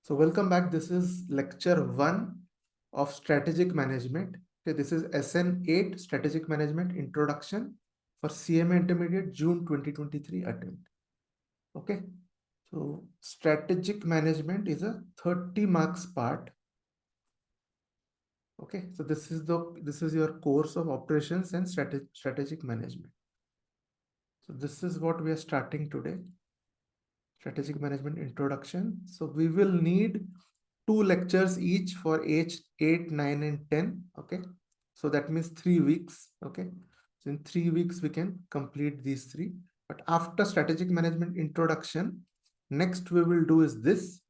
So welcome back. This is lecture 1 of strategic management. Okay, this is SN8 strategic management introduction for CMA intermediate June 2023 attempt. Okay, so strategic management is a 30 marks part. Okay, so this is your course of operations and strategic management. So this is what we are starting today. Strategic management introduction. So we will need 2 lectures each for age 8, 9, and 10. Okay, so that means 3 weeks. Okay, so in 3 weeks we can complete these three. But after strategic management introduction, next we will do is this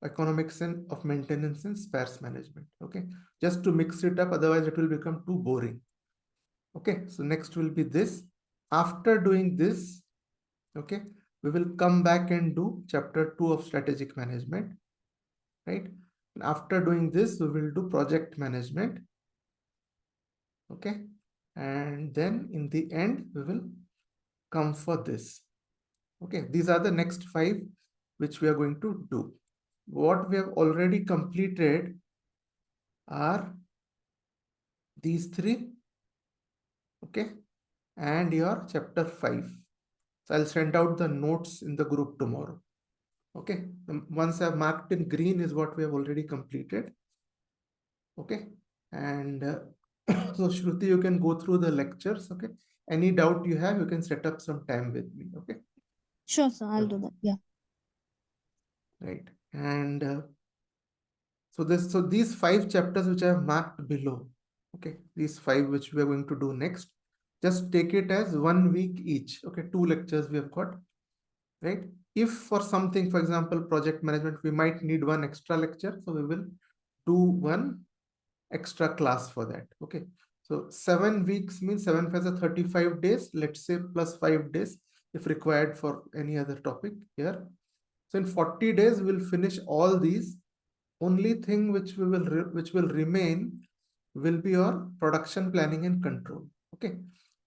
economics and of maintenance and spares management. Okay, just to mix it up, otherwise it will become too boring. Okay, so next will be this. After doing this, okay, we will come back and do chapter 2 of strategic management, right? And after doing this, we will do project management, okay? And then in the end, we will come for this. Okay, these are the next 5 which we are going to do. What we have already completed are these 3, okay? And your chapter 5. So I'll send out the notes in the group tomorrow. Okay, once I've marked in green is what we have already completed. Okay, and so Shruti, you can go through the lectures. Okay, any doubt you have, you can set up some time with me. Okay, Sure, sir. I'll do that. Yeah. right. And so these 5 chapters which I have marked below. Okay, these 5 which we are going to do next, just take it as 1 week each. Okay, 2 lectures we have got, right? If for something, for example, project management, we might need 1 extra lecture, so we will do 1 extra class for that. Okay, so 7 weeks means 7 5 are 35 days, let's say, plus 5 days if required for any other topic here. So in 40 days we'll finish all these. Only thing which will remain will be your production planning and control. Okay,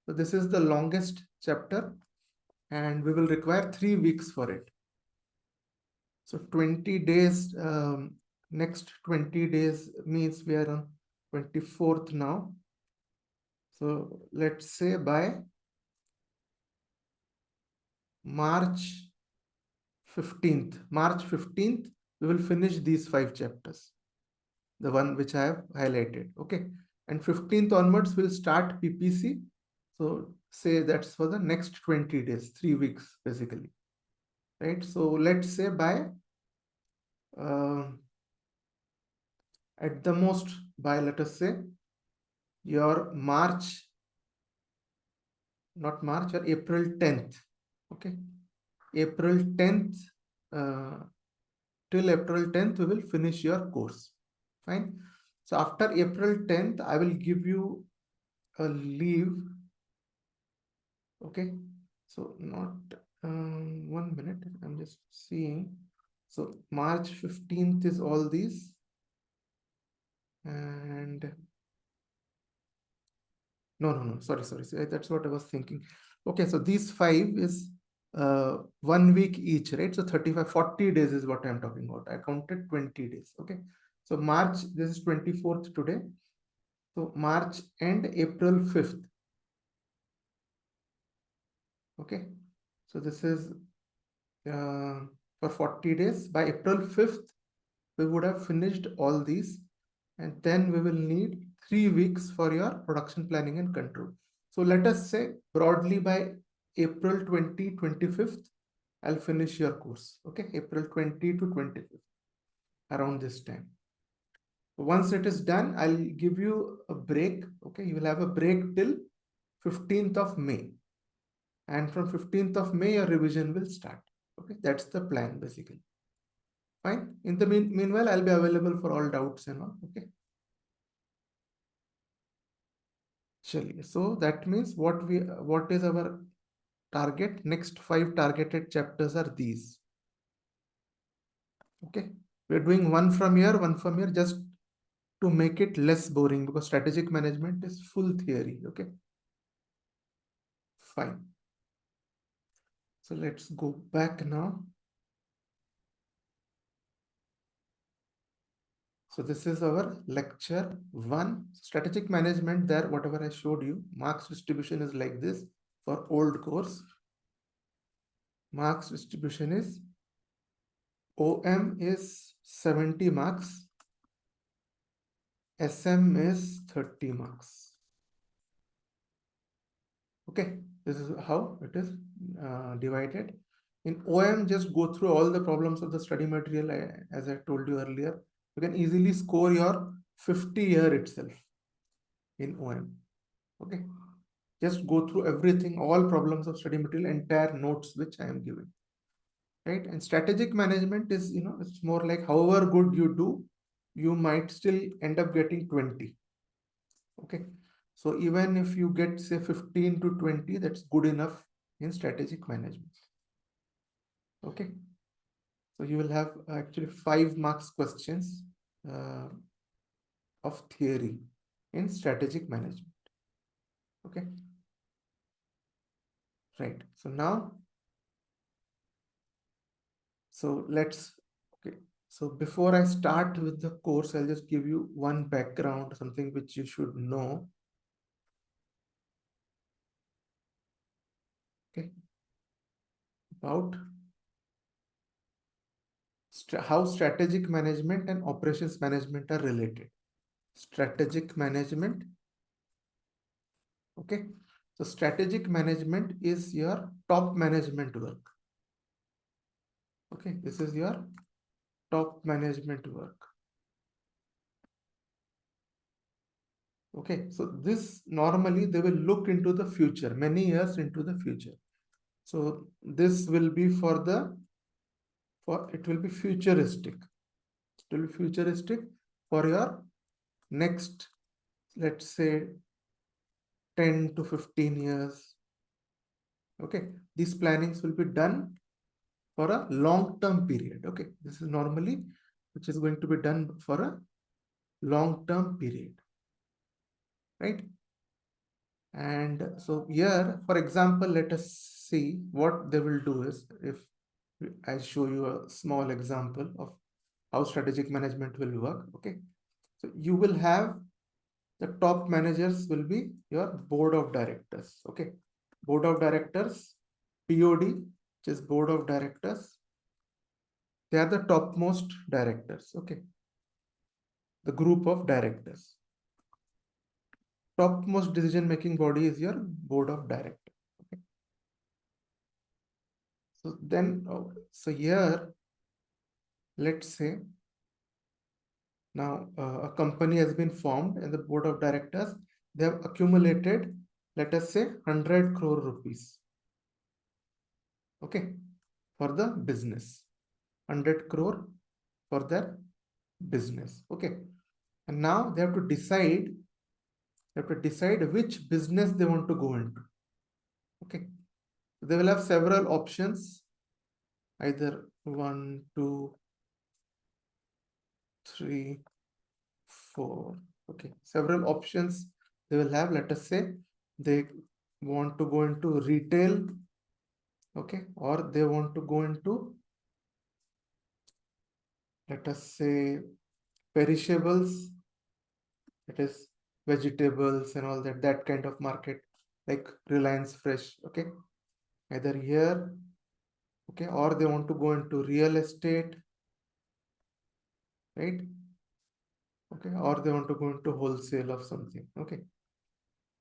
so this is the longest chapter and we will require 3 weeks for it. So 20 days, next 20 days means we are on 24th now. So let's say by March 15th, we will finish these 5 chapters, the one which I have highlighted. Okay, and 15th onwards we'll start PPC. So say that's for the next 20 days, 3 weeks basically, right? So let's say by at the most by, let us say, your March, not March, or April 10th. Okay, April 10th, till April 10th we will finish your course. Fine. So after April 10th I will give you a leave. Okay, so not 1 minute, I'm just seeing. So March 15th is all these, and no, sorry, that's what I was thinking. Okay, so these 5 is 1 week each, right? So 40 days is what I'm talking about. I counted 20 days. Okay, so March, this is 24th today, so March and April 5th. Okay, so this is for 40 days. By April 5th we would have finished all these, and then we will need 3 weeks for your production planning and control. So let us say broadly by April 25th, I'll finish your course. Okay, April 20 to 25th, around this time. Once it is done, I'll give you a break. Okay, you will have a break till 15th of May. And from 15th of May, your revision will start. Okay, that's the plan basically. Fine. In the meanwhile, I'll be available for all doubts and all. Okay. So that means what is our target? Next 5 targeted chapters are these. Okay, we're doing one from here, just to make it less boring, because strategic management is full theory. Okay, fine. So let's go back now. So this is our lecture 1, strategic management. There, whatever I showed you, marks distribution is like this for old course. Marks distribution is OM is 70 marks, SM is 30 marks. Okay, this is how it is divided. In OM, just go through all the problems of the study material. As I told you earlier, you can easily score your 50 year itself in OM. Okay, just go through everything, all problems of study material, entire notes which I am giving. Right, and strategic management is, it's more like however good you do, you might still end up getting 20. Okay, so even if you get say 15 to 20, that's good enough in strategic management. Okay, so you will have actually 5 marks questions of theory in strategic management. Okay, right. So now, so before I start with the course, I'll just give you one background, something which you should know. Okay, about how strategic management and operations management are related. Strategic management. Okay, so strategic management is your top management work. Okay, this is your top management work. Okay, so this normally they will look into the future, many years into the future. So this will be it will be futuristic. It will be futuristic for your next, let's say, 10 to 15 years. Okay, these plannings will be done for a long-term period. Okay, this is normally which is going to be done for a long-term period, right? And so here, for example, let us see what they will do is, if I show you a small example of how strategic management will work. Okay, so you will have the top managers will be your board of directors. Okay, board of directors, BOD, which is board of directors. They are the topmost directors. Okay, the group of directors. Topmost decision making body is your board of directors. Okay, so then, so here, let's say now a company has been formed and the board of directors, they have accumulated, let us say 100 crore rupees. Okay, for the business, 100 crore for their business. Okay, and now they have to decide which business they want to go into. Okay, they will have several options, either 1, 2, 3, 4. Okay, several options they will have. Let us say they want to go into retail. Okay, or they want to go into, let us say, perishables, that is vegetables and all that kind of market, like Reliance Fresh. Okay, either here, okay, or they want to go into real estate, right? Okay, or they want to go into wholesale of something. Okay,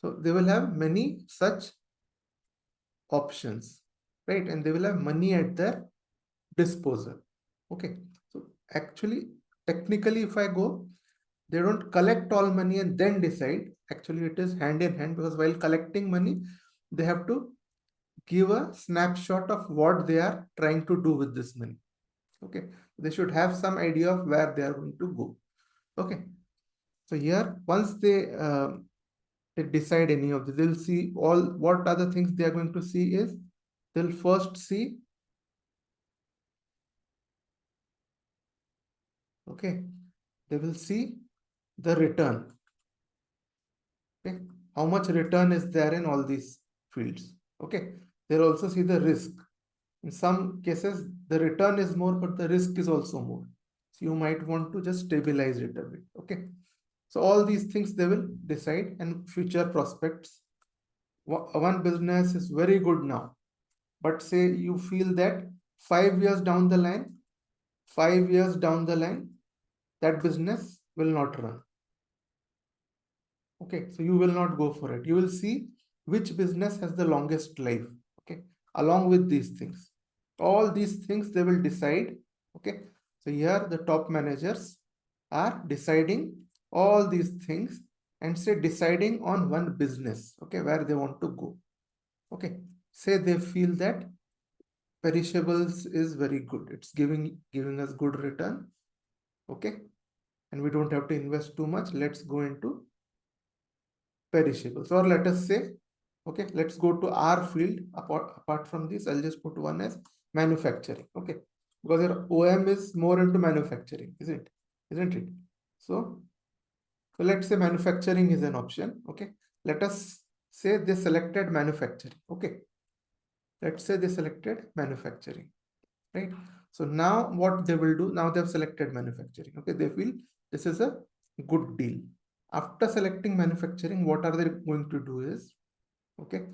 so they will have many such options, right? And they will have money at their disposal. Okay, so actually, technically, if I go, they don't collect all money and then decide. Actually, it is hand in hand, because while collecting money, they have to give a snapshot of what they are trying to do with this money. Okay, they should have some idea of where they are going to go. Okay, so here, once they decide any of this, they'll see all what other things they are going to see is, they'll first see, okay, they will see the return. Okay, how much return is there in all these fields? Okay, they'll also see the risk. In some cases, the return is more, but the risk is also more. So you might want to just stabilize it a bit. Okay. So all these things they will decide, and future prospects. One business is very good now, but say you feel that 5 years down the line, 5 years down the line, that business will not run. Okay, so you will not go for it. You will see which business has the longest life. Okay, along with these things, all these things they will decide. Okay, so here the top managers are deciding all these things, and say deciding on one business. Okay, where they want to go. Okay, say they feel that perishables is very good, it's giving us good return. Okay, and we don't have to invest too much, let's go into perishables. Or let us say, okay, let's go to our field. Apart from this, I'll just put one as manufacturing. Okay, because your OM is more into manufacturing, isn't it? So let's say manufacturing is an option. Okay, let us say they selected manufacturing. Okay, let's say they selected manufacturing, right? So now what they will do, now they've selected manufacturing. Okay, they feel this is a good deal. After selecting manufacturing, what are they going to do is, okay,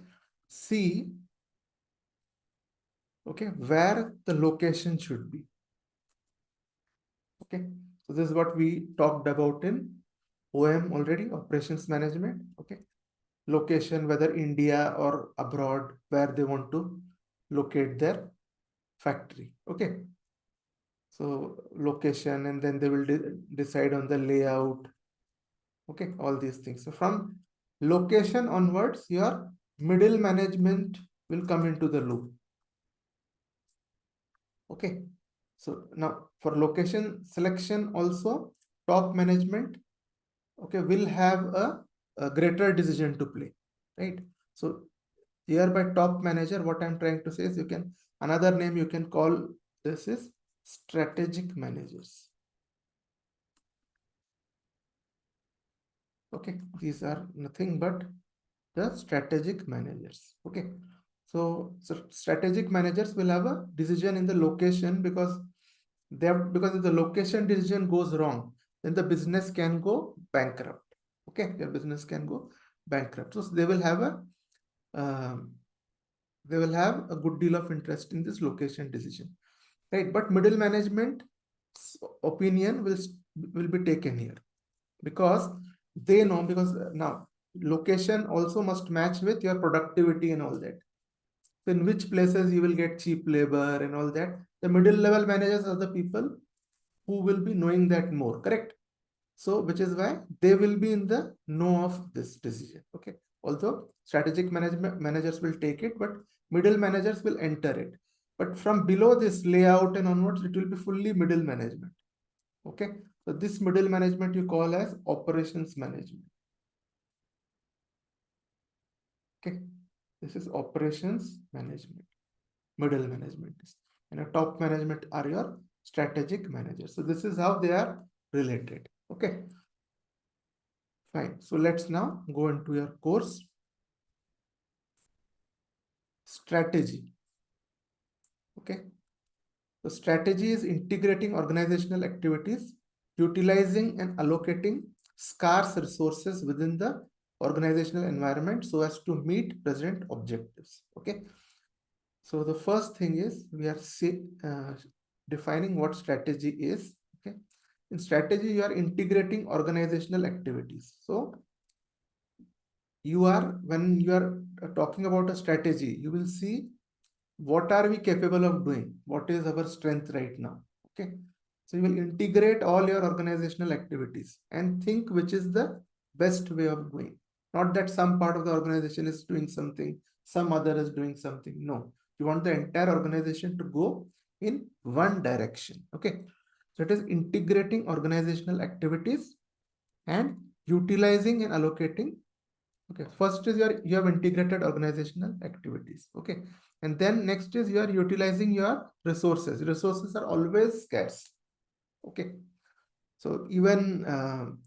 see, okay, where the location should be. Okay, so this is what we talked about in OM already, operations management. Okay, location, whether India or abroad, where they want to locate their factory. Okay, so location, and then they will decide on the layout. Okay, all these things. So from location onwards, your middle management will come into the loop. Okay, so now for location selection also, top management, okay, will have a greater decision to play, right? So here by top manager, what I'm trying to say is, you can, another name you can call this is strategic managers. Okay, these are nothing but the strategic managers. Okay, so strategic managers will have a decision in the location, because because if the location decision goes wrong, then the business can go bankrupt. Okay, your business can go bankrupt. So um, they will have a good deal of interest in this location decision, right? But middle management opinion will be taken here, because they know, because now location also must match with your productivity and all that. So in which places you will get cheap labor and all that, the middle level managers are the people who will be knowing that more, correct? So which is why they will be in the know of this decision. Okay, although strategic management managers will take it, but middle managers will enter it. But from below this layout and onwards, it will be fully middle management. Okay, so this middle management you call as operations management. Okay, this is operations management, middle management is, and a top management are your strategic managers. So this is how they are related. Okay, fine. So let's now go into your course. Strategy. Okay, so strategy is integrating organizational activities, utilizing and allocating scarce resources within the organizational environment so as to meet present objectives. Okay, so the first thing is, we are defining what strategy is. Okay, in strategy you are integrating organizational activities. So when you are talking about a strategy, you will see what are we capable of doing, what is our strength right now. Okay, so you will integrate all your organizational activities and think which is the best way of doing. Not that some part of the organization is doing something, some other is doing something. No, you want the entire organization to go in one direction. Okay, so it is integrating organizational activities and utilizing and allocating. Okay, first is you have integrated organizational activities. Okay, and then next is you are utilizing your resources. Resources are always scarce. Okay, so even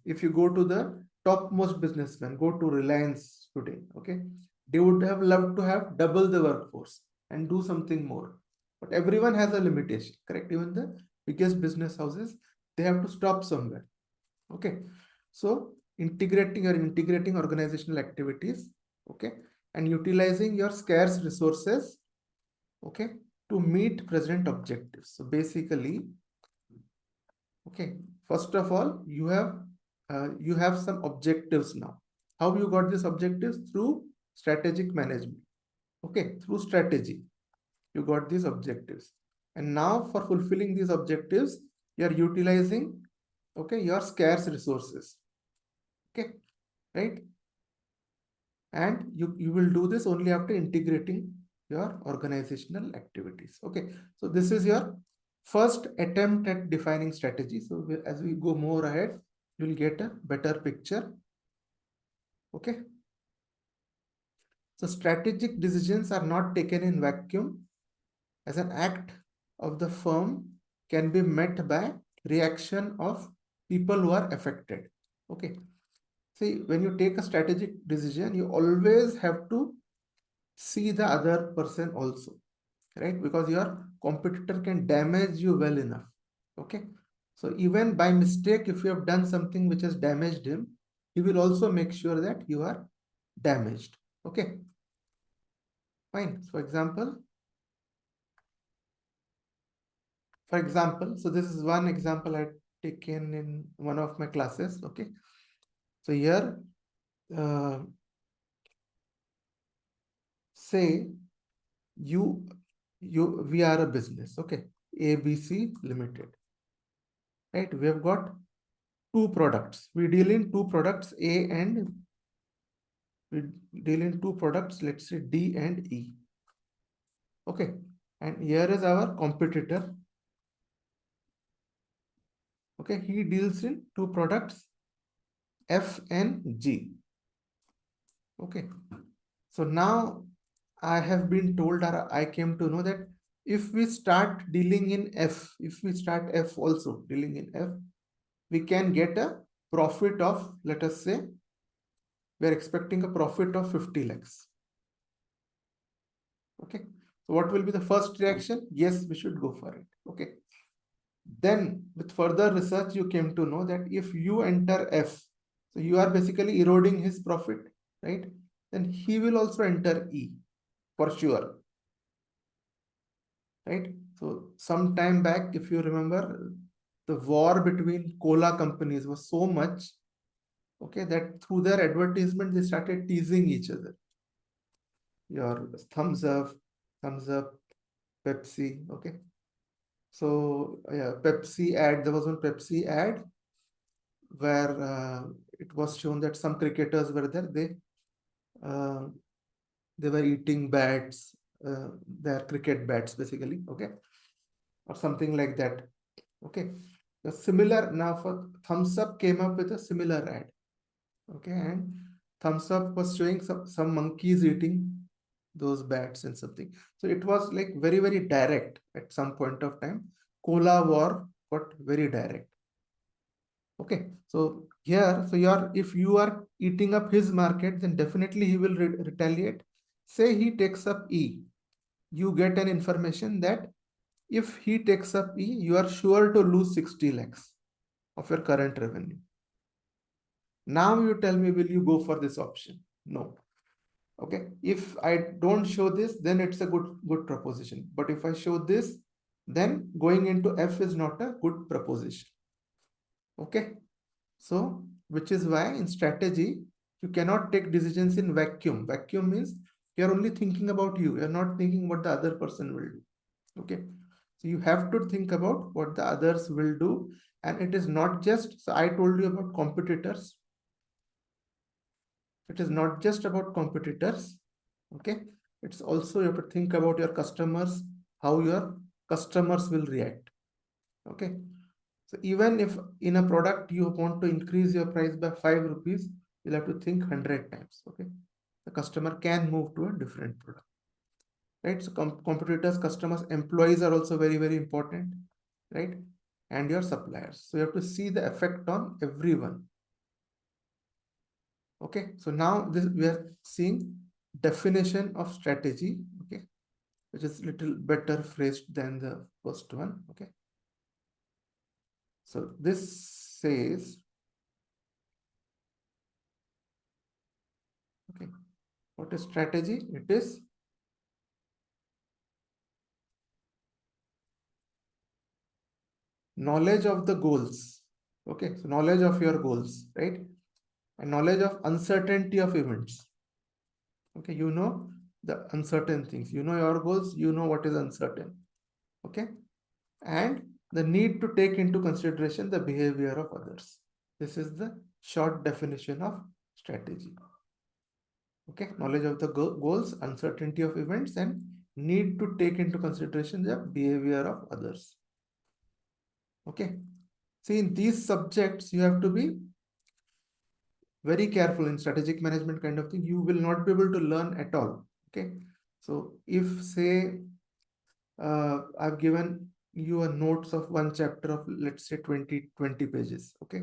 if you go to the topmost businessmen, go to Reliance today. Okay, they would have loved to have double the workforce and do something more, but everyone has a limitation. Correct? Even the biggest business houses, they have to stop somewhere. Okay, so integrating organizational activities, okay, and utilizing your scarce resources, okay, to meet present objectives. So basically, okay, first of all, you have some objectives now. How you got these objectives? Through strategic management. Okay, through strategy, you got these objectives. And now for fulfilling these objectives, you are utilizing, okay, your scarce resources. Okay, right? And you will do this only after integrating your organizational activities. Okay, so this is your first attempt at defining strategy. So as we go more ahead, you will get a better picture. Okay, so strategic decisions are not taken in vacuum. As an act of the firm can be met by reaction of people who are affected. Okay, see, when you take a strategic decision, you always have to see the other person also, right? Because your competitor can damage you well enough. Okay, so even by mistake, if you have done something which has damaged him, he will also make sure that you are damaged. Okay, fine. For example, so this is one example I taken in one of my classes. Okay, so here, say we are a business. Okay, ABC Limited, right? We have got two products. We deal in two products, A and we deal in two products, let's say D and E. Okay, and here is our competitor. Okay, he deals in two products, F and G. Okay, so now I have been told, or I came to know, that if we start dealing in F, if we start F also dealing in F, we can get a profit of, let us say, we are expecting a profit of 50 lakhs. Okay, so what will be the first reaction? Yes, we should go for it. Okay, then with further research, you came to know that if you enter F, so you are basically eroding his profit, right? Then he will also enter E for sure, right? So some time back, if you remember, the war between cola companies was so much, okay, that through their advertisement, they started teasing each other. Your thumbs up, Pepsi, okay. So yeah, Pepsi ad, there was one Pepsi ad where it was shown that some cricketers were there. Uh, they were eating bats, their cricket bats basically, okay, or something like that. Okay, the similar, now for Thumbs Up came up with a similar ad. Okay, and Thumbs Up was showing some monkeys eating those bats and something. So it was like very, very direct at some point of time. Cola war got very direct. Okay, so here, so if you are eating up his market, then definitely he will retaliate. Say he takes up E, you get an information that if he takes up E, you are sure to lose 60 lakhs of your current revenue. Now you tell me, will you go for this option? No. Okay, if I don't show this, then it's a good proposition. But if I show this, then going into F is not a good proposition. Okay, so which is why in strategy, you cannot take decisions in vacuum. Vacuum means you're only thinking about you. You're not thinking what the other person will do. Okay, so you have to think about what the others will do. And it is not just, so I told you about competitors. It is not just about competitors. Okay, it's also, you have to think about your customers, how your customers will react. Okay, so even if in a product you want to increase your price by 5 rupees, you'll have to think 100 times. Okay, the customer can move to a different product, right? So competitors, customers, employees are also very, very important, right? And your suppliers. So you have to see the effect on everyone. Okay, so now this we are seeing definition of strategy, okay, which is little better phrased than the first one. Okay, So this says, okay, what is strategy? It is knowledge of the goals. Okay, so knowledge of your goals, right? And knowledge of uncertainty of events. Okay, you know the uncertain things, you know your goals, you know what is uncertain. Okay, and the need to take into consideration the behavior of others. This is the short definition of strategy. Okay, knowledge of the goals, uncertainty of events, and need to take into consideration the behavior of others. Okay, see, in these subjects you have to be very careful. In strategic management kind of thing, you will not be able to learn at all. Okay, so if say I've given you a notes of one chapter of, let's say, 20 pages. Okay,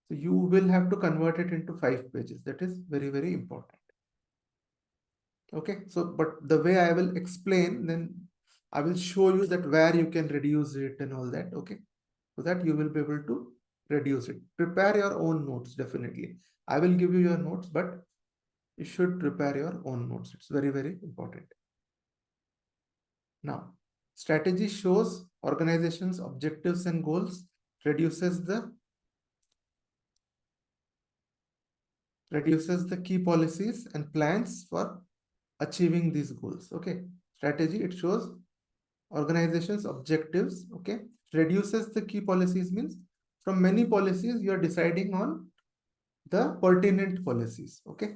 so you will have to convert it into 5 pages. That is very, very important. Okay, so but the way I will explain, then I will show you that where you can reduce it and all that. Okay, so that you will be able to reduce it. Prepare your own notes. Definitely I will give you your notes, but you should prepare your own notes. It's very, very important. Now, strategy shows organizations' objectives and goals, reduces the key policies and plans for achieving these goals. Okay, strategy, it shows organizations' objectives. Okay, reduces the key policies means from many policies you are deciding on the pertinent policies. Okay,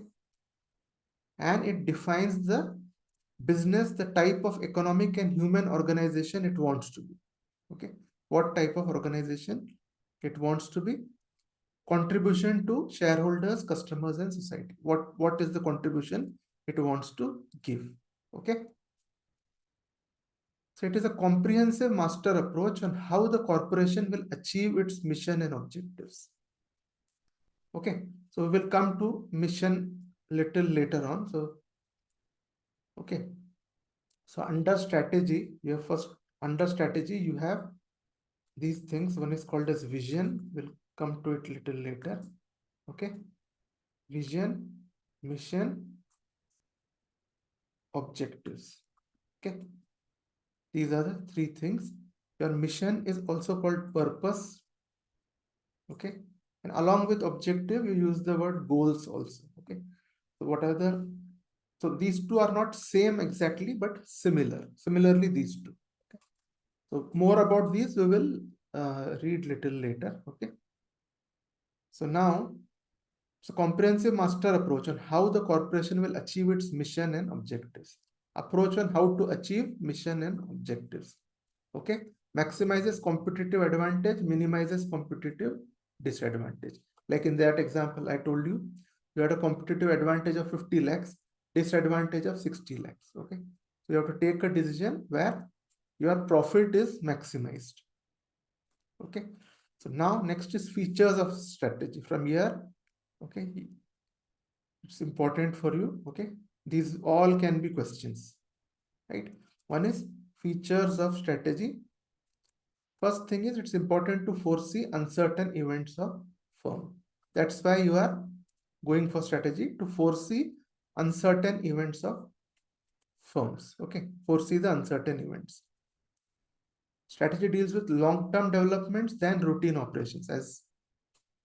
and it defines the business, the type of economic and human organization it wants to be. Okay, what type of organization it wants to be, contribution to shareholders, customers, and society. What is the contribution it wants to give? Okay, so it is a comprehensive master approach on how the corporation will achieve its mission and objectives. Okay, so we will come to mission little later on. So okay, so under strategy, you have first, under strategy you have these things. One is called as vision. We'll come to it little later. Okay, vision, mission, objectives. Okay, these are the three things. Your mission is also called purpose. Okay, and along with objective you use the word goals also. Okay, so what are the, so these two are not same exactly but similarly these two. Okay, so more about these we will read little later. Okay, so now, so comprehensive master approach on how the corporation will achieve its mission and objectives. Approach on how to achieve mission and objectives. Okay, maximizes competitive advantage, minimizes competitive disadvantage. Like in that example I told you, you had a competitive advantage of 50 lakhs, disadvantage of 60 lakhs. Okay, so you have to take a decision where your profit is maximized. Okay, so now next is features of strategy. From here, okay, it's important for you. Okay, these all can be questions, right? One is features of strategy. First thing is, it's important to foresee uncertain events of firm. That's why you are going for strategy, to foresee uncertain events of firms. Okay, foresee the uncertain events. Strategy deals with long-term developments than routine operations. As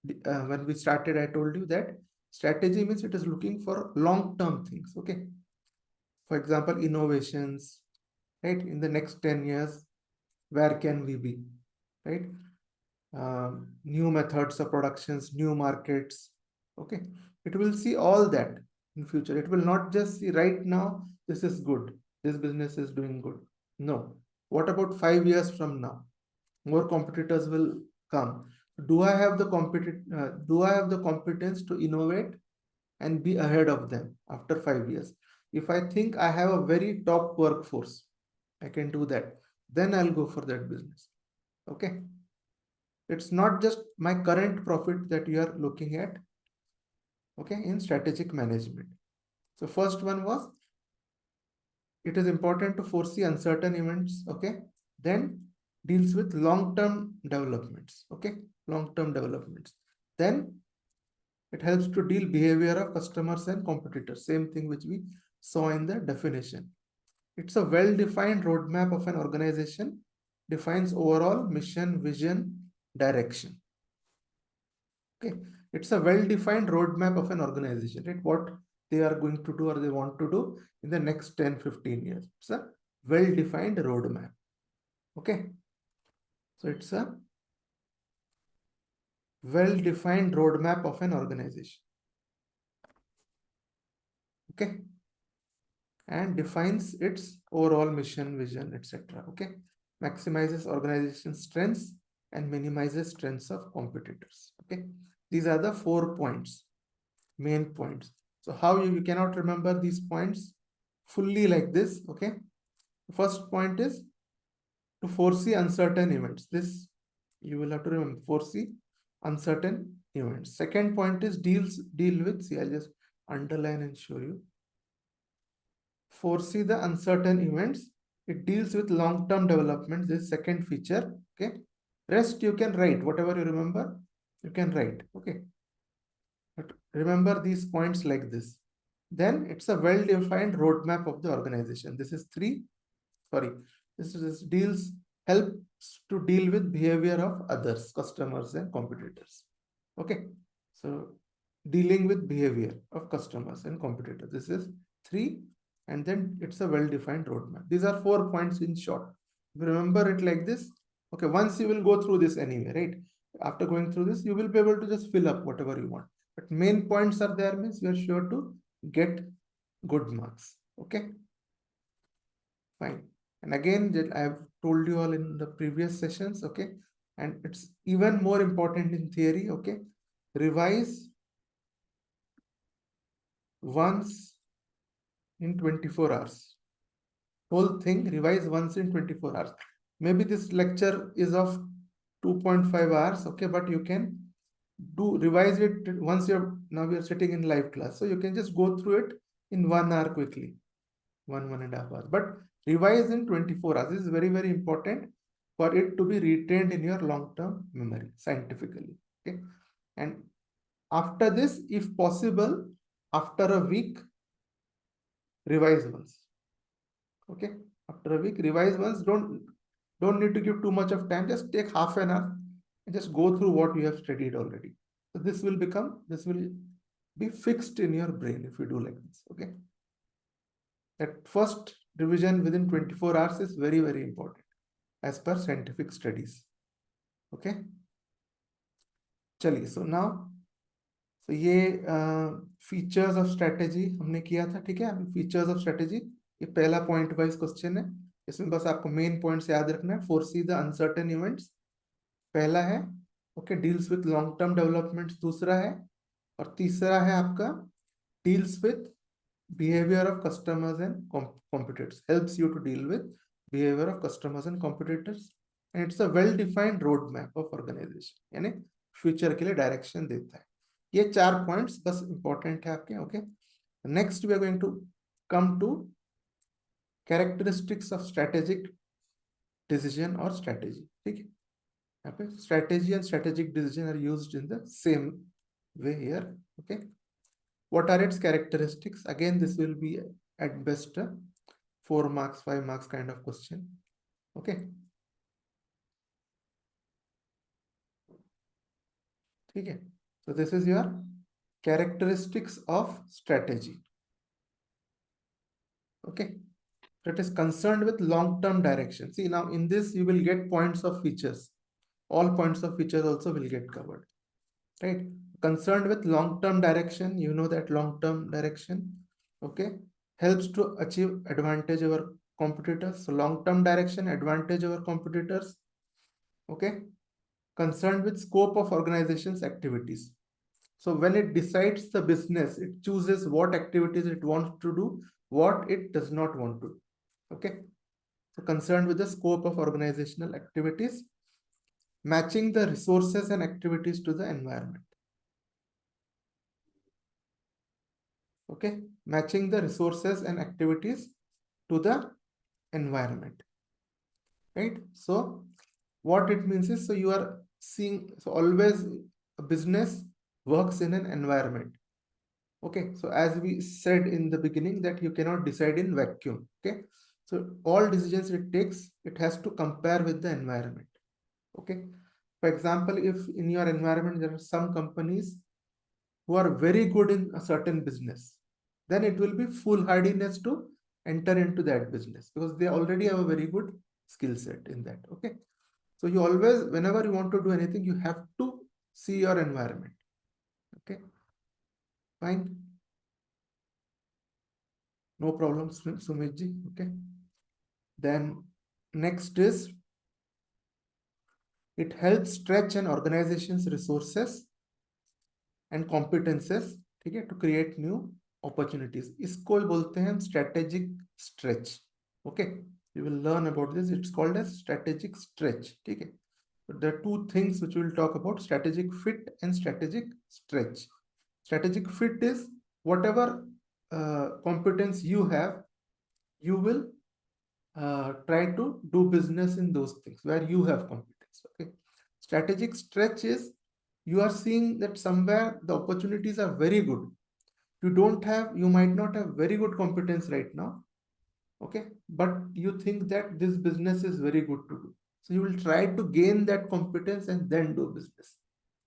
when we started, I told you that strategy means it is looking for long-term things. Okay, for example, innovations, right? In the next 10 years, where can we be, right? New methods of productions, new markets. Okay, it will see all that in future. It will not just see right now, this is good, this business is doing good. No, what about 5 years from now? More competitors will come. Do I have the competence to innovate and be ahead of them after 5 years? If I think I have a very top workforce, I can do that, then I'll go for that business. Okay, it's not just my current profit that you are looking at. Okay, in strategic management. So first one was, it is important to foresee uncertain events. Okay, then deals with long-term developments. Okay, long-term developments. Then it helps to deal behavior of customers and competitors. Same thing which we saw in the definition. It's a well-defined roadmap of an organization, defines overall mission, vision, direction. Okay, it's a well-defined roadmap of an organization, right? What they are going to do or they want to do in the next 10, 15 years. It's a well-defined roadmap. Okay, so it's a well-defined roadmap of an organization. Okay, and defines its overall mission, vision, etc. Okay, maximizes organization strengths and minimizes strengths of competitors. Okay, these are the 4 points, main points. So how you cannot remember these points fully like this. Okay, the first point is to foresee uncertain events. This you will have to remember, foresee uncertain events. Second point is deal with, see, I'll just underline and show you. Foresee the uncertain events. It deals with long-term developments. This second feature. Okay, rest you can write, whatever you remember you can write. Okay, but remember these points like this. Then it's a well-defined roadmap of the organization. This is this deals helps to deal with behavior of others, customers and competitors. Okay, so dealing with behavior of customers and competitors. This is 3, and then it's a well-defined roadmap. These are 4 points in short. If you remember it like this, okay, once you will go through this anyway, right? After going through this, you will be able to just fill up whatever you want. But main points are there, means you are sure to get good marks. Okay, fine. And again, I have told you all in the previous sessions. Okay, and it's even more important in theory. Okay, revise once in 24 hours. Whole thing revise once in 24 hours. Maybe this lecture is of 2.5 hours. Okay, but you can do revise it once now we are sitting in live class, so you can just go through it in 1 hour quickly, 1.5 hours, but revise in 24 hours. This is very, very important for it to be retained in your long-term memory scientifically. Okay, and after this, if possible, after a week, revise once. Okay, after a week, revise once. Don't need to give too much of time. Just take half an hour and just go through what you have studied already. So this will be fixed in your brain if you do like this. Okay, that first revision within 24 hours is very, very important as per scientific studies. Okay, चलिए, so now so ये features of strategy हमने किया था. ठीक है, अभी features of strategy, ये पहला पॉइंट वाइज क्वेश्चन है. इसमें बस आपको मेन पॉइंट्स याद रखना है. फोरसी द अनसर्टेन इवेंट्स पहला है. Okay, deals with long term developments दूसरा है. और तीसरा है आपका deals with behavior of customers and competitors, helps you to deal with behavior of customers and competitors, and it's a well defined roadmap of organization, यानी future के लिए direction देता है. ये 4 पॉइंट्स बस इंपॉर्टेंट है आपके. Okay, next we are going to come to characteristics of strategic decision और स्ट्रेटेजी. ठीक है, यहाँ पे strategy and strategic decision are used in the same way here. Okay, what are its characteristics? Again, this will be at best 4 marks, 5 marks kind of question. Okay, okay, so this is your characteristics of strategy. Okay, so it is concerned with long-term direction. See, now in this you will get points of features. All points of features also will get covered, right? Concerned with long-term direction, you know that long-term direction, okay, helps to achieve advantage over competitors. So long-term direction, advantage over competitors. Okay, concerned with scope of organization's activities. So when it decides the business, it chooses what activities it wants to do, what it does not want to do. Okay, so concerned with the scope of organizational activities, matching the resources and activities to the environment. Okay, matching the resources and activities to the environment, right? So what it means is, so you are seeing, so always a business works in an environment. Okay, so as we said in the beginning that you cannot decide in vacuum. Okay, so all decisions it takes, it has to compare with the environment. Okay, for example, if in your environment there are some companies who are very good in a certain business, then it will be foolhardiness to enter into that business because they already have a very good skill set in that. Okay, so you always, whenever you want to do anything, you have to see your environment. Okay, fine, no problem, Sumit ji. Okay, then next is, it helps stretch an organization's resources and competences, ठीक है, to create new opportunities. इसको बोलते हैं strategic stretch. Okay, you will learn about this. It's called as strategic stretch. ठीक है, but there are two things which we'll talk about: strategic fit and strategic stretch. Strategic fit is whatever competence you have, you will try to do business in those things where you have competence. Okay, strategic stretch is you are seeing that somewhere the opportunities are very good. You might not have very good competence right now. Okay, but you think that this business is very good to do, so you will try to gain that competence and then do business.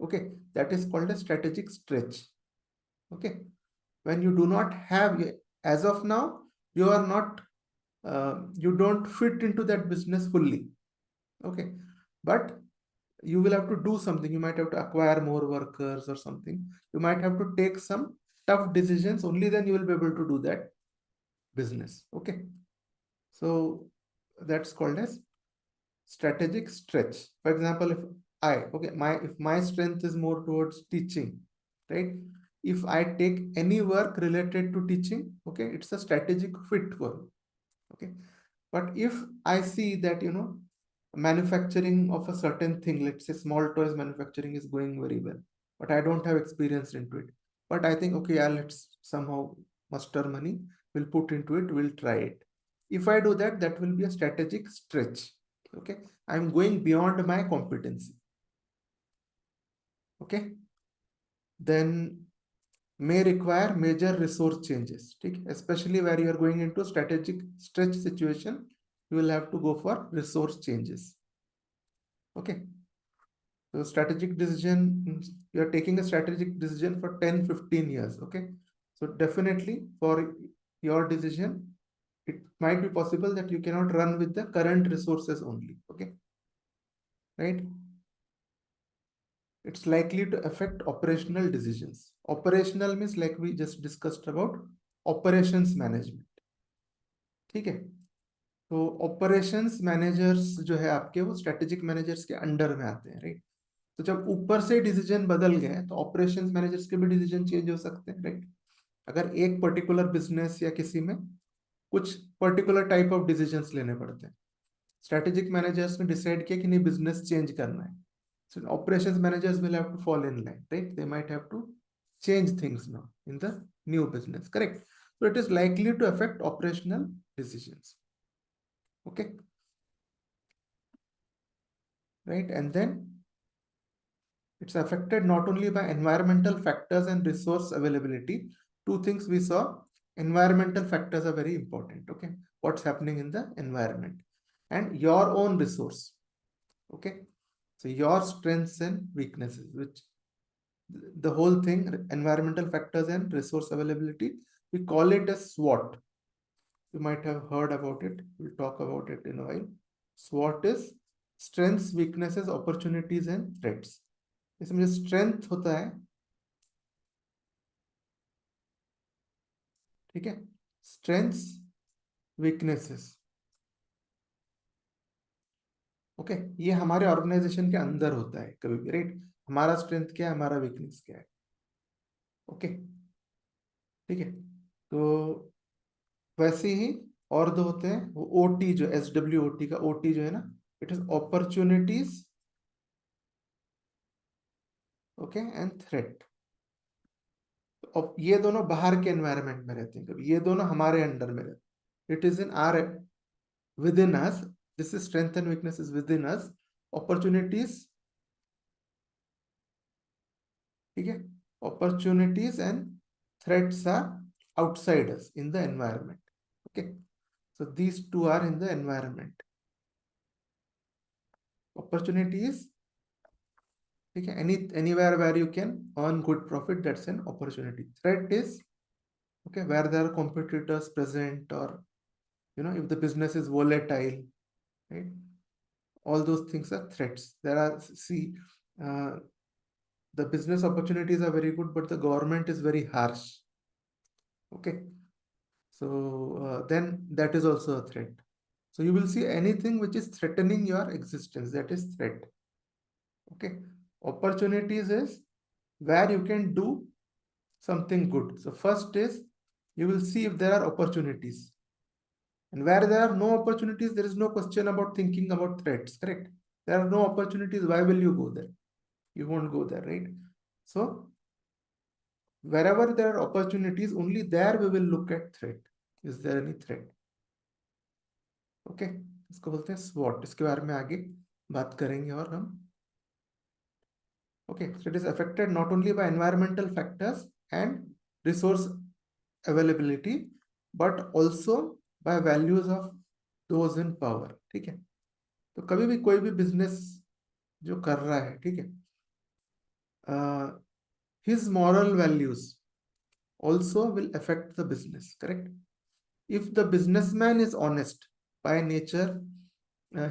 Okay, that is called a strategic stretch. Okay, when you do not have, as of now, you are not, you don't fit into that business fully. Okay, but you will have to do something. You might have to acquire more workers or something. You might have to take some tough decisions. Only then you will be able to do that business. Okay, so that's called as strategic stretch. For example, if my strength is more towards teaching, right? If I take any work related to teaching, okay, it's a strategic fit for me. Okay, but if I see that, manufacturing of a certain thing, let's say small toys manufacturing is going very well, but I don't have experience into it, but I think, okay, yeah, let's somehow muster money, we'll put into it, we'll try it. If I do that, that will be a strategic stretch. Okay, I'm going beyond my competency. Okay, then may require major resource changes, especially where you are going into strategic stretch situation, you will have to go for resource changes. Okay, so strategic decision, you are taking a strategic decision for 10-15 years. Okay, so definitely for your decision, it might be possible that you cannot run with the current resources only. Okay, right? It's likely to affect operational decisions. Operational means, like we just discussed about, operations management. ठीक है, तो operations managers जो है आपके, वो strategic managers के under में आते हैं, राइट? तो जब ऊपर से डिसीजन बदल गए तो ऑपरेशंस मैनेजर्स के भी डिसीजन चेंज हो सकते हैं, राइट? अगर एक पर्टिकुलर बिजनेस या किसी में कुछ पर्टिकुलर टाइप ऑफ डिसीजंस लेने पड़ते हैं, स्ट्रेटेजिक मैनेजर्स ने डिसाइड किया कि नहीं, बिजनेस चेंज करना है, so operations managers will have to fall in line, right? They might have to change things now in the new business, correct? So it is likely to affect operational decisions. Okay, right? And then it's affected not only by environmental factors and resource availability. Two things we saw: environmental factors are very important. Okay, what's happening in the environment, and your own resource. Okay, so your strengths and weaknesses, which the whole thing, environmental factors and resource availability, we call it a SWOT. You might have heard about it, we'll talk about it in a while. SWOT is strengths, weaknesses, opportunities and threats. इसमें strength होता है, ठीक है, strengths, weaknesses. Okay, ये हमारे organisation के अंदर होता है कभी भी, राइट? हमारा स्ट्रेंथ क्या है, हमारा वीकनेस क्या है. ओके, ठीक है, तो वैसे ही और दो होते हैं, वो ओटी, जो SWOT का ओटी जो है ना, it is opportunities, okay, and threat. ये दोनों बाहर के एनवायरनमेंट में रहते हैं, कभी ये दोनों हमारे अंडर में रहते हैं. It is in are, with in us, this is strength and weakness is with in us. opportunities, ठीक है, opportunities and threats are outside us in the environment. Okay, so these two are in the environment. Opportunities, ठीक है, anywhere where you can earn good profit, that's an opportunity. Threat is, okay, where there are competitors present, or if the business is volatile, right? All those things are threats. There are, see, uh, the business opportunities are very good, but the government is very harsh. Okay, so then that is also a threat. So you will see anything which is threatening your existence, that is threat. Okay, opportunities is where you can do something good. So first is, you will see if there are opportunities, and where there are no opportunities, there is no question about thinking about threats. Correct? There are no opportunities, why will you go there? You won't go there, right? So wherever there are opportunities, only there we will look at threat. Is there any threat? Okay, इसको बोलते हैं SWOT. इसके बारे में आगे बात करेंगे और हम. Okay, so it is affected not only by environmental factors and resource availability, but also by values of those in power. ठीक है, तो कभी भी कोई भी बिजनेस जो कर रहा है, ठीक है, his moral values also will affect the business. Correct? If the businessman is honest by nature,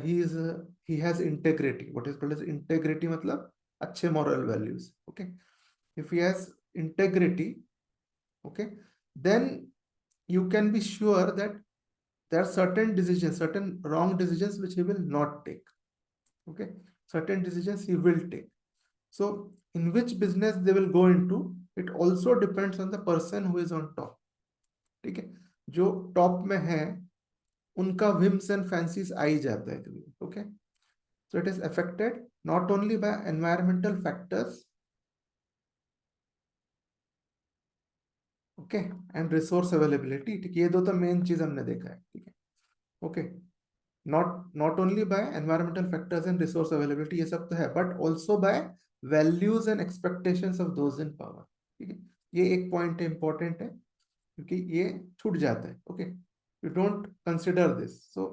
he has integrity. What is called as integrity? मतलब अच्छे moral values. Okay, if he has integrity, okay, then you can be sure that there are certain decisions, certain wrong decisions which he will not take. Okay, certain decisions he will take. So in which business they will go into, it also depends on the person who is on top. ठीक है, जो top में है उनका whims and fancies आ ही जाता है कभी. Okay, so it is affected not only by environmental factors, okay, and resource availability. ठीक है, ये दो तो मेन चीज हमने देखा है. ठीक है, okay, not only by environmental factors and resource availability, ये सब तो है, but also by values and expectations of those in power. ठीक है, ये एक पॉइंट इंपॉर्टेंट है क्योंकि ये छूट जाता है. Okay, you don't consider this. So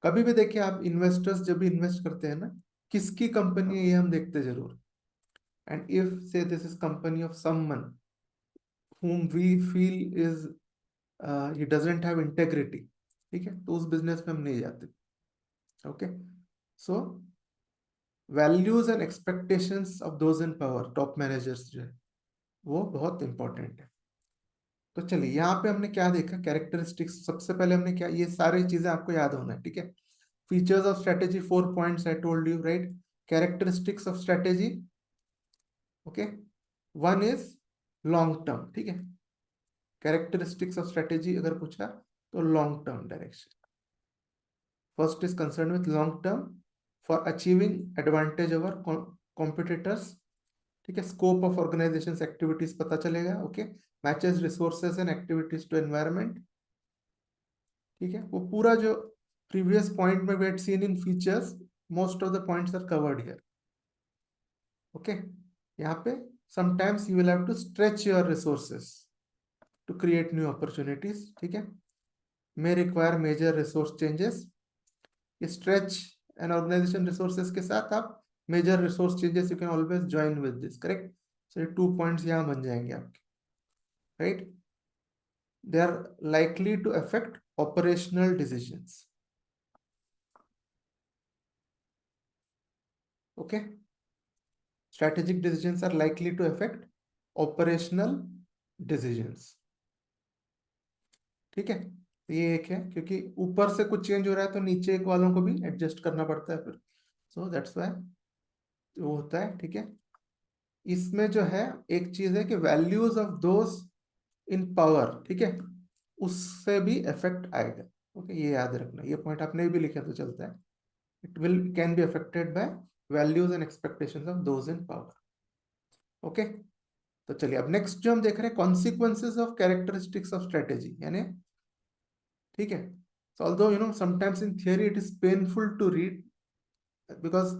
कभी भी देखिए आप, इन्वेस्टर्स जब भी इन्वेस्ट करते हैं ना, किसकी कंपनी है ये हम देखते जरूर. एंड इफ से this is company of someone whom we feel is he doesn't have integrity, ठीक है, तो उस बिजनेस में हम नहीं जाते. Okay, so values and expectations of those in power, top managers जो है, वो बहुत इंपॉर्टेंट है. तो चलिए यहाँ पे हमने क्या देखा, कैरेक्टरिस्टिक्स. सबसे पहले हमने क्या, ये सारी चीजें आपको याद होना है. ठीक है, features of strategy, 4 points I told you, right. Characteristics of strategy, okay, one is long term. ठीक है, कैरेक्टरिस्टिक्स ऑफ स्ट्रेटेजी अगर पूछा तो long term direction. First is concern with long term for achieving advantage over competitors. ठीक है, scope of organisation activities पता चलेगा. Okay, matches resources and activities to environment. ठीक है, वो पूरा जो प्रीवियस पॉइंट में we had seen in features, most of the points are covered here. Okay, यहाँ पे sometimes you will have to stretch your resources to create new opportunities. ठीक है, may require major resource changes. Stretch and organization resources के साथ आप major resource changes you can always join with this. Correct? So ये 2 points यहाँ बन जाएंगे आपके, right. They are likely to affect operational decisions. Okay, strategic decisions are likely to affect operational decisions. ठीक है, ये एक है, क्योंकि ऊपर से कुछ चेंज हो रहा है तो नीचे वालों को भी एडजस्ट करना पड़ता है फिर. सो दैट्स व्हाई वो होता है. ठीक है, इसमें जो है एक चीज है कि values of those in power, ठीक है, उससे भी इफेक्ट आएगा. ओके, ये याद रखना. ये पॉइंट आपने भी लिखा तो चलता है. It can be affected by values and expectations of those in power. Okay, तो चलिए अब नेक्स्ट जो हम देख रहे हैं, consequences of characteristics of strategy. यानी, ठीक है, so although sometimes in theory it is painful to read, because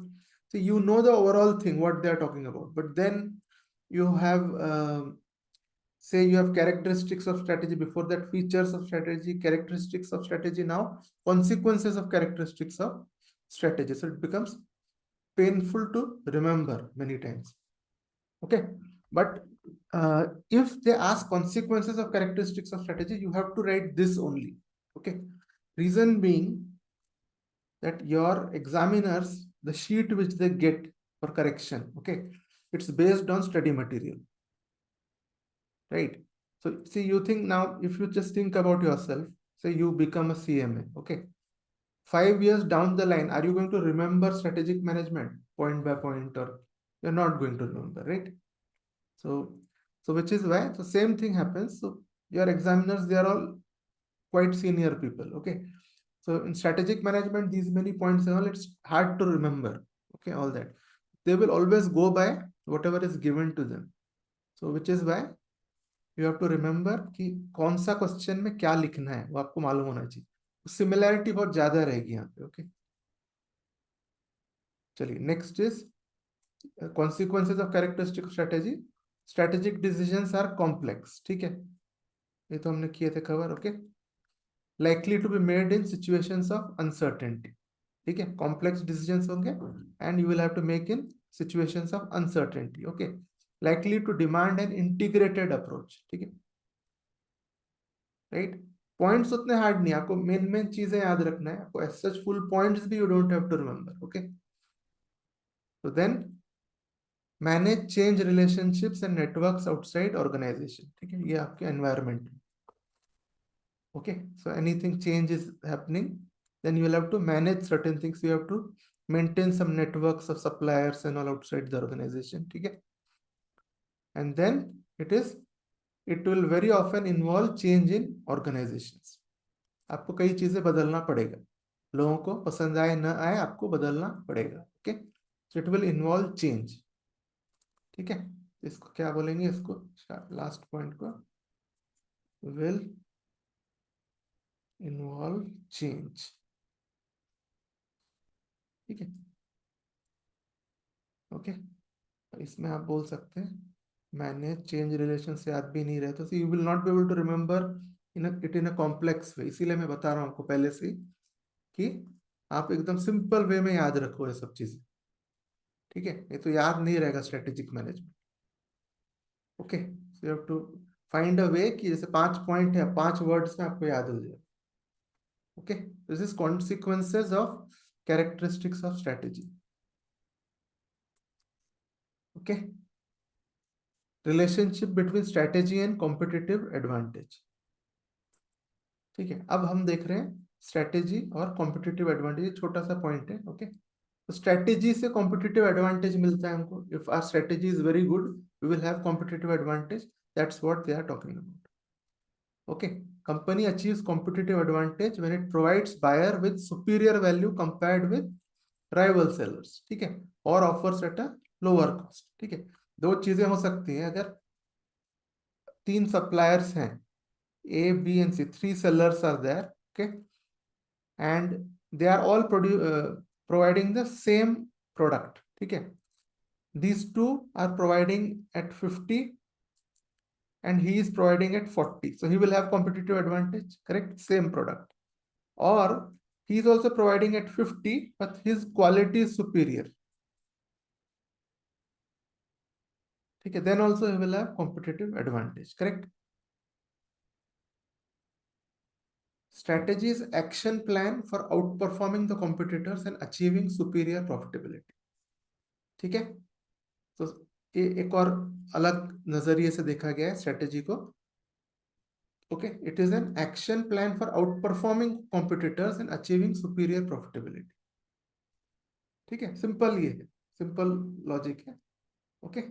see, you know the overall thing what they are talking about, but then you have say you have characteristics of strategy, before that features of strategy, characteristics of strategy, now consequences of characteristics of strategy. So it becomes painful to remember many times. Okay, but if they ask consequences of characteristics of strategy, you have to write this only. Okay, reason being that your examiners, the sheet which they get for correction, okay, it's based on study material, right? So see, you think now, if you just think about yourself, say you become a CMA, okay, 5 years down the line, are you going to remember strategic management point by point, or you're not going to remember, right? So which is why the same thing happens. So your examiners, they are all quite senior people, okay? So in strategic management, these many points and all, it's hard to remember, okay, all that. They will always go by whatever is given to them. So which is why you have to remember कि कौन सा question में क्या लिखना है वो आपको मालूम होना चाहिए. सिमिलैरिटी बहुत ज्यादा रहेगी यहाँ पे, ओके. चलिए, next is consequences of characteristic strategy. Strategic decisions are complex, ठीक है, ये तो हमने किए थे cover, okay. Likely to be made in situations of uncertainty, ठीक है, complex decisions होंगे and you will have to make in situations of uncertainty, okay. Likely to demand an integrated approach, ठीक है, right. पॉइंट्स उतने hard नहीं, आपको main main चीजें याद रखना है, आपको as such full points भी you don't have to remember, okay. So then manage change relationships and networks outside organisation, ठीक है, ये आपके environment. Okay, so anything change is happening, then you will have to manage certain things. You have to maintain some networks of suppliers and all outside the organization, ठीक है. And then it will very often involve change in organizations. आपको कई चीजें बदलना पड़ेगा, लोगों को पसंद आए न आए आपको बदलना पड़ेगा, okay. So it will involve change, ठीक है. इसको क्या बोलेंगे, इसको लास्ट पॉइंट को will involve change, ठीक है, ओके. इसमें आप बोल सकते हैं मैंने चेंज रिलेशन से याद भी नहीं रहे तो you will not be able to remember in a complex way. इसीलिए मैं बता रहा हूँ आपको पहले से कि आप एकदम सिंपल वे में याद रखो ये सब चीजें, ठीक है. ये तो याद नहीं रहेगा strategic management, okay. So you have to find a way कि जैसे 5 पॉइंट है, 5 वर्ड्स में आपको याद हो जाए, okay. This is consequences of characteristics of strategy, okay. Relationship between strategy and competitive advantage, ठीक है. अब हम देख रहे हैं स्ट्रेटेजी और कॉम्पिटिटिव एडवांटेज, छोटा सा पॉइंट है, ओके. तो स्ट्रेटेजी से कॉम्पिटिटिव एडवांटेज मिलता है हमको. If our strategy is very good, we will have competitive advantage. That's what they are talking about, okay. Company achieves competitive advantage when it provides buyer with superior value compared with rival sellers, ठीक है, और offers at a lower cost, ठीक है. दो चीजें हो सकती हैं, अगर 3 सप्लायर्स हैं, A, B, and C, 3 sellers are there, okay, and they are all providing the same product, ठीक है. These two are providing at 50 and he is providing at 40, so he will have competitive advantage, correct, same product. Or he is also providing at 50 but his quality is superior, ठीक है, then also he will have competitive advantage, correct. Strategy is action plan for outperforming the competitors and achieving superior profitability, ठीक है. तो ये एक और अलग नजरिए से देखा गया है स्ट्रेटेजी को, okay. It is an action plan for out performing competitors and achieving superior profitability, ठीक है. सिंपल, ये है सिंपल लॉजिक है, ओके.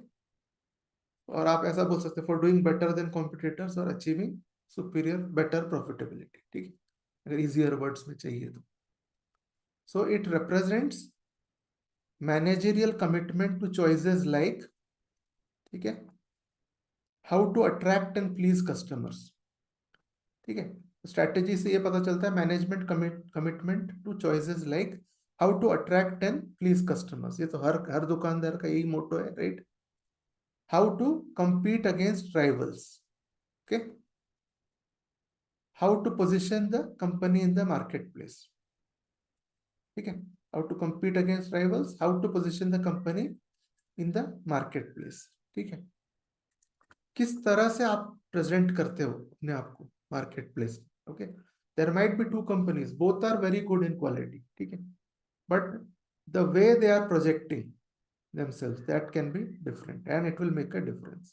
और आप ऐसा बोल सकते हैं for doing better than competitors और अचीविंग सुपीरियर बेटर प्रॉफिटेबिलिटी, ठीक है, अगर इजियर वर्ड्स में चाहिए तो. So it represents managerial commitment to choices like, ठीक है, how to attract and please customers, ठीक है. स्ट्रैटेजी से ये पता चलता है management commitment to choices like how to attract and please customers, ये तो हर दुकानदार का यही मोटो है, right? How to compete against rivals, okay? How to position the company in the marketplace, ठीक है? How to compete against rivals, how to position the company in the marketplace, ठीक है? किस तरह से आप प्रेजेंट करते हो अपने आप को market place, okay? There might be two companies, both are very good in quality, ठीक है? But the way they are projecting themselves, that can be different and it will make a difference,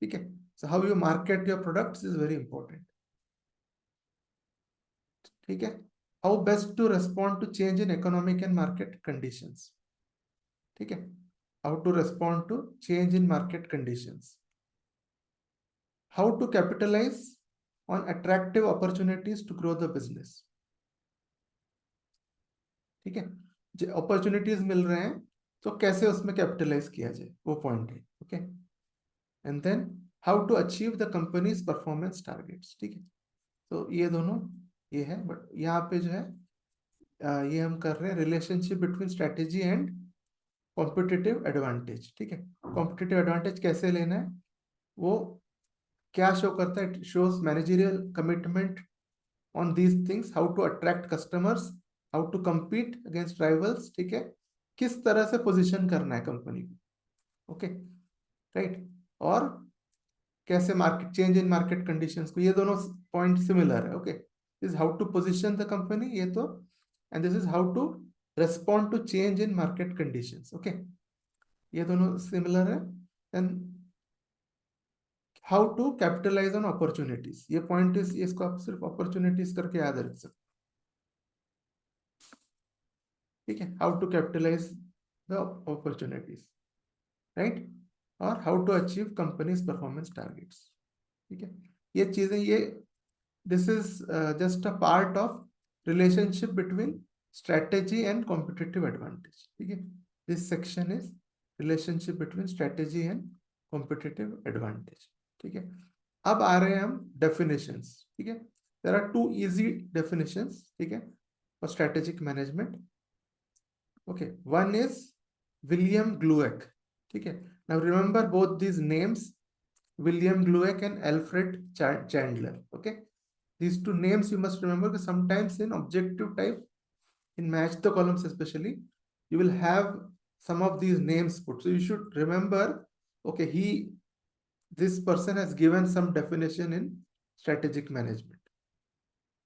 ठीक है? So how you market your products is very important, ठीक है? How best to respond to change in economic and market conditions, ठीक है? How to respond to change in market conditions, how to capitalize on attractive opportunities to grow the business, ठीक है? जो opportunities मिल रहे हैं तो कैसे उसमें कैपिटलाइज किया जाए, वो पॉइंट है, okay? And then how to achieve the company's performance targets, ठीक है? तो ये दोनों ये है, बट यहाँ पे जो है ये हम कर रहे हैं relationship between strategy and competitive advantage, ठीक है? कॉम्पिटिटिव एडवांटेज कैसे लेना है, वो क्या शो करता है? It shows managerial commitment on these things, how to attract customers, how to compete against rivals, ठीक है? किस तरह से पोजीशन करना है कंपनी को, ओके, राइट? और कैसे market change in market conditions को, ये दोनों पॉइंट सिमिलर है, okay? This how to position the company, ये तो, and this is how to respond to change in market conditions, okay? ये दोनों सिमिलर है। And how to capitalise on opportunities, ये पॉइंट इस इसको आप सिर्फ अपॉर्चुनिटीज करके याद रख सकते, ठीक है? How to capitalize the opportunities, right? और how to achieve companies performance targets, ठीक है? ये चीजें, ये this is just a part of relationship between strategy and competitive advantage, ठीक है? This section is relationship between strategy and competitive advantage, ठीक है? अब आ रहे हैं हम डेफिनेशंस, ठीक है? There are two easy definitions, ठीक है, for strategic management, okay? One is William Glueck, ठीक है? Now remember both these names, William Glueck and Alfred Chandler, okay? These two names you must remember, because sometimes in objective type, in match the columns especially, you will have some of these names put, so you should remember, okay, this person has given some definition in strategic management,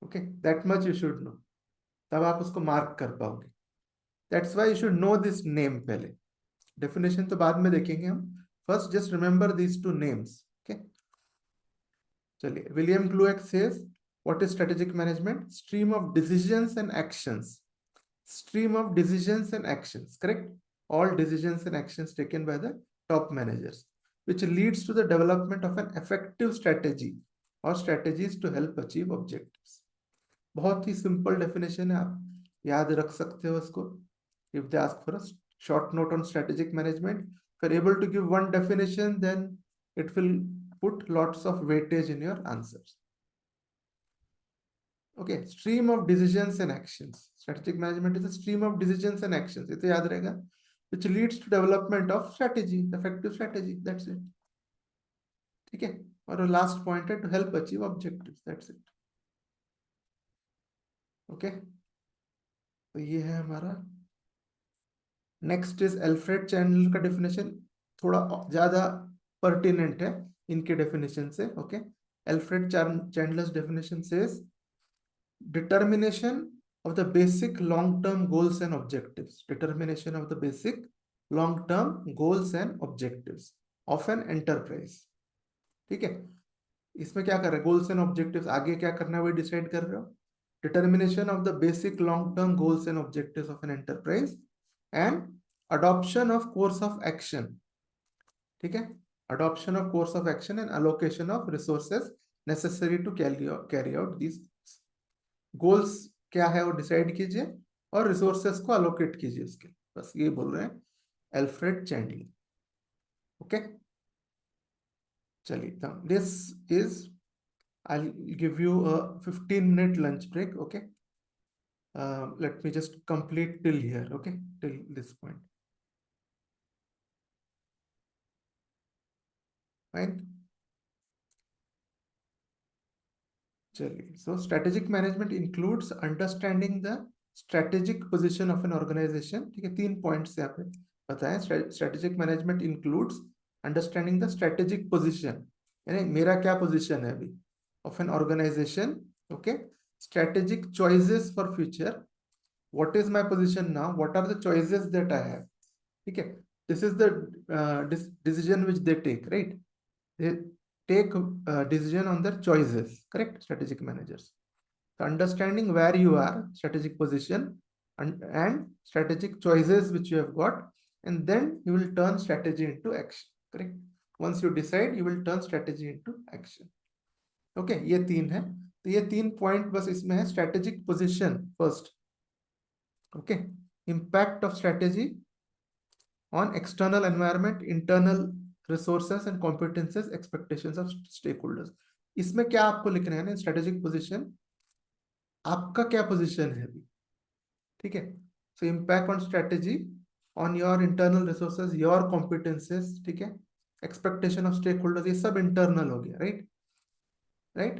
okay? That much you should know, तब आप उसको mark कर पाओगे। That's why you should know this name पहले, definition तो बाद में देखेंगे हम, first just remember these two names, okay? चलिए, William Glueck says what is strategic management? Stream of decisions and actions, stream of decisions and actions, correct? All decisions and actions taken by the top managers, which leads to the development of an effective strategy or strategies to help achieve objectives. बहुत ही simple definition है, आप याद रख सकते हो इसको। If they ask for a short note on strategic management, if you're able to give one definition, then it will put lots of weightage in your answers. Okay, stream of decisions and actions. Strategic management is a stream of decisions and actions. ये तो याद रहेगा, which leads to development of strategy, effective strategy. That's it. ठीक है? और last point है to help achieve objectives. That's it. Okay. तो ये है हमारा। नेक्स्ट इज एल्फ्रेड चैंडलर का डेफिनेशन, थोड़ा ज्यादा पर्टिनेंट है इनके डेफिनेशन से, okay? Alfred Chandler's definition says determination of the basic long-term goals and objectives, determination of the basic long-term goals and objectives of an enterprise, ठीक है? इसमें क्या कर रहे हैं? गोल्स एंड ऑब्जेक्टिव्स, आगे क्या करना है वो डिसाइड कर रहे हो। Determination of the basic long term goals and objectives of an enterprise and adoption of course of action, ठीक है? adoption of course of action and allocation of resources necessary to carry out these goals क्या है वो decide कीजिए और resources को allocate कीजिए उसके, बस ये बोल रहे हैं एल्फ्रेड चैंडलर, ओके? चलिए, this is I'll give you a 15-minute lunch break, okay? Let me just complete till here, okay, till this point. Fine. So strategic management includes understanding the strategic position of an organization. ठीक है, 3 points यहाँ पे बताएं. Strategic management includes understanding the strategic position, यानी मेरा क्या position है अभी of an organization. Okay, strategic choices for future. What is my position now? What are the choices that I have? ठीक है, this is the decision which they take, right? They take decision on their choices, correct? Strategic managers. So understanding where you are, strategic position, and strategic choices which you have got, and then you will turn strategy into action, correct? Once you decide, you will turn strategy into action. Okay, ये 3 है. तो ये 3 point बस इसमें है. Strategic position first. Okay, impact of strategy on external environment, internal resources and competences, expectations of stakeholders. इसमें क्या आपको लिखना है ना, स्ट्रेटेजिक पोजीशन आपका क्या पोजीशन है अभी, ठीक है. So impact on strategy on your internal resources, your competences, ठीक है, एक्सपेक्टेशन ऑफ स्टेक होल्डर्स, ये सब इंटरनल हो गया, right right.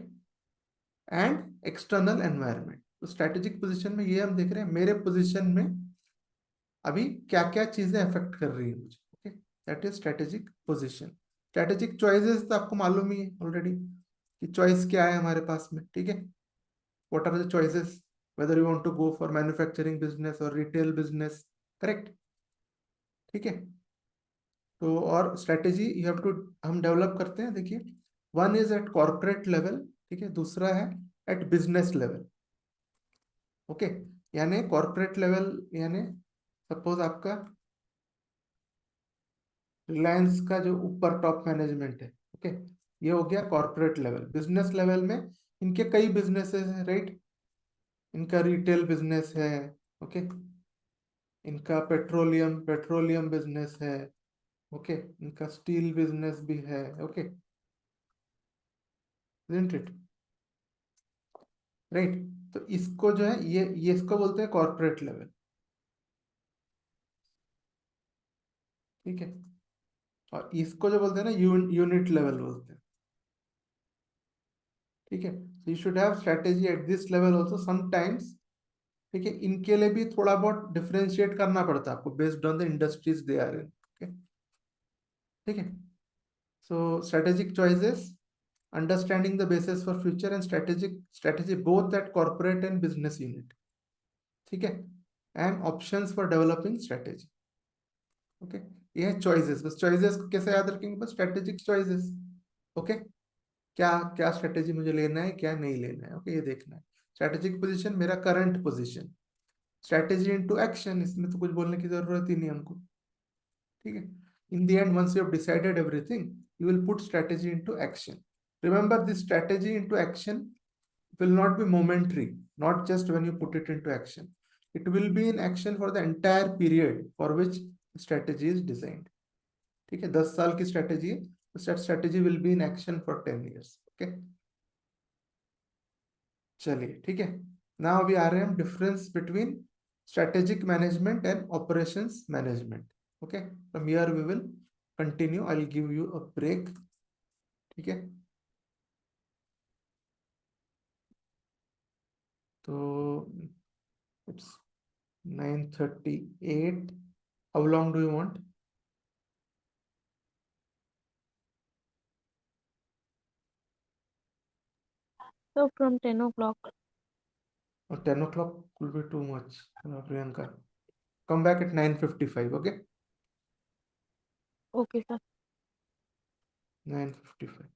And external environment. तो स्ट्रेटेजिक पोजीशन में ये हम देख रहे हैं मेरे पोजीशन में अभी क्या क्या चीजें अफेक्ट कर रही है मुझे. Okay, that is strategic position. Strategic choices तो आपको मालूम ही है ऑलरेडी कि चॉइस क्या है हमारे पास में, ठीक है. What are the choices, whether you want to go for manufacturing business और रिटेल बिजनेस, करेक्ट, ठीक है. तो और स्ट्रेटेजी यू हैव टू हम डेवलप करते हैं. देखिए, one is at corporate level, ठीक है, दूसरा है एट बिजनेस लेवल. ओके, यानी कॉर्पोरेट लेवल यानी सपोज आपका रिलायंस का जो ऊपर टॉप मैनेजमेंट है, ओके, ये हो गया कॉर्पोरेट लेवल. बिजनेस लेवल में इनके कई बिजनेसेस हैं, राइट. इनका रिटेल बिजनेस है, ओके, इनका पेट्रोलियम पेट्रोलियम बिजनेस है, ओके, इनका स्टील बिजनेस भी है, ओके, isn't it, राइट. तो इसको जो है ये इसको बोलते हैं कॉर्पोरेट लेवल, ठीक है. और इसको जो बोलते हैं ना यूनिट लेवल बोलते हैं, ठीक है. You should have strategy at this level also sometimes, ठीक है. इनके लिए भी थोड़ा बहुत डिफरेंशिएट करना पड़ता है आपको based on the industries they are in, okay, ठीक है. So strategic choices, understanding the basis for future and strategy both at corporate and business unit, ठीक है. And options for developing strategy, okay. ये है चॉइसेस. बस choices को कैसे याद रखेंगे, बस स्ट्रेटेजिक चॉइसेस, ओके. क्या क्या स्ट्रेटेजी मुझे लेना है, क्या नहीं लेना है, ओके, ये देखना है. स्ट्रेटेजिक पोजीशन मेरा current position. Strategy into action, इसमें तो कुछ बोलने की जरूरत ही नहीं हमको, ठीक है. In the end, once you have decided everything, you will put strategy into action. Remember, this strategy into action will not be momentary, not just when you put it into action. It will be in action for the entire period for which strategy is designed. ठीक है, 10 साल की strategy है, तो strategy will be in action for 10 years. Okay, चलिए, ठीक है. Now अभी आ रहे हैं हम difference between strategic management and operations management. Okay, from here we will continue. I will give you a break, ठीक है. तो it's 9:38. How long do you want? So from 10 o'clock. 10 o'clock will be too much, Priyanka. Come back at 9:55. Okay, Okay, sir. 9:55.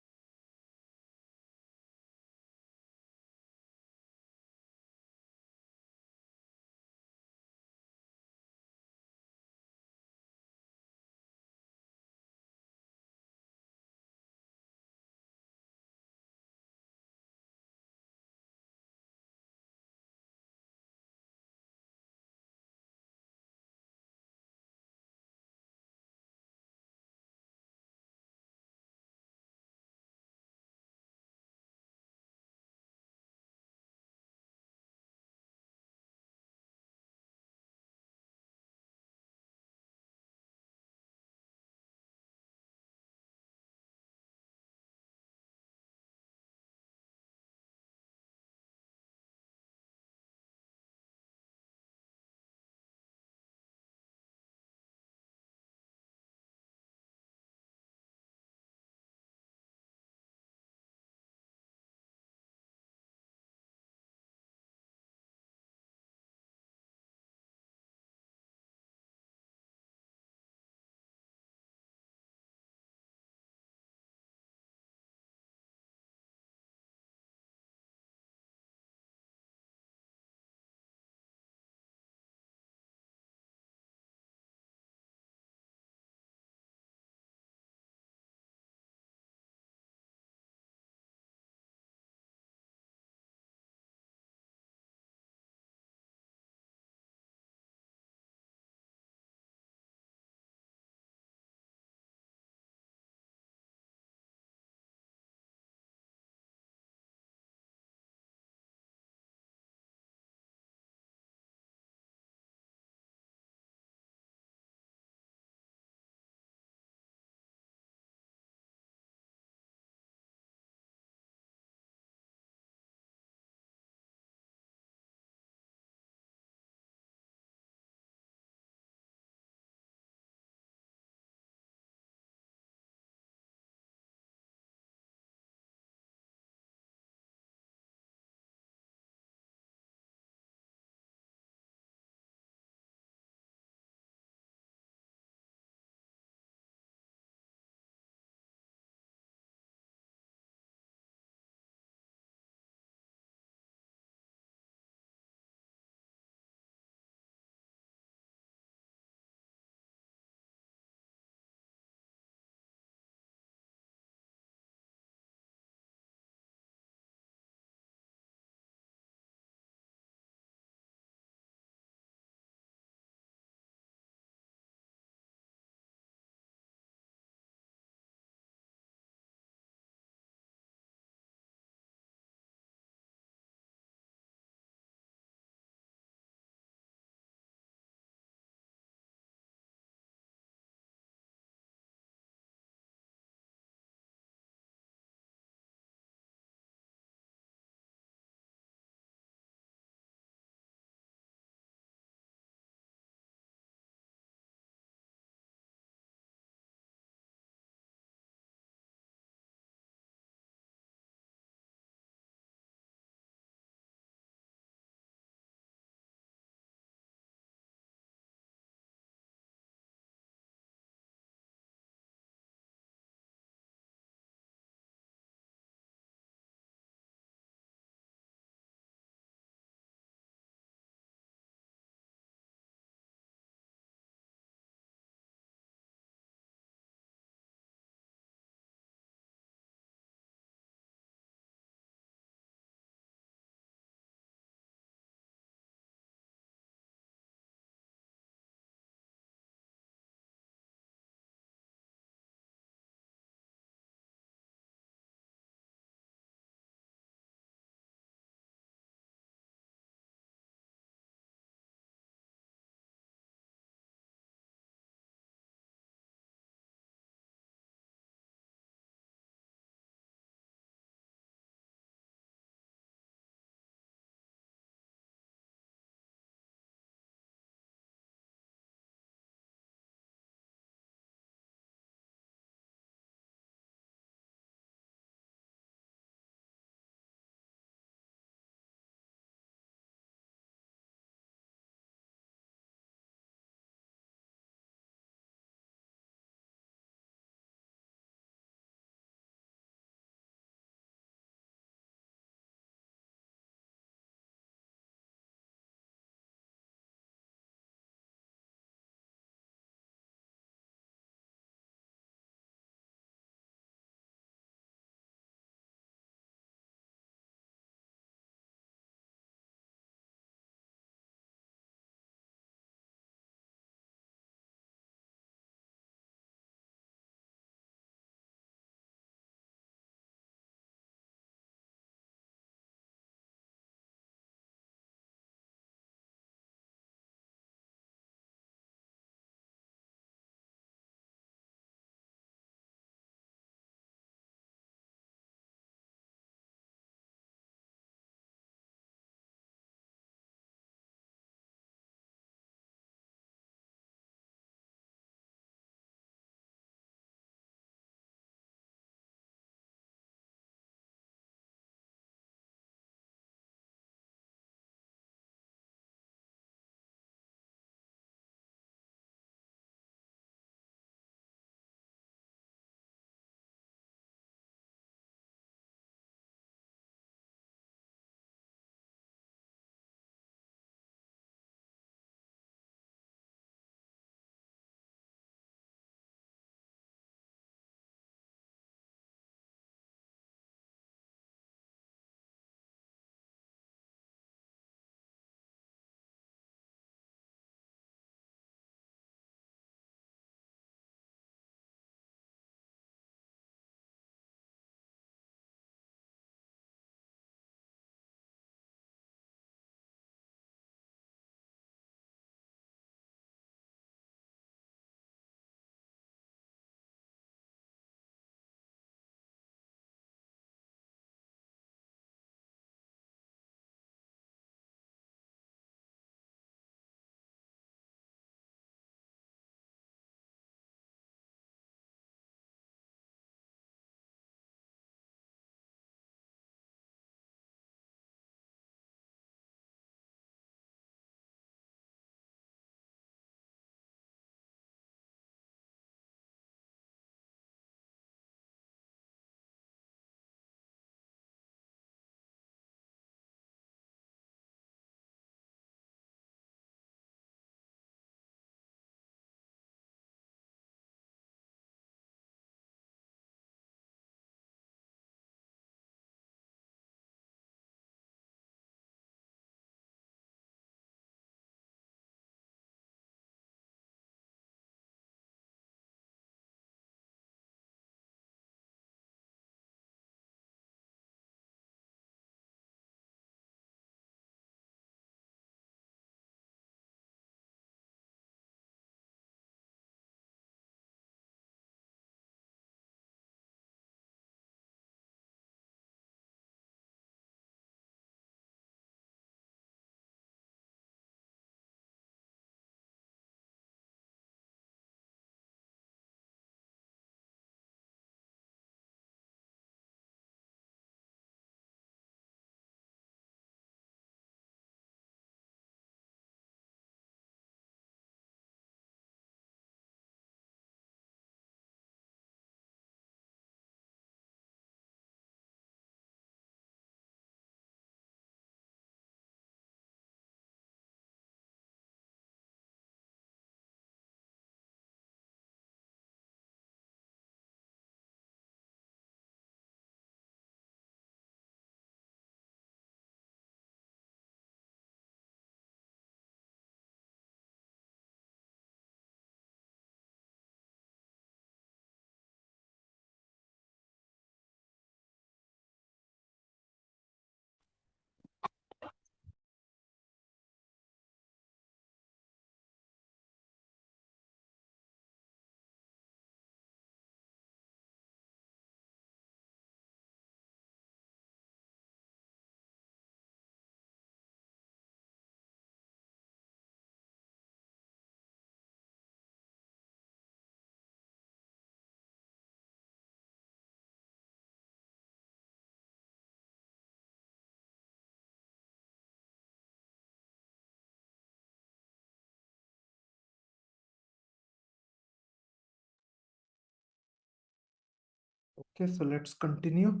Okay, so let's continue.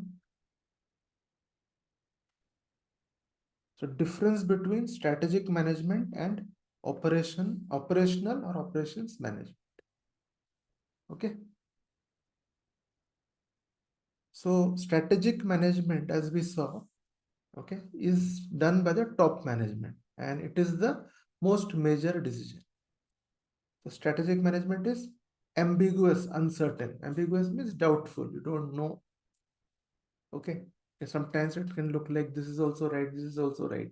So difference between strategic management and operational or operations management. Okay. So strategic management, as we saw, okay, is done by the top management, and it is the most major decision. So strategic management is ambiguous, uncertain. Ambiguous means doubtful. You don't know. Okay. Sometimes it can look like this is also right, this is also right.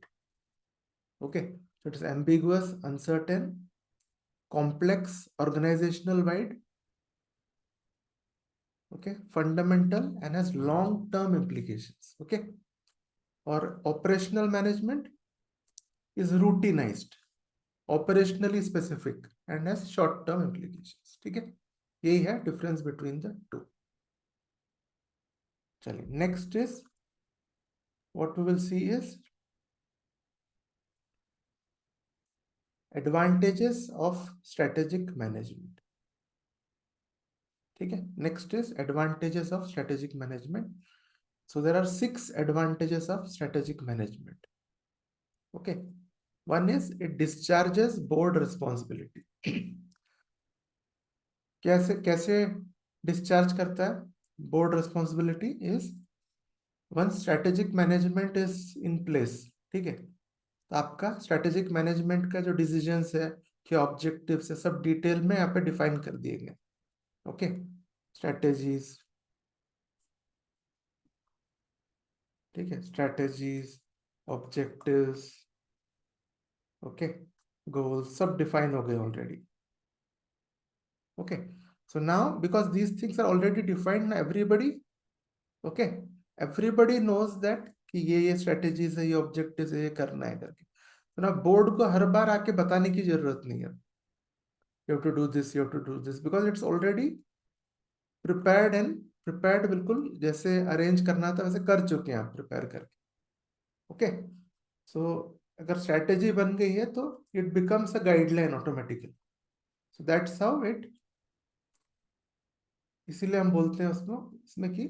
Okay. So it is ambiguous, uncertain, complex, organizational wide, okay, fundamental, and has long-term implications. Okay. Or operational management is routinized, operationally specific, and has short-term implications. ठीक है, यही है difference between the two. चलिए, next is what we will see is advantages of strategic management. ठीक है, next is advantages of strategic management. So there are 6 advantages of strategic management. Okay, one is it discharges board responsibility. कैसे कैसे discharge करता है? Board responsibility is once strategic management is in place. ठीक है, तो आपका strategic management का जो decisions है, क्या objectives है, सब डिटेल में यहाँ पे डिफाइन कर दिए गए. ओके, strategies, ठीक है, strategies, objectives, okay, goals, सब डिफाइन हो गए already. Okay, so now because these things are already defined, everybody, okay, everybody knows that कि ये strategies है, ये objectives है, ये करना है करके. तो ना बोर्ड को हर बार आके बताने की जरूरत नहीं है. You have to do this, you have to do this, because it's already prepared and prepared, बिल्कुल जैसे arrange करना था वैसे कर चुके हैं आप prepare करके. Okay, so अगर strategy बन गई है तो it becomes a guideline automatically. So that's how it, इसीलिए हम बोलते हैं उसको इसमें कि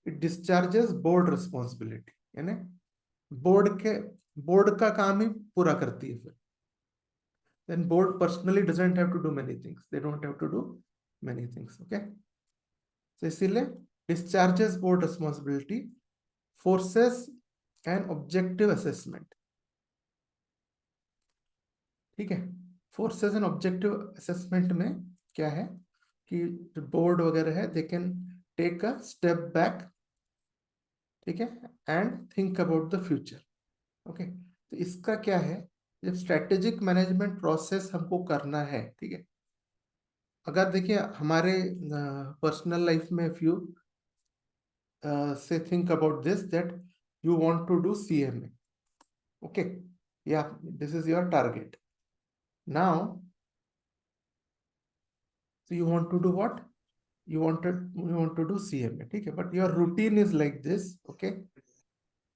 it discharges board responsibility, यानी बोर्ड का काम ही पूरा करती है फिर. Then board personally doesn't have to do many things. They don't have to do many things. Okay. So इसीलिए discharges board responsibility, forces an objective assessment. ठीक है, forces an objective assessment में क्या है कि बोर्ड वगैरह है, they can take a step back, ठीक है, and think about the future. Okay, तो इसका क्या है, जब स्ट्रेटेजिक मैनेजमेंट प्रोसेस हमको करना है, ठीक है, अगर देखिए हमारे पर्सनल लाइफ में if you see think about this that you want to do CMA, okay, या this is your target now, so you want to do what, you want to do CMA, ठीक है, but your routine is like this. Okay,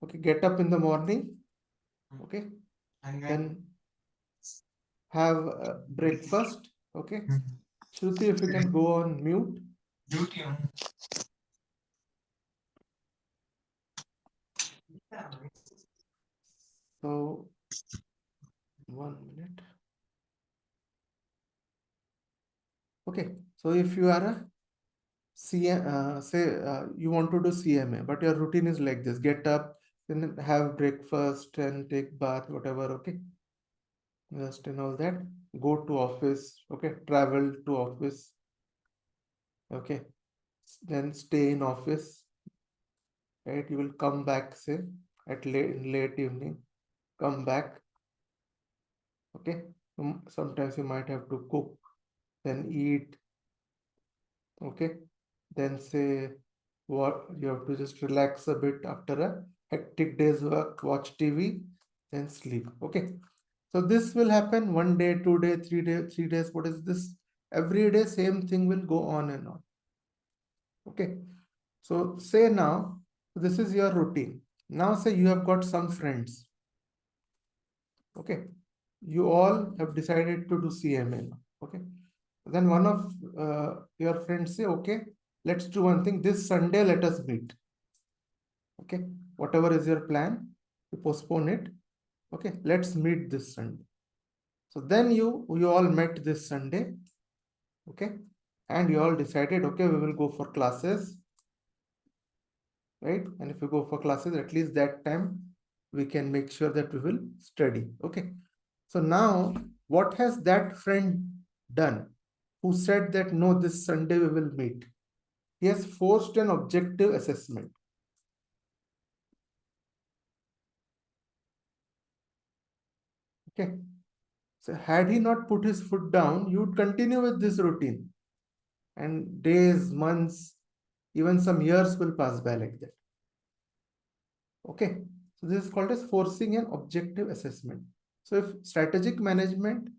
okay, get up in the morning, okay, then have breakfast. Okay, Shruti, if you can go on mute. So 1 minute. Okay, so if you are a say you want to do CMA, but your routine is like this: get up, then have breakfast and take bath, whatever. Okay, just and all that. Go to office. Okay, travel to office. Okay, then stay in office. Right, you will come back say at late evening. Come back. Okay, sometimes you might have to cook, then eat. Okay, then say what you have to just relax a bit after a hectic day's work, watch TV, then sleep. Okay, so this will happen 1 day, 2 day, 3 days. What is this? Every day same thing will go on and on. Okay, so say now this is your routine. Now say you have got some friends. Okay, you all have decided to do CMA now. Okay, then one of your friends say, okay, let's do one thing. This Sunday, let us meet. Okay, whatever is your plan, you postpone it. Okay, let's meet this Sunday. So then you all met this Sunday. Okay, and you all decided, okay, we will go for classes, right? And if you go for classes, at least that time we can make sure that we will study. Okay, so now what has that friend done who said that no, this Sunday we will meet? He has forced an objective assessment. Okay, so had he not put his foot down, you would continue with this routine, and days, months, even some years will pass by like that. Okay, so this is called as forcing an objective assessment. So if strategic management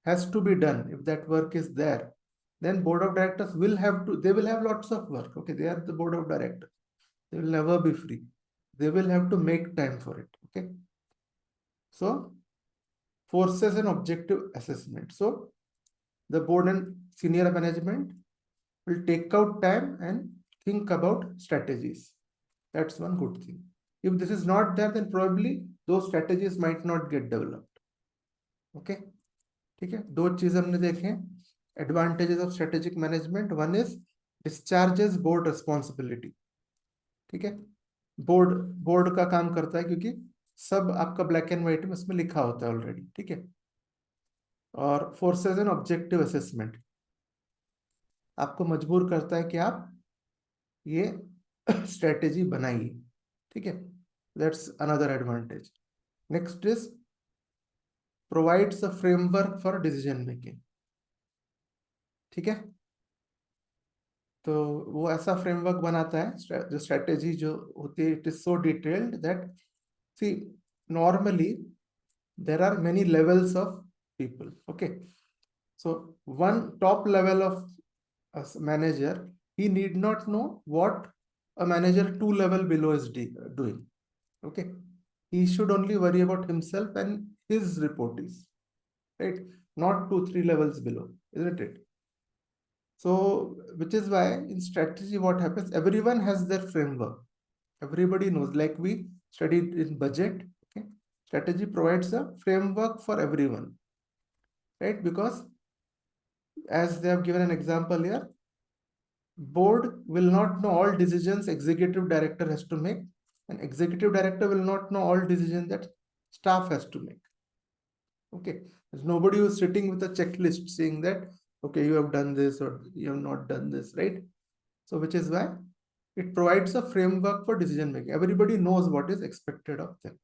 has to be done, if that work is there, then board of directors will have to, they will have lots of work. Okay, they are the board of directors. They will never be free. They will have to make time for it. Okay, so forces an objective assessment. So the board and senior management will take out time and think about strategies. That's one good thing. If this is not there, then probably those strategies might not get developed. Okay, ठीक है, दो चीज हमने देखे. Advantages of strategic management. One is discharges board responsibility. ठीक है, board का काम करता है क्योंकि सब आपका ब्लैक एंड व्हाइट में उसमें लिखा होता है ऑलरेडी. ठीक है, और फोर्सेज एन ऑब्जेक्टिव असेसमेंट आपको मजबूर करता है कि आप ये स्ट्रेटेजी बनाइए. ठीक है, that's another advantage. Next is provides a framework for decision making. ठीक है, तो वो ऐसा फ्रेमवर्क बनाता है जो स्ट्रेटेजी जो होती है, it is so detailed that see normally there are many levels of people. Okay, so one top level of a manager, he need not know what a manager 2 level below is doing. Okay, he should only worry about himself and his reportees, right? Not 2 3 levels below, isn't it? So which is why in strategy what happens, everyone has their framework. Everybody knows, like we studied in budget. Okay, strategy provides a framework for everyone, right? Because as they have given an example here, board will not know all decisions executive director has to make, and executive director will not know all decisions that staff has to make. Okay, there's nobody who's sitting with a checklist saying that okay, you have done this or you have not done this, right? So which is why it provides a framework for decision making. Everybody knows what is expected of them.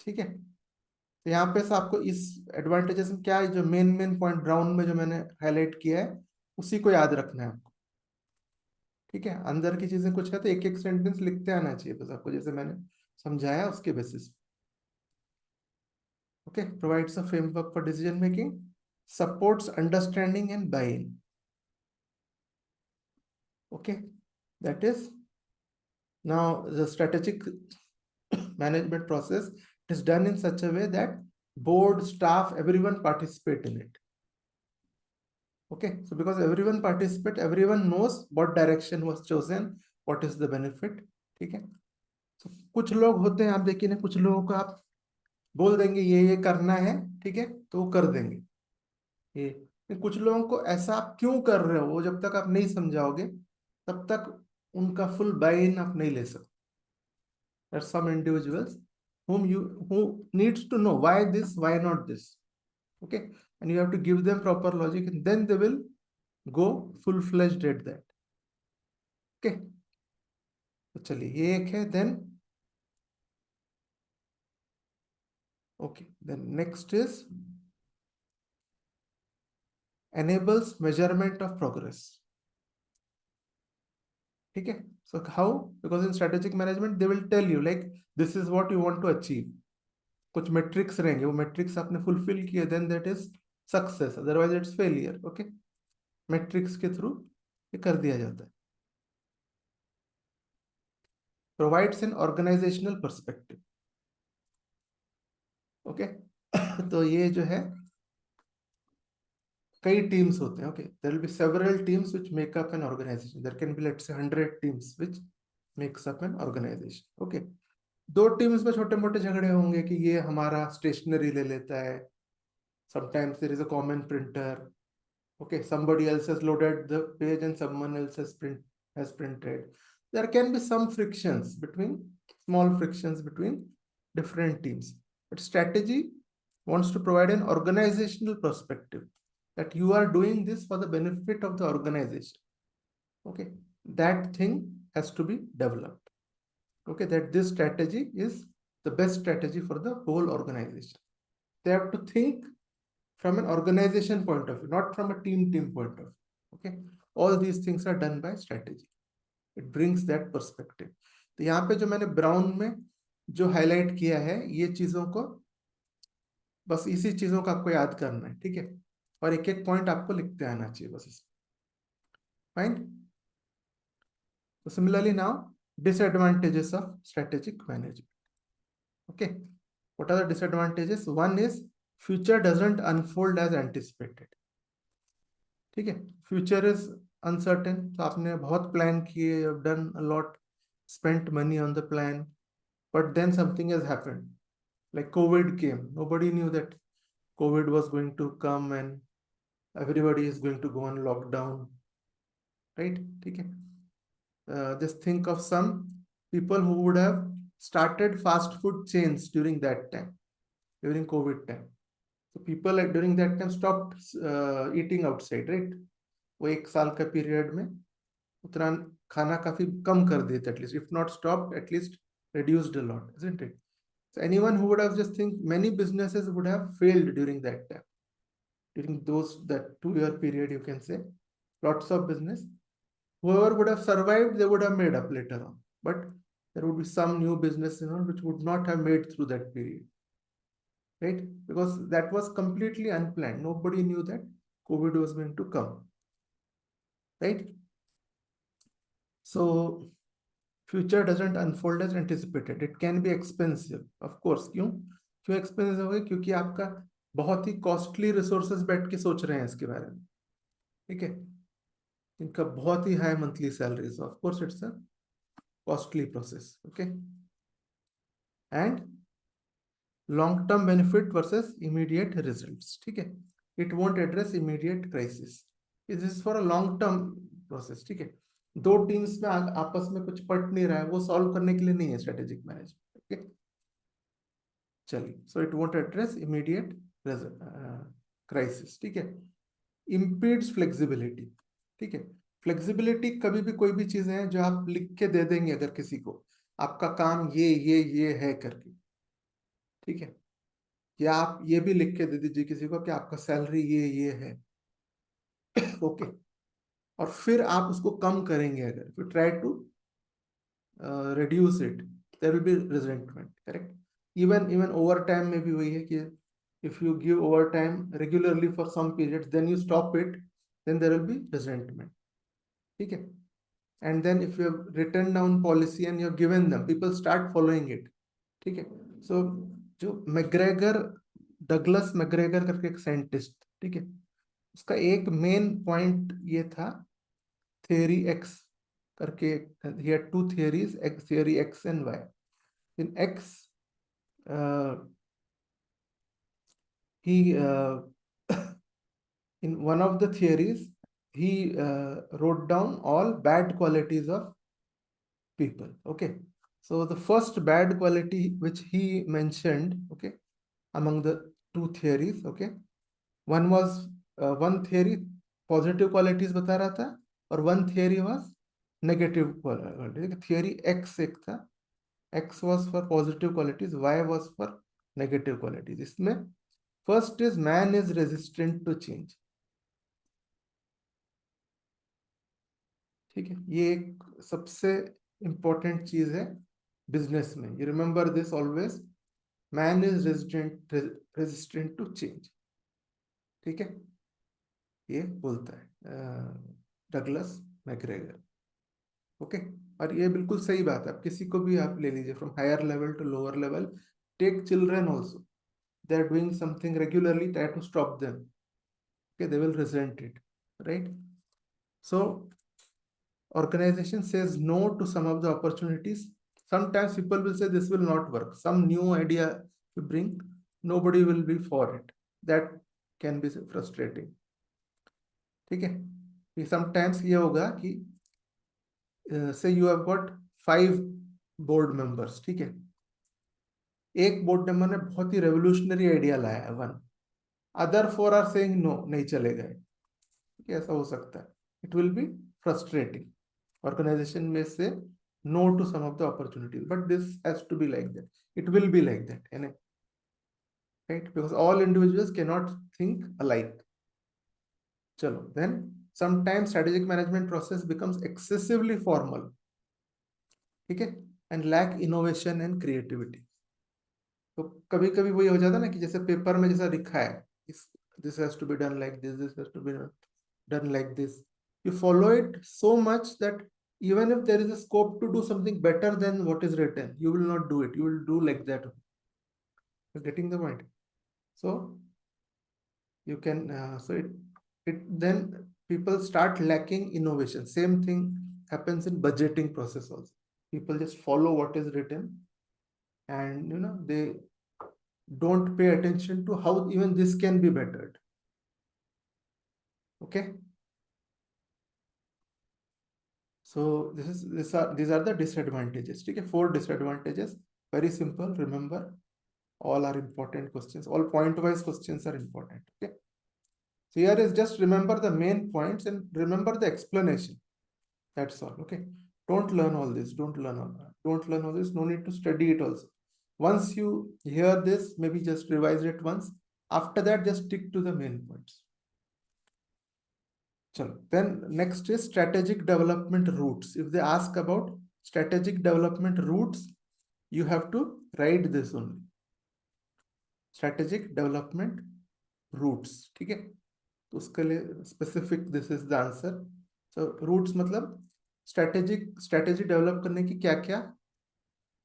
ठीक है, तो यहाँ पे से आपको इस advantages में क्या है, जो मेन पॉइंट ब्राउन में जो मैंने हाईलाइट किया है उसी को याद रखना है आपको. ठीक है, अंदर की चीजें कुछ है तो एक एक सेंटेंस लिखते आना चाहिए बस आपको, जैसे मैंने समझाया उसके basis. Okay, provides a framework for decision making, supports understanding and buying. Okay, that is now the strategic management process is done in such a way that board, staff, everyone participate in it. Okay, so because everyone participate, everyone knows what direction was chosen, what is the benefit. ठीक है, so कुछ लोग होते हैं, आप देखिए ना, कुछ लोगों को आप बोल देंगे ये करना है, ठीक है, तो वो कर देंगे ये. कुछ लोगों को ऐसा आप क्यों कर रहे हो, वो जब तक आप नहीं समझाओगे तब तक उनका फुल बाय इन आप नहीं ले सकते. There are some individuals who needs to know why this, why not this. Okay, and you have to give them proper logic, and then they will go full-fledged at that. Okay, तो चलिए ये एक है. then okay, then next is enables measurement of progress. ठीक है, so how? Because in strategic management they will tell you like this is what you want to achieve. कुछ metrics रहेंगे, वो metrics आपने fulfill किए, then that is success, otherwise it's failure. Okay, metrics के through ये कर दिया जाता है. Provides an organizational perspective. Okay, तो ये जो है कई टीम्स होते हैं. Okay, there will be several teams which make up an organisation. There can be let's say 100 teams which makes up an organisation. Okay, दो टीम्स में छोटे मोटे झगड़े होंगे कि ये हमारा स्टेशनरी ले लेता है. Sometimes there is a common printer. Okay, somebody else has loaded the page and someone else has printed. There can be some frictions between, small frictions between different teams. But strategy wants to provide an organizational perspective that you are doing this for the benefit of the organization. Okay, that thing has to be developed. Okay, that this strategy is the best strategy for the whole organization. They have to think from an organization point of view, not from a team point of view. Okay, all these things are done by strategy. It brings that perspective. तो यहाँ पे जो मैंने brown में जो highlight किया है, ये चीजों को बस इसी चीजों को आपको याद करना है. ठीक है, और एक एक पॉइंट आपको लिखते आना चाहिए बस इसमें. फाइन. तो similarly now disadvantages of strategic management. Okay, what are the disadvantages? One is future doesn't unfold as anticipated. ठीक है, फ्यूचर इज अनसर्टेन. तो आपने बहुत प्लान किए, done a lot, spent money on the plan, but then something has happened. Like COVID came, nobody knew that COVID was going to come and everybody is going to go on lockdown, right? ठीक है. Just think of some people who would have started fast food chains during that time, during COVID time. So people during that time stopped eating outside, right? वो एक साल का period में उतना खाना काफी कम कर देते, at least if not stopped, at least reduced a lot, isn't it? So anyone who would have just think, many businesses would have failed during that time, during that 2-year period, you can say. Lots of business, whoever would have survived, they would have made up later on, but there would be some new business, which would not have made through that period, right? Because that was completely unplanned. Nobody knew that COVID was going to come, right? So future doesn't unfold as anticipated. It can be expensive, of course. क्यों expensive होगा? क्योंकि आपका बहुत ही costly resources बैठ के सोच रहे हैं इसके बारे में. ठीक है, इनका बहुत ही high monthly salaries, of course it's a costly process. Okay, and long term benefit versus immediate results. ठीक है, it won't address immediate crisis. It is for a long term process. ठीक है, दो टीम्स में आपस में कुछ पट नहीं रहा है, वो सॉल्व करने के लिए नहीं है स्ट्रेटेजिक मैनेजमेंट. ओके, चलिए. So it won't address immediate crisis. ठीक है, इम्पीड्स फ्लेक्सिबिलिटी. ठीक है, फ्लेक्सिबिलिटी कभी भी कोई भी चीज है जो आप लिख के दे देंगे अगर किसी को, आपका काम ये है करके. ठीक है, या आप ये भी लिख के दे दीजिए किसी को कि आपका सैलरी ये है. ओके, और फिर आप उसको कम करेंगे, अगर if you try to reduce it, there will be resentment. Correct. Even overtime में भी वही है कि if you give overtime regularly for some periods, then you stop it, then there will be resentment. ठीक है, and then if you have written down policy and you have given them, people start following it. ठीक है. So जो Douglas McGregor करके एक scientist, ठीक है, उसका एक मेन पॉइंट ये था, theory X करके. he had two theories, theory X and Y. In X, he in one of the theories, he wrote down all bad qualities of people. Okay, so the first bad quality which he mentioned, okay, among the two theories, okay, one was one theory positive qualities बता रहा था, और one theory was negative quality. Theory X एक था, X was for positive qualities, Y was for negative qualities. इसमें first is man is resistant to change. ठीक है, ये एक सबसे इंपॉर्टेंट चीज है बिजनेस में. You remember this always, man is resistant to change. ठीक है, ये बोलता है डगलस मैग्रेगर. ओके, और ये बिल्कुल सही बात है. आप किसी को भी आप ले लीजिए, from higher level to lower level, take children also, they are doing something regularly, try to stop them. Okay, they will resent it, right? So organization says no to some of the opportunities. Sometimes people will say this will not work. Some new idea you bring, nobody will be for it. That can be frustrating. ठीक है? Sometimes ये होगा कि say you have got 5 board members, ठीक है? एक board member ने बहुत ही रेवोल्यूशनरी आइडिया लाया है, one, other 4 are saying no, नहीं चलेगा, ऐसा हो सकता है. It will be frustrating. Organization may say no to some of the opportunities, but this has to be like that. It will be like that, right? Because all individuals cannot think alike. Chalo, then sometimes strategic management process becomes excessively formal, ठीक है, and lack innovation and creativity. तो कभी कभी वही हो जाता है ना कि जैसे पेपर में जैसा लिखा है, this has to be done like this has to be done like this. You follow it so much that even if there is a scope to do something better than what is written, you will not do it. You will do like that. You're getting the point. So you can it then people start lacking innovation. Same thing happens in budgeting process also. People just follow what is written, and they don't pay attention to how even this can be bettered. Okay. So these are the disadvantages. Okay, 4 disadvantages. Very simple. Remember, all are important questions. All point-wise questions are important. Okay. So here is just remember the main points and remember the explanation. That's all. Okay. Don't learn all this. Don't learn all this. No need to study it also. Once you hear this, maybe just revise it once. After that, just stick to the main points. Then next is strategic development routes. If they ask about strategic development routes, you have to write this only. Strategic development routes. ठीक है? तो उसके लिए specific this is the answer. So routes मतलब strategy develop करने की क्या-क्या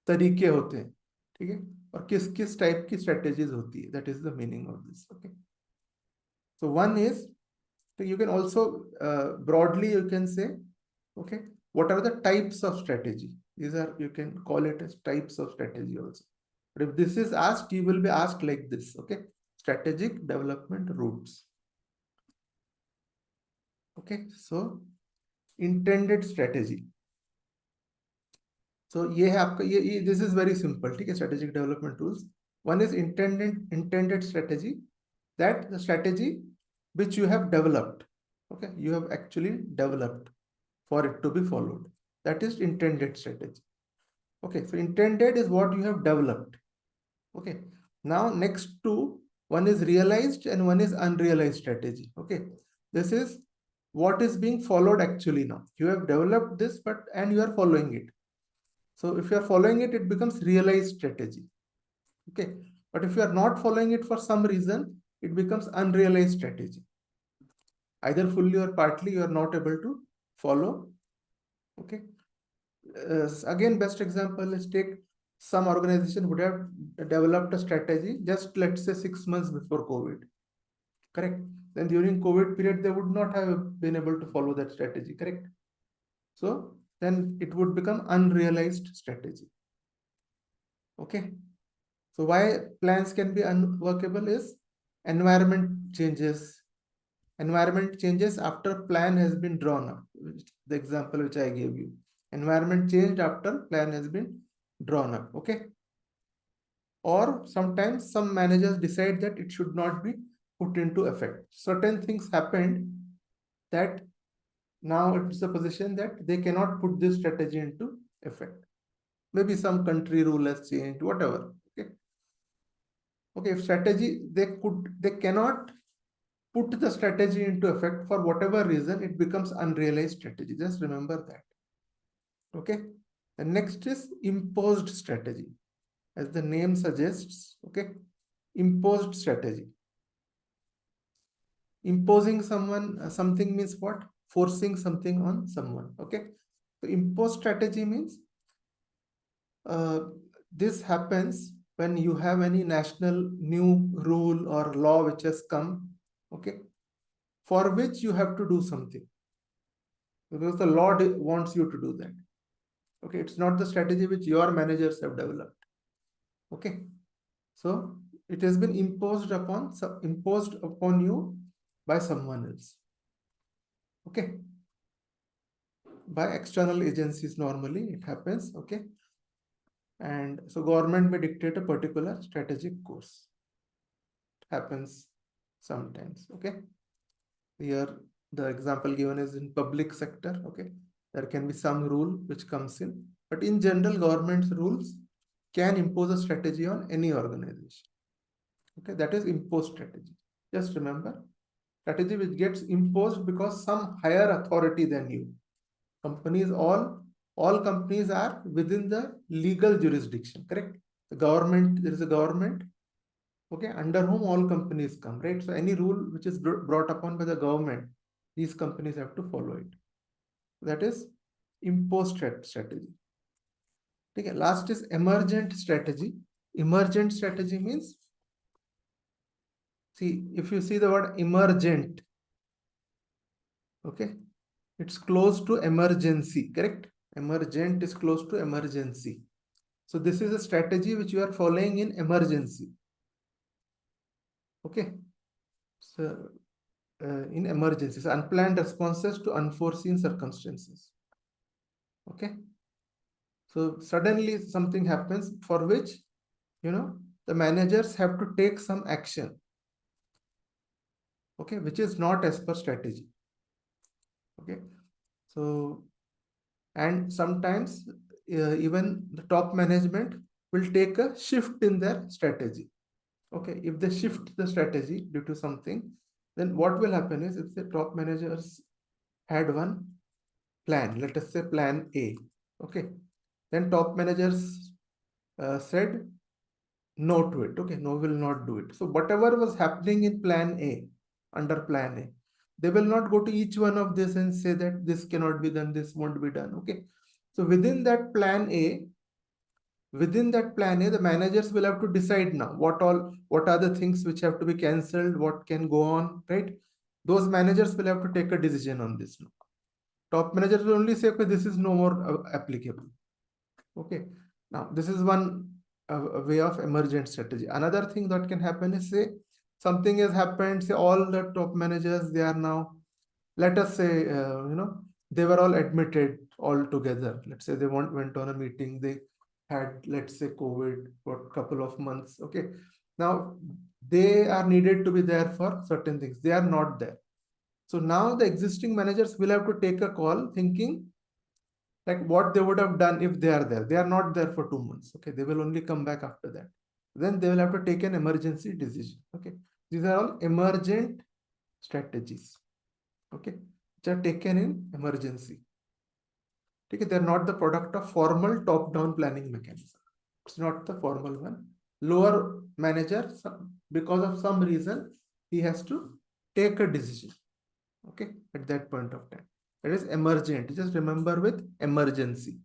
तरीके होते हैं, ठीक है? और किस-किस टाइप की strategies होती है. That is the meaning of this. Okay. So one is, so you can also broadly you can say, okay, what are the types of strategy? These are, you can call it as types of strategy also. But if this is asked, you will be asked like this. Okay, strategic development routes. Okay, so intended strategy. So ये है आपका ये this is very simple. ठीक है, strategic development rules. One is intended strategy, that the strategy which you have developed. Okay, you have actually developed for it to be followed. That is intended strategy. Okay, so intended is what you have developed. Okay, now next two, one is realized and one is unrealized strategy. Okay, this is what is being followed actually now. You have developed this, and you are following it. So if you are following it, it becomes realized strategy. Okay, but if you are not following it for some reason, it becomes unrealized strategy. Either fully or partly you are not able to follow. Okay. Again, best example is take some organization would have developed a strategy just, let's say, 6 months before COVID. Correct. Then during COVID period, they would not have been able to follow that strategy. Correct. So then it would become unrealized strategy. Okay. So why plans can be unworkable is environment changes. Environment changes after plan has been drawn up. The example which I gave you. Environment changed after plan has been drawn up. Okay. Or sometimes some managers decide that it should not be put into effect. Certain things happened that now it's a position that they cannot put this strategy into effect. Maybe some country rule has changed, whatever. Okay. Okay, if strategy they cannot put the strategy into effect for whatever reason, it becomes unrealized strategy. Just remember that. Okay. The next is imposed strategy. As the name suggests, okay, imposed strategy. Imposing someone something means what? Forcing something on someone. Okay. So imposed strategy means this happens when you have any national new rule or law which has come. Okay. for which you have to do something, because the law wants you to do that. Okay, it's not the strategy which your managers have developed. Okay, so it has been imposed upon you by someone else. Okay, by external agencies normally it happens. Okay, and so government may dictate a particular strategic course. It happens sometimes. Okay, here the example given is in public sector. Okay, there can be some rule which comes in, but in general government's rules can impose a strategy on any organization. Okay, that is imposed strategy. Just remember, strategy which gets imposed because some higher authority than you. Companies, all companies are within the legal jurisdiction, correct? The government, there is a government, okay, under whom all companies come, right? So any rule which is brought upon by the government, these companies have to follow it. That is imposed strategy. Okay, last is emergent strategy. Emergent strategy means, see, if you see the word emergent, okay, it's close to emergency, correct? Emergent is close to emergency. So this is a strategy which you are following in emergency. Okay, so in emergencies, unplanned responses to unforeseen circumstances. Okay, so suddenly something happens for which, you know, the managers have to take some action, okay, which is not as per strategy. Okay, so, and sometimes even the top management will take a shift in their strategy. Okay, if they shift the strategy due to something, then what will happen is, if the top managers had one plan, let us say plan A, okay, then top managers said no to it. Okay, no, will not do it. So whatever was happening in plan A, under plan A, they will not go to each one of this and say that this cannot be done, this won't be done. Okay, so within that plan A, the managers will have to decide now what are the things which have to be cancelled, what can go on, right? Those managers will have to take a decision on this now. Top managers will only say, okay, this is no more applicable. Okay, now this is one way of emergent strategy. Another thing that can happen is, say something has happened, say all the top managers, they are now, let us say, they were all admitted all together. Let's say they went on a meeting, they had, let's say, COVID for a couple of months. Okay, now they are needed to be there for certain things, they are not there. So now the existing managers will have to take a call, thinking like what they would have done if they are there. They are not there for 2 months. Okay, they will only come back after that. Then they will have to take an emergency decision. Okay, these are all emergent strategies. Okay, which are taken in emergency. Okay, they are not the product of formal top-down planning mechanism. It's not the formal one. Lower manager, because of some reason, he has to take a decision. Okay, at that point of time. That is emergent. Just remember with emergency.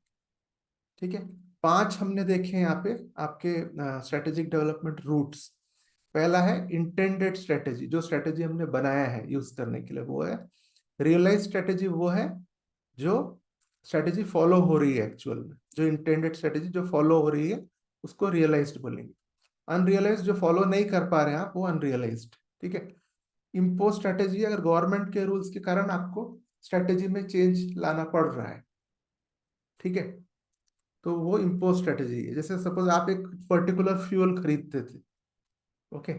ठीक है, 5 हमने देखे यहाँ पे आपके strategic development roots. पहला है intended strategy, जो स्ट्रेटेजी हमने बनाया है यूज करने के लिए, वो है. रियलाइज स्ट्रेटेजी वो है जो स्ट्रेटेजी फॉलो हो रही है एक्चुअल में. जो इंटेंडेड स्ट्रेटेजी जो फॉलो हो रही है उसको रियलाइज्ड बोलेंगे. अनरियलाइज्ड जो फॉलो नहीं कर पा रहे हैं आप, वो अनरियलाइज्ड. ठीक है. इम्पोज स्ट्रेटेजी, अगर गवर्नमेंट के रूल्स के कारण आपको स्ट्रेटेजी में चेंज लाना पड़ रहा है, ठीक है, तो वो इम्पोज स्ट्रेटेजी है. जैसे सपोज आप एक पर्टिकुलर फ्यूल खरीदते थे. ओके,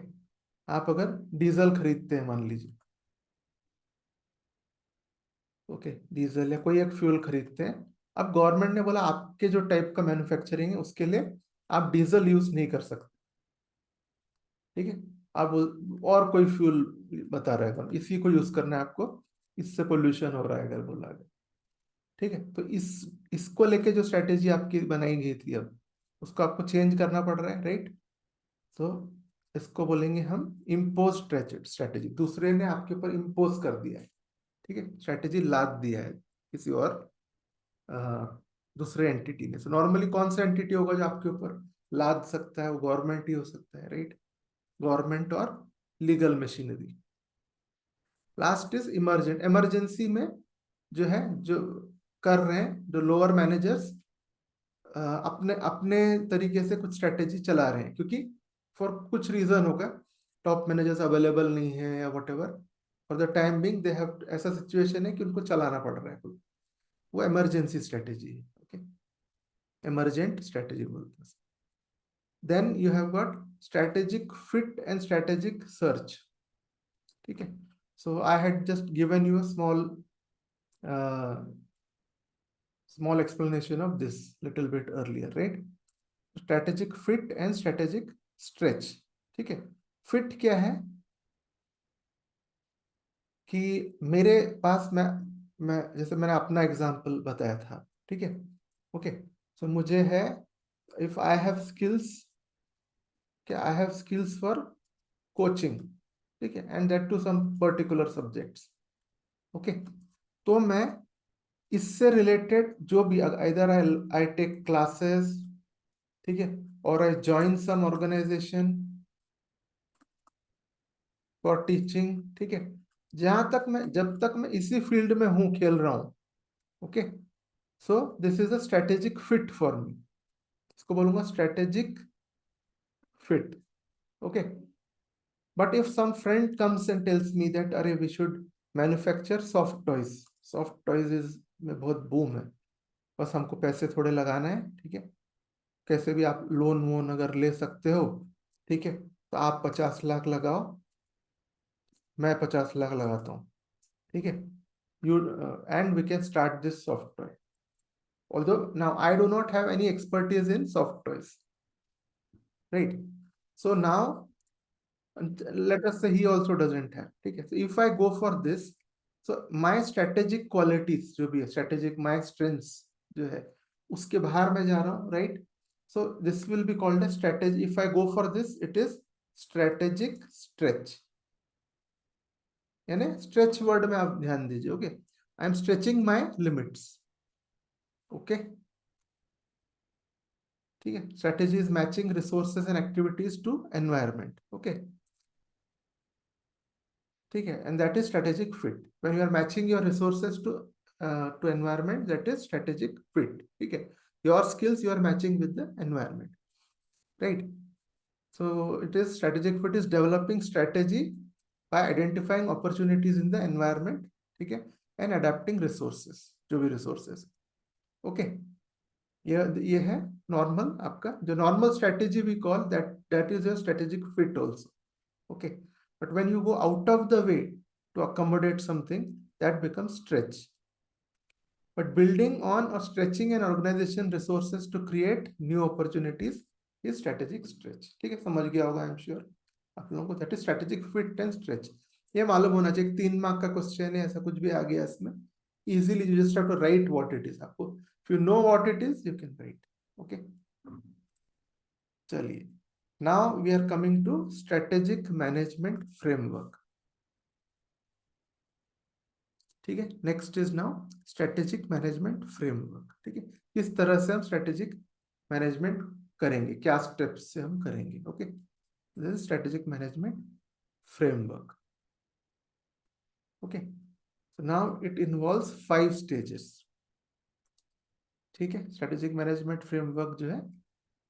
आप अगर डीजल खरीदते हैं मान लीजिए, ओके, डीजल या कोई एक फ्यूल खरीदते हैं. अब गवर्नमेंट ने बोला आपके जो टाइप का मैन्युफैक्चरिंग है उसके लिए आप डीजल यूज नहीं कर सकते. ठीक है, आप और कोई फ्यूल बता रहेगा, इसी को यूज करना है आपको, इससे पोल्यूशन हो रहा है अगर बोला गया. ठीक है, तो इसको लेके जो स्ट्रेटेजी आपकी बनाई गई थी, अब उसको आपको चेंज करना पड़ रहा है, राइट? तो इसको बोलेंगे हम इम्पोज स्ट्रेटेजी. दूसरे ने आपके ऊपर इम्पोज कर दिया है, ठीक है, स्ट्रेटेजी लाद दिया है किसी और दूसरे एंटिटी ने. सो नॉर्मली कौन सा एंटिटी होगा जो आपके ऊपर लाद सकता है? वो गवर्नमेंट ही हो सकता है, राइट? गवर्नमेंट और legal machinery. Last is emergent, emergency में जो है, जो कर रहे हैं, जो लोअर मैनेजर्स अपने अपने तरीके से कुछ स्ट्रेटेजी चला रहे हैं, क्योंकि फॉर कुछ रीजन होगा, टॉप मैनेजर्स अवेलेबल नहीं है या whatever, for the time being they have, ऐसा सिचुएशन है कि उनको चलाना पड़ रहा है कुछ, वो इमरजेंसी स्ट्रेटेजी है। ओके, इमरजेंट स्ट्रेटेजी बोलते हैं। Then you have got strategic fit and strategic search. ठीक है, so I had just given you a small explanation of this little bit earlier, right? Strategic fit and strategic stretch. ठीक है, fit क्या है कि मेरे पास, मैं जैसे मैंने अपना एग्जांपल बताया था, ठीक है, ओके, सो मुझे है, इफ आई हैव स्किल्स, क्या I have skills for coaching, ठीक है, and that too some particular subjects, okay, तो मैं इससे रिलेटेड जो भी, इधर आई टेक क्लासेस, ठीक है, और I join some organisation for teaching, ठीक है, जहां तक मैं, जब तक मैं इसी फील्ड में हूं, खेल रहा हूं, okay, so this is a strategic fit for me, इसको बोलूंगा strategic fit, okay. But if some friend comes and tells me that अरे we should manufacture soft toys, soft toys is में बहुत बूम है, बस हमको पैसे थोड़े लगाना है, ठीक है, कैसे भी आप लोन वोन अगर ले सकते हो, ठीक है, तो आप 50 लाख लगाओ, मैं 50 लाख लगाता हूँ, ठीक है, you and we can start this soft toy, although now I do not have any expertise in soft toys, right? So now let us say he also doesn't have, okay, so if I go for this, so my strategic qualities जो भी है, strategic my strengths जो है, उसके बाहर मैं जा रहा हूँ, right? So this will be called a strategy. If I go for this, it is strategic stretch, यानी stretch word में आप ध्यान दीजिए, okay, I am stretching my limits, okay, ठीक है, strategy is matching resources and activities to environment, okay, ठीक है, and that is strategic fit, when you are matching your resources to environment, that is strategic fit, ठीक है, your skills you are matching with the environment, right? So it is strategic fit is developing strategy by identifying opportunities in the environment, ठीक है, and adapting resources, जो भी resources, okay, ये है normal, आपका जो normal strategy we call that is your strategic fit also, okay, but when you go out of the way to accommodate something, that becomes stretch. But building on or stretching an organization resources to create new opportunities is strategic stretch. ठीक है, समझ गया होगा, I am sure आप लोगों को, that is strategic fit and stretch. ये मालूम होना चाहिए, 3 मार्क का क्वेश्चन है, ऐसा कुछ भी आ गया इसमें, easily you just have to write what it is, आपको if you know what it is you can write, okay. चलिए, now we are coming to strategic management framework, ठीक है, next is now strategic management framework, ठीक है, किस तरह से हम स्ट्रेटेजिक मैनेजमेंट करेंगे, क्या स्टेप्स से हम करेंगे, okay, this is strategic management framework, okay, so now it involves 5 stages, ठीक है, स्ट्रेटेजिक मैनेजमेंट फ्रेमवर्क जो है,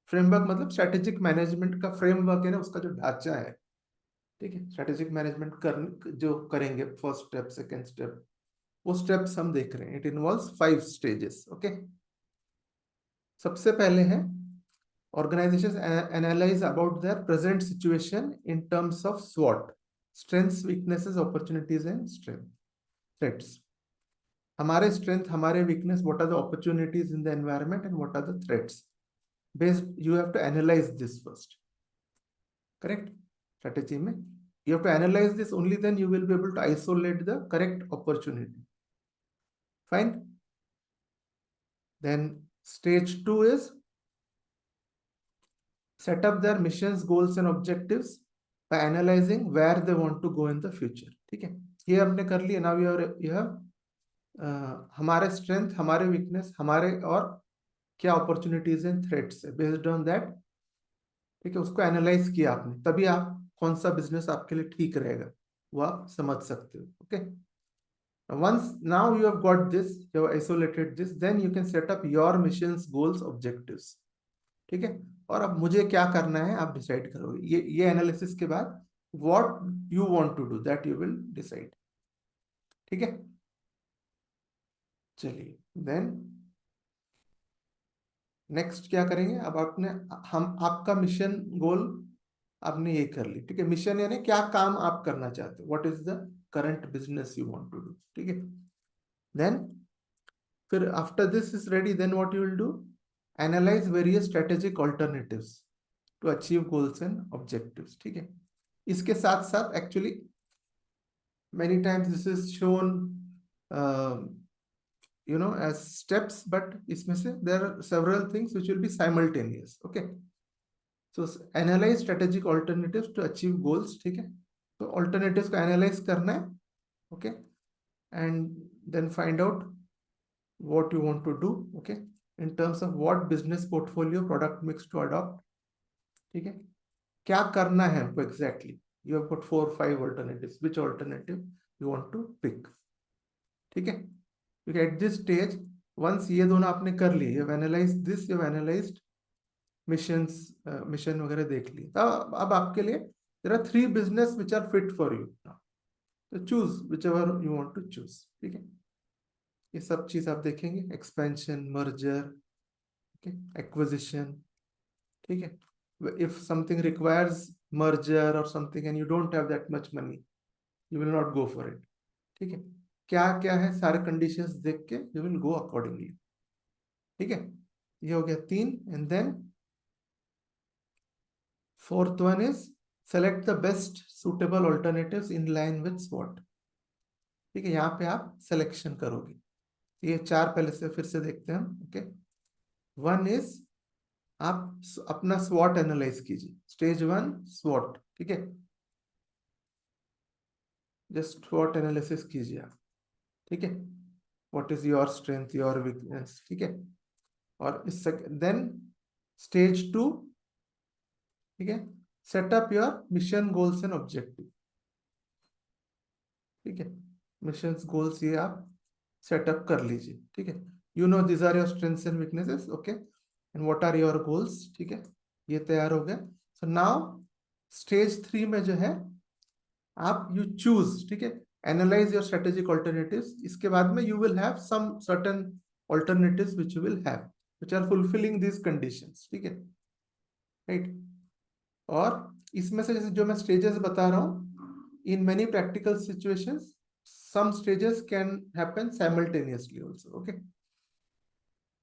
फ्रेमवर्क मतलब स्ट्रेटेजिक मैनेजमेंट का फ्रेमवर्क है ना, उसका जो ढांचा है, ठीक है, स्ट्रेटेजिक मैनेजमेंट कर जो करेंगे, फर्स्ट स्टेप, सेकेंड स्टेप, वो स्टेप्स हम देख रहे हैं, इट इन्वॉल्व्स 5 स्टेजेस, ओके। सबसे पहले है organization analyze about their present situation in terms of स्वॉट, strengths, weaknesses, opportunities and strength, threats, हमारे स्ट्रेंथ, हमारे weakness, what are the opportunities in the environment and what are the threats, based you have to analyze this first, correct, strategy में you have to analyze this, only then you will be able to isolate the correct opportunity, fine. Then stage 2 is set up their missions, goals and objectives by analyzing where they want to go in the future, ठीक है, ये हमने कर लिया, now you have हमारे strength, हमारे weakness, हमारे और क्या अपॉर्चुनिटीज एंड थ्रेट्स है, बेस्ड ऑन दैट, ठीक है, उसको एनालाइज किया आपने, तभी आप कौन सा बिजनेस आपके लिए ठीक रहेगा, वो आप समझ सकते हो. Okay, once now you have got this, you have isolated this, then you can set up your missions, goals, objectives. ठीक है, और अब मुझे क्या करना है आप डिसाइड करोगे. ये एनालिसिस के बाद what you want to do that you will decide. ठीक है, चलिए देन नेक्स्ट क्या करेंगे. अब आपने हम आपका मिशन गोल आपने ये कर ली. ठीक है, मिशन यानी क्या काम आप करना चाहते हो, what is the current business you want to do. ठीक है, देन फिर after this is ready, then what you will do, analyse various strategic alternatives to achieve goals and objectives. ठीक है, इसके साथ साथ actually many times this is shown as steps, but इसमें से there are several things which will be simultaneous. Okay, so analyze strategic alternatives to achieve goals. ठीक है, तो alternatives को analyze करना है. Okay, and then find out what you want to do. Okay, in terms of what business portfolio product mix to adopt. ठीक है, क्या करना है हमको exactly. You have got 4 or 5 alternatives. Which alternative you want to pick. ठीक है, क्योंकि at this stage once ये दोनों आपने कर लिए, you analyze this, you analyzed missions, mission वगैरह देख लिए, तब अब आपके लिए there are 3 business which are fit for you. तो choose whichever you want to choose. ठीक है, ये सब चीज आप देखेंगे, एक्सपेंशन, मर्जर, एक्विजिशन. ठीक है, if something requires merger or something and you don't have that much money, you will not go for it. ठीक है, क्या क्या है सारे कंडीशंस देख के यू विल गो अकॉर्डिंगली. ठीक है, ये हो गया 3. And then fourth one is select the best suitable alternatives in line with स्वॉट. ठीक है, यहाँ पे आप सिलेक्शन करोगे. ये 4 पहले से फिर से देखते हैं हम. ओके, वन इज आप अपना स्वॉट एनालाइज कीजिए. स्टेज 1 स्वॉट. ठीक है, जस्ट स्वॉट एनालिसिस कीजिए आप. ठीक है, what is your strength, your weakness. ठीक है, और इस देन स्टेज 2. ठीक है, set up your mission, goals and objective. ठीक है, मिशन गोल्स ये आप सेटअप कर लीजिए. ठीक है, you know this are your strengths and weaknesses. Okay, and what are your goals. ठीक है, ये तैयार हो गया. सो नाउ स्टेज 3 में जो है आप यू चूज. ठीक है, एनालाइज योर स्ट्रेटेजिक ऑल्टरनेटिव्स. इसके बाद में you will have some certain alternatives which you will have which are fulfilling these conditions. ठीक है, राइट. और इसमें से जैसे जो मैं स्टेजेस बता रहा हूं, in many practical situations some stages can happen simultaneously also. Okay,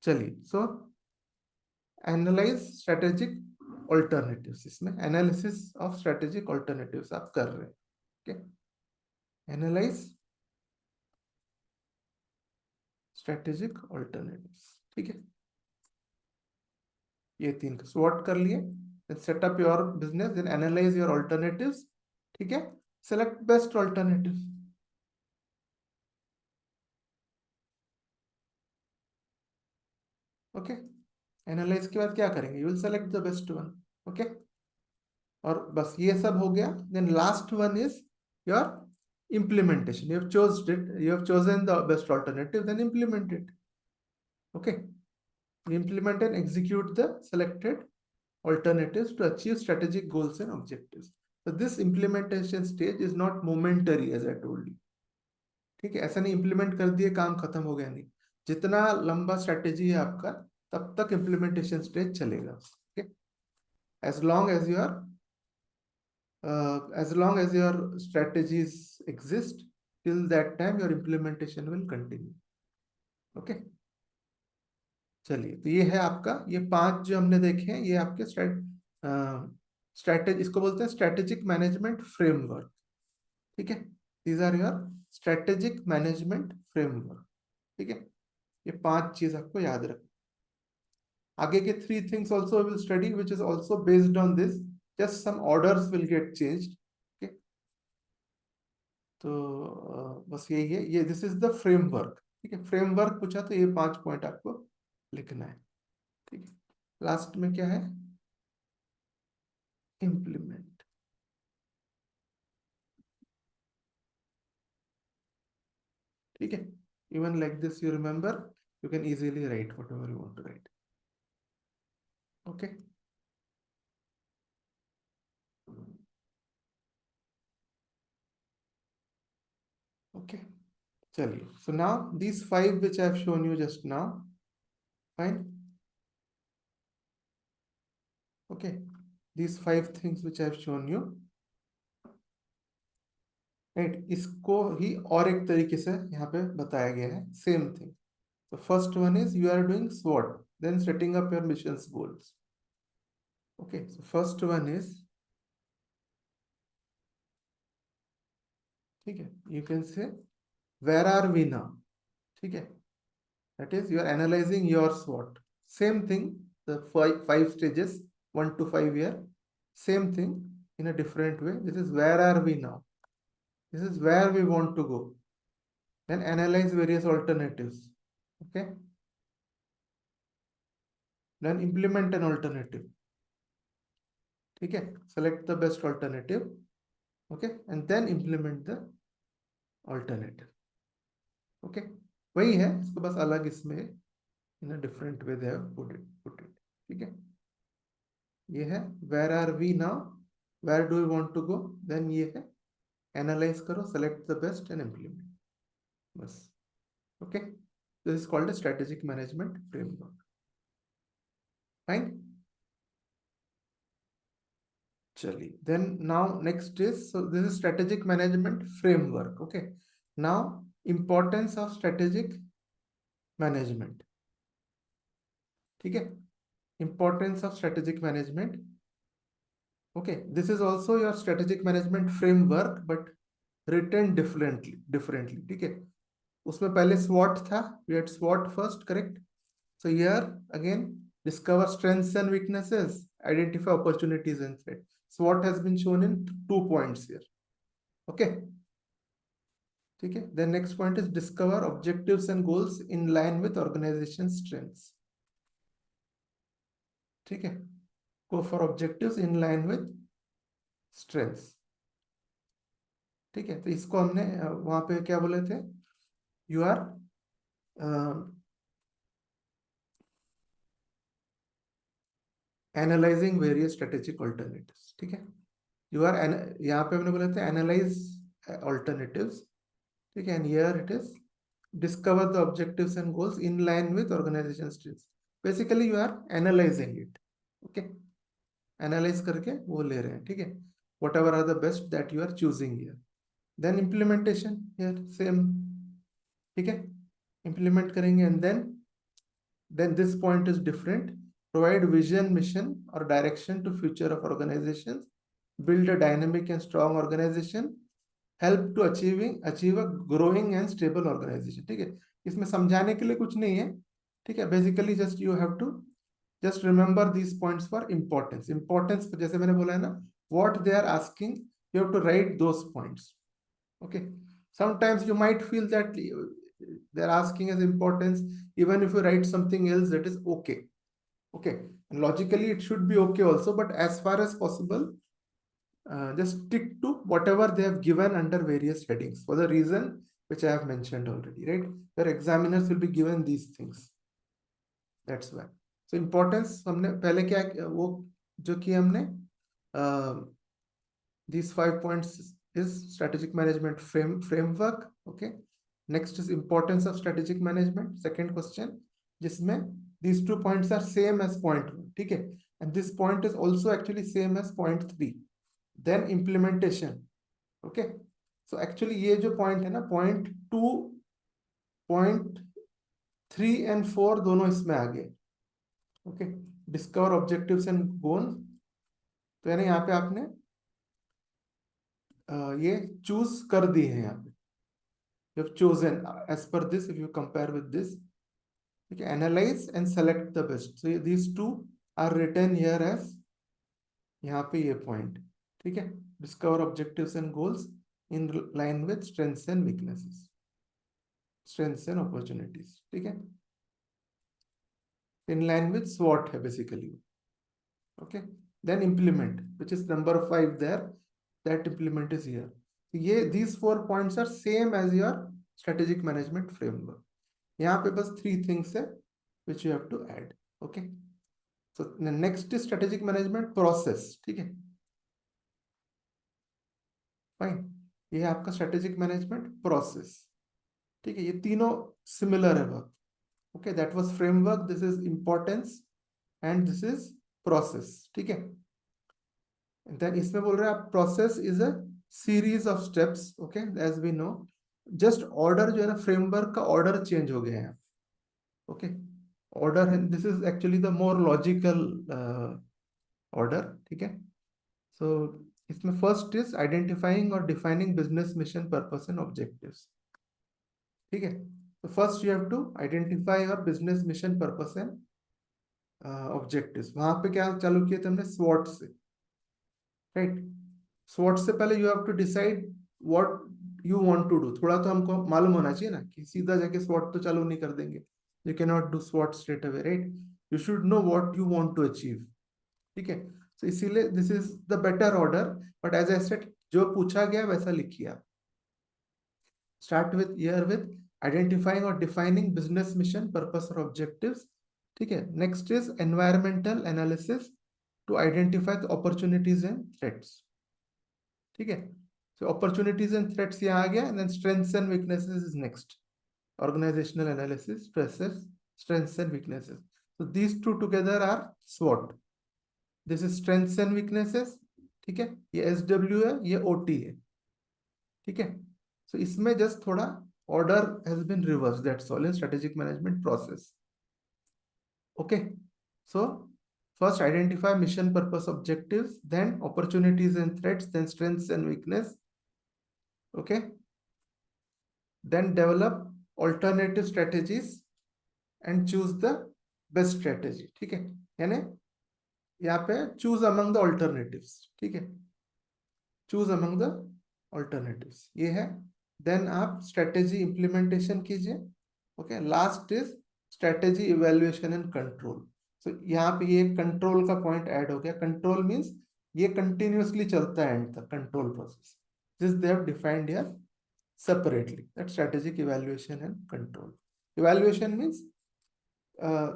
चलिए. सो एनालाइज स्ट्रेटेजिक ऑल्टरनेटिव्स, इसमें एनालिसिस ऑफ स्ट्रेटेजिक ऑल्टरनेटिव्स आप कर रहे हैं. Okay, analyse strategic alternatives. ठीक है, ये 3 का स्वॉट कर लिए. Set up your business, then analyse your alternatives. ठीक है, select best alternative. Okay, analyse के बाद क्या करेंगे, you will select the best one. Okay, और बस ये सब हो गया. Then last one is your implementation. You have chosen the best alternative, then implement it. Okay, implement and execute the selected alternatives to achieve strategic goals and objectives. So this implementation stage is not momentary, as I told you. ठीक है, ऐसा नहीं implement कर दिए काम खत्म हो गया, नहीं. जितना लंबा स्ट्रेटेजी है आपका तब तक implementation stage चलेगा. Okay, as long as you are as long as your strategies exist, till that time your implementation will continue. Okay, चलिए. तो ये है आपका, ये 5 जो हमने देखे हैं, ये आपके स्ट्रेटेजी, इसको बोलते हैं स्ट्रेटेजिक मैनेजमेंट फ्रेमवर्क. ठीक है, these are your strategic management framework. ठीक है, ये 5 चीज आपको याद रख. आगे के 3 things also we will study which is also based on this, just some orders will get changed. Okay, तो बस यही है, ये दिस इज द फ्रेमवर्क. ठीक है, फ्रेमवर्क पूछा तो ये 5 पॉइंट आपको लिखना है. ठीक है, लास्ट में क्या है, इम्प्लीमेंट. ठीक है, even like this you remember, you can easily write whatever you want to write. Okay, okay, chaliye. So now these 5 which I have shown you just now, fine. Okay, these 5 things which I have shown you, right, इसको ही और एक तरीके से यहाँ पे बताया गया है, same thing. So first one is you are doing SWOT, then setting up your missions goals. Okay, so first one is, ठीक है, you can say where are we now. ठीक है, that is you are analyzing your SWOT. Same thing, the five stages, 1 to 5 year, same thing in a different way. This is where are we now, this is where we want to go, then analyze various alternatives. Okay, then implement an alternative. ठीक है, select the best alternative. Okay, and then implement the alternative. Okay, वही है, इसको बस अलग इसमें in a different way they have put it. ठीक है, ये है where are we now, where do we want to go, then ये है analyze करो, select the best and implement. बस. Okay, this is called a strategic management framework. Fine. Chali. Then now next is, so this is strategic management framework. Okay, now importance of strategic management. ठीक है, importance of strategic management. Okay, this is also your strategic management framework but written differently. ठीक है, उसमें पहले SWOT था, we had SWOT first, correct? So here again, discover strengths and weaknesses, identify opportunities and threats. SWOT has been shown in 2 points here. Okay, ठीक है. Then next point is discover objectives and goals in line with organization strengths. ठीक है, go for objectives in line with strengths. ठीक है, तो इसको हमने वहां पे क्या बोले थे, you are analyzing various strategic alternatives. ठीक है, you are यहाँ पे हमने बोले थे analyze alternatives. ठीक है, and here it is discover the objectives and goals in line with organization strengths. Basically you are analyzing it. Okay, analyze करके वो ले रहे हैं. ठीक है, whatever are the best that you are choosing here. Then implementation here same. ठीक है, implement करेंगे and then this point is different. Provide vision, mission or direction to future of organizations. Build a dynamic and strong organization. Help to achieve a growing and stable organization. ठीक है, इसमें समझाने के लिए कुछ नहीं है. ठीक है, basically just you have to just remember these points for importance जैसे मैंने बोला है ना, what they are asking, you have to write those points. Okay, sometimes you might feel that they're asking as importance, even if you write something else, that is okay. Okay, and logically it should be okay also, but as far as possible, just stick to whatever they have given under various headings for the reason which I have mentioned already, right? Your examiners will be given these things. That's why. So importance हमने पहले क्या वो जो कि हमने these 5 points is strategic management framework. Okay, next is importance of strategic management, second question, जिसमें these 2 points are same as point 1. ठीक है, and this point is also actually same as point 3. Then implementation. Okay, so actually ये जो point है ना, point 2, point 3 and 4 दोनों इसमें आ गए. Okay, discover objectives and goals. तो यानी यहाँ पे आपने ये choose कर दी है यहाँ पे. You have chosen as per this. If you compare with this, you can analyze and select the best. So these 2 are written here as यहाँ पे ये point. ठीक है, discover objectives and goals in line with strengths and weaknesses, strengths and opportunities. ठीक है, in line with SWOT है basically. Okay, then implement, which is number 5 there, that implement is here. ये these 4 points are same as your strategic management framework. यहाँ पे बस 3 things है which you have to add. Okay, so next is strategic management process. ठीक है, fine, ये है आपका स्ट्रेटेजिक मैनेजमेंट प्रोसेस। ठीक है, ये तीनों सिमिलर है बहुत। Okay, that was framework, this is importance and this is process. ठीक है, देन इसमें बोल रहे हैं आप process is a series of steps. Okay, as we know, just order जो है ना, फ्रेमवर्क का ऑर्डर चेंज हो गया है। ओके, ऑर्डर है, this is actually the more logical order. ठीक है, सो इसमें फर्स्ट इज आइडेंटिफाइंग और defining business mission purpose and objectives. ठीक है, तो first you have to identify और business mission purpose and objectives. वहां पे क्या चालू किया था हमने, स्वॉट से, राइट। स्वॉट से पहले you have to decide what you want to do. थोड़ा तो हमको मालूम होना चाहिए ना, कि सीधा जाके स्वॉट तो चालू नहीं कर देंगे, यू कैन नॉट डू स्वॉट straight away, right. You should know what you want to achieve. ठीक है, तो इसीलिए this is the better order, but as I said, जो पूछा गया वैसा लिखिए आप। Start with year with identifying और डिफाइनिंग बिजनेस मिशन पर्पस और ऑब्जेक्टिव्स। ठीक है, next is environmental analysis to identify the opportunities and threats. ठीक है, so opportunities and threats यहाँ आ गया, and then strengths and weaknesses is next. Organizational analysis to assess strengths and weaknesses. So these two together are SWOT. This is strengths and weaknesses. ठीक है, ये SW है, ये OT है। ठीक है, so इसमें just थोड़ा order has been reversed, that's all in strategic management process. Okay, so first identify mission, purpose, objectives, then opportunities and threats, then strengths and weakness. Okay, then develop alternative strategies and choose the best strategy. ठीक है, यानी यहाँ पे choose among the alternatives। ठीक है, choose among the alternatives ये है। then आप strategy implementation कीजिए। Okay, last is strategy evaluation and control। so यहाँ पे ये control का point ऐड हो गया। control means ये continuously चलता है end तक, control process this they have defined here separately, that strategic evaluation and control। evaluation means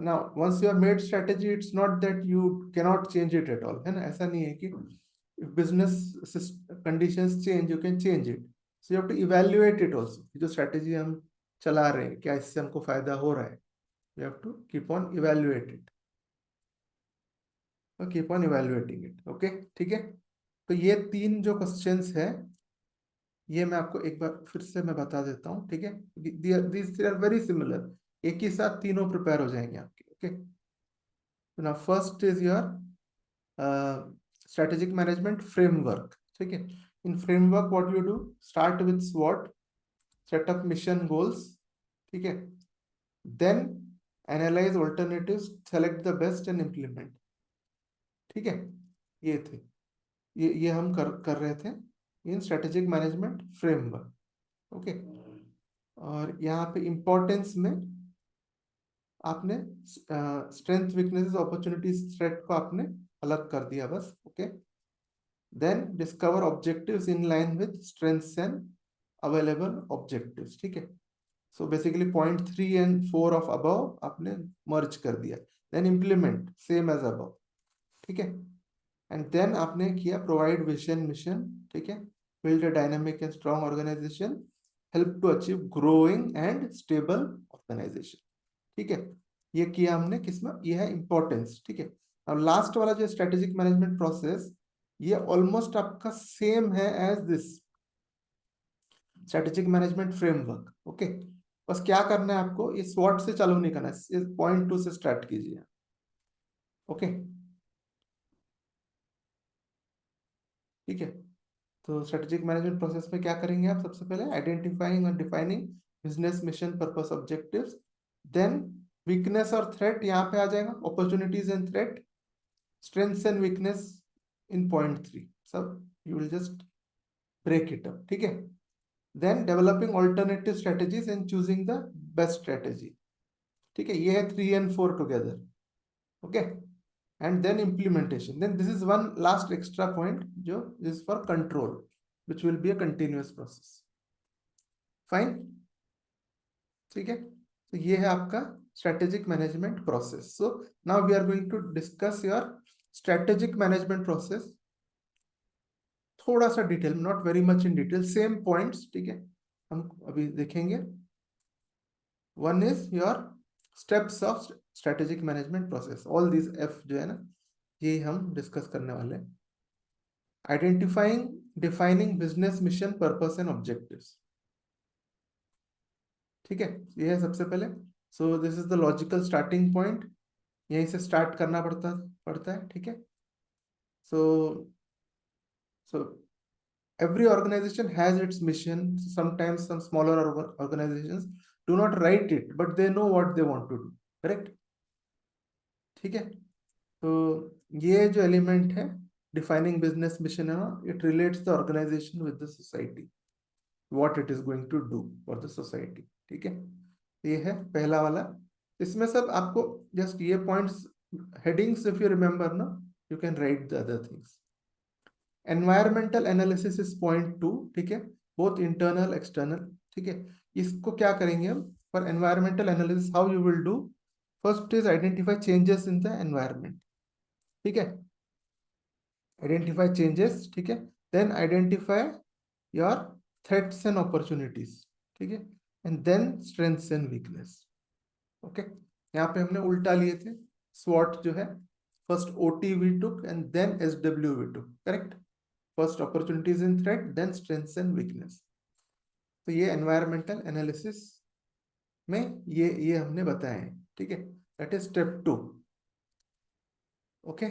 now once you have made strategy, it's not that you cannot change it at all, है ना। ऐसा नहीं है कि if business conditions change you can change it, so you have to evaluate it also। जो strategy हम चला रहे हैं, क्या इससे हमको फायदा हो रहा है, you have to keep on evaluate it, keep on evaluating it। okay, ठीक है, तो ये 3 जो क्वेश्चंस है, ये मैं आपको एक बार फिर से मैं बता देता हूँ। ठीक है, these are very similar, एक ही साथ तीनों प्रिपेयर हो जाएंगे आपके। Okay, so now first is your strategic management framework। ठीक है, in framework what you do, start with SWOT, set up mission goals। ठीक है, then analyze alternatives, select the best and implement। ठीक है, ये थे, ये हम कर रहे थे इन स्ट्रेटेजिक मैनेजमेंट फ्रेमवर्क। ओके, और यहाँ पे इंपॉर्टेंस में आपने स्ट्रेंथ, वीकनेसेस, अपॉर्चुनिटीज, थ्रेट को आपने अलग कर दिया बस। Okay, then discover objectives in line with strengths and available objectives. ठीक है, so basically point 3 and 4 of above आपने मर्ज कर दिया। Then implement same as above. ठीक है, एंड देन आपने किया प्रोवाइड विजन मिशन। ठीक है, build a dynamic and strong organisation, help to achieve growing and stable organisation. ठीक है, ये किया हमने किसमें, ये है इंपॉर्टेंस। ठीक है, अब लास्ट वाला जो स्ट्रेटेजिक मैनेजमेंट प्रोसेस, ये ऑलमोस्ट आपका सेम है as this strategic management framework. Okay, बस क्या करना है आपको, ये स्वॉट से चालू नहीं करना है, पॉइंट 2 से स्टार्ट कीजिए। ओके, ठीक है, तो स्ट्रेटेजिक मैनेजमेंट प्रोसेस में क्या करेंगे आप, सबसे पहले आइडेंटिफाइंग और defining business mission, purpose, objectives. Then weakness और थ्रेट यहाँ पे आ जाएगा, opportunities and threat, strengths and weakness in point 3 सब you will just break it up. ठीक है, then developing alternative strategies and choosing the best strategy. ठीक है, ये है 3 and 4 together. Okay, and then implementation, then this is one last extra point jo is for control, which will be a continuous process। fine, ठीक है, तो ये है आपका strategic management process. So now we are going to discuss your strategic management process थोड़ा सा detail, not very much in detail, same points. ठीक है, हम अभी देखेंगे. One is your steps of strategic management process. All this F जो है ना, ये हम डिस्कस करने वाले हैं. Identifying, defining business mission, purpose and objectives. ठीक है, ये है सबसे पहले. So this is the logical starting point. यहीं से स्टार्ट करना पड़ता पड़ता है. ठीक है, सो सो every organization has its mission. Sometimes some smaller organizations do not write it, but they know what they want to do. Correct? ठीक है, तो ये जो एलिमेंट है डिफाइनिंग बिजनेस मिशन है ना, it relates the organisation with the society, what it is going to do for the society. ठीक है, ये है पहला वाला. इसमें सब आपको जस्ट ये points, headings, if you remember ना, you can write the other things. Environmental analysis is point two. ठीक है, बोथ इंटरनल एक्सटर्नल. ठीक है, इसको क्या करेंगे हम for environmental analysis, how you will do. First is identify changes in the environment. ठीक है, आइडेंटिफाई चेंजेस. ठीक है, then identify your threats and opportunities. ठीक है, and then strengths and weakness. Okay, यहाँ पे हमने उल्टा लिए थे. स्वॉट जो है, first OT we took and then SW we took. Correct, first opportunities in threat, then strengths and weakness. तो ये एनवायरमेंटल एनालिसिस में ये हमने बताया है. ठीक है, दैट इज स्टेप 2. ओके,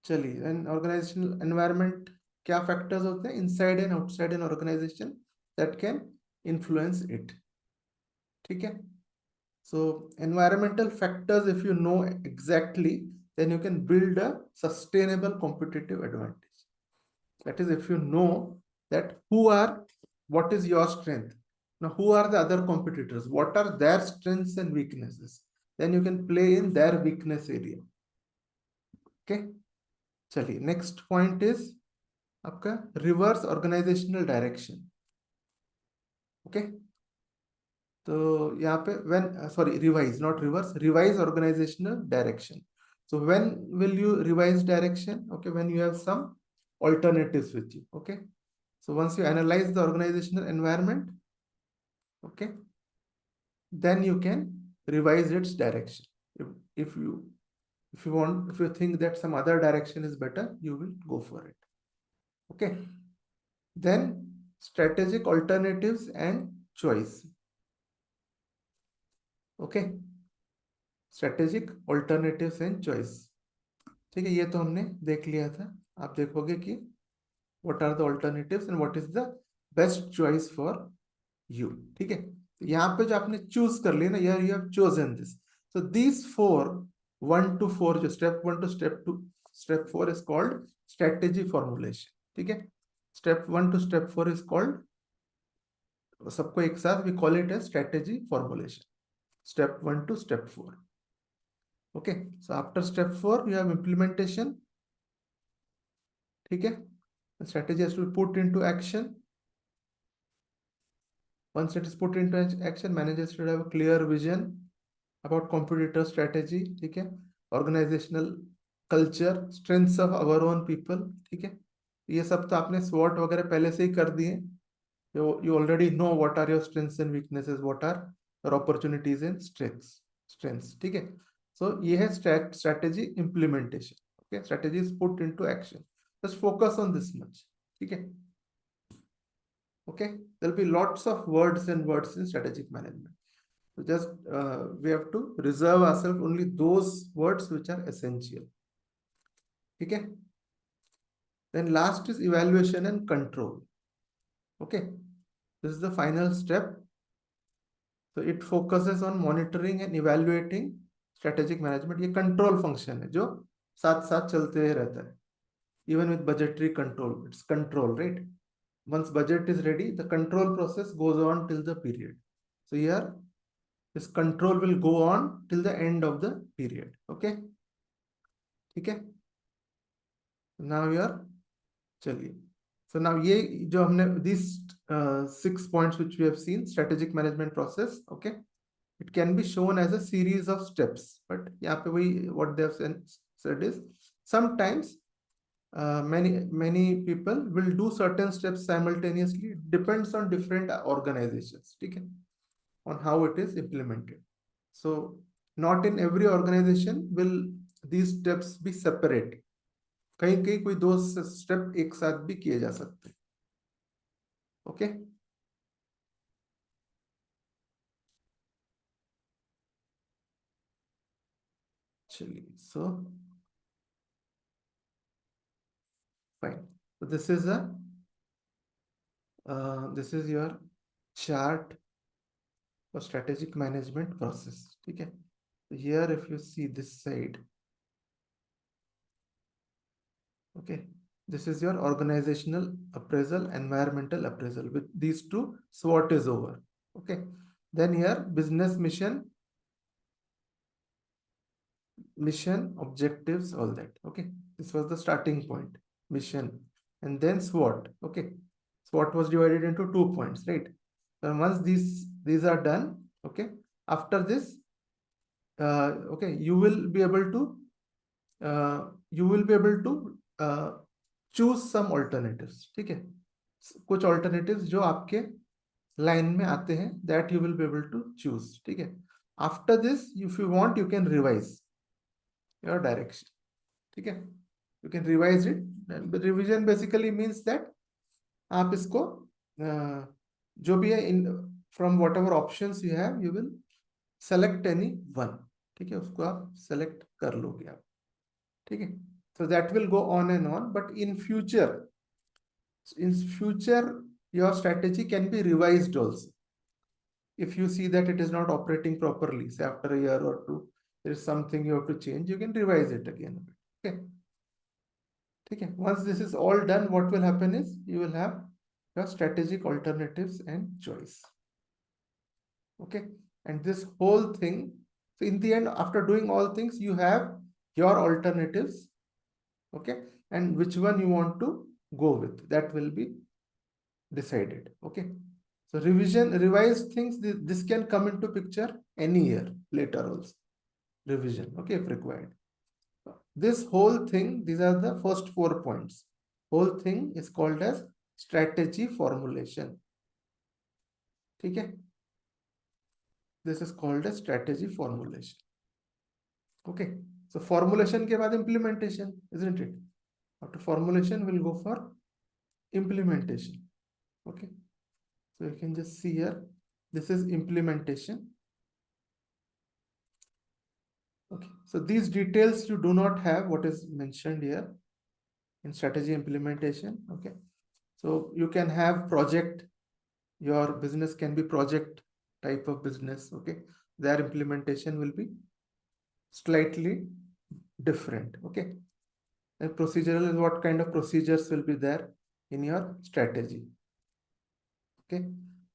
चलिए. एंड ऑर्गेनाइजेशनल एनवायरनमेंट, क्या फैक्टर्स होते हैं inside and outside an organisation that can influence it. ठीक है, so environmental factors, if you know exactly, then you can build a sustainable competitive advantage. That is, if you know that what is your strength, now who are the other competitors, what are their strengths and weaknesses, then you can play in their weakness area. Okay, चलिए. Next point is आपका reverse organisational direction. Okay, तो यहाँ पे when, sorry, revise, not reverse, revise organisational direction. So when will you revise direction? Okay, when you have some alternatives with you. Okay, so once you analyze the organizational environment, okay, then you can revise its direction. If you want, if you think that some other direction is better, you will go for it. Okay, then strategic alternatives and choice. Okay, strategic alternatives and choice. ठीक है, ये तो हमने देख लिया था. आप देखोगे कि what are the alternatives and what is the best choice for you. ठीक है, तो यहाँ पे जो आपने चूज कर लिया ना, यार you have chosen this. So these 4, 1 to 4, जो step 1 to step 4 is called strategy formulation. ठीक है, step 1 to step 4 is called, सबको एक साथ we call it as strategy formulation. Step 1 to step 4. Okay, so after step 4 you have implementation. ठीक है, the strategy has to be put into action. Once it is put into action, managers should have a clear vision about competitor strategy. ठीक है, organizational culture, strengths of our own people. ठीक है, ये सब तो आपने SWOT वगैरह पहले से ही कर दिए. You already know what are your strengths and weaknesses, what are your opportunities and strengths. ठीक है, so ये है strategy implementation. Okay, strategy is put into action. Just focus on this much. ठीक है, okay, there will be lots of words and words in strategic management. So just we have to reserve ourselves only those words which are essential. ठीक है, then last is evaluation and control. Okay, this is the final step. So it focuses on monitoring and evaluating strategic management. ये control function है जो साथ साथ चलते रहता है. Even with budgetary control, it's control, right? Once budget is ready, the control process goes on till the period. So here, this control will go on till the end of the period. Okay, ठीक है. Now here, चलिए, So now ये जो हमने these 6 points which we have seen, strategic management process, okay, it can be shown as a series of steps, but यहाँ पे वही what they have said is sometimes many people will do certain steps simultaneously. It depends on different organizations, ठीक है, on how it is implemented. So not in every organization will these steps be separate. कहीं कहीं कोई दो step एक साथ भी किए जा सकते हैं. ओके चलिए, so fine. So this is your chart for strategic management process. ठीक है. Here if you see this side, okay, this is your organizational appraisal, environmental appraisal. With these two, SWOT is over. Okay, then here business mission, objectives, all that. Okay, this was the starting point, mission, and then SWOT. Okay, SWOT was divided into 2 points, right? So once these are done, okay, after this, okay, you will be able to choose some alternatives. ठीक है, कुछ alternatives जो आपके line में आते हैं, that you will be able to choose. ठीक है, after this if you want you can revise your direction. ठीक है, you can revise it. Revision basically means that आप इसको जो भी है from whatever options you have, you will select any one. ठीक है, उसको आप select कर लोगे आप. ठीक है, so that will go on and on, but in future your strategy can be revised also. If you see that it is not operating properly, say after a year or two, there is something you have to change, you can revise it again. Okay, okay. Once this is all done, what will happen is you will have your strategic alternatives and choice. Okay, and this whole thing, so in the end, after doing all things, you have your alternatives. Okay, and which one you want to go with, that will be decided. Okay, so revised things, this can come into picture any year later also, revision, okay, if required. This whole thing, these are the first 4 points. Whole thing is called as strategy formulation. Okay, this is called as strategy formulation. Okay, so formulation के बाद implementation, isn't it? After formulation we'll go for implementation. Okay, so you can just see here, this is implementation. Okay, so these details you do not have what is mentioned here in strategy implementation. Okay, so you can have project, your business can be project type of business. Okay, their implementation will be slightly different. Okay, and procedural is what kind of procedures will be there in your strategy. Okay,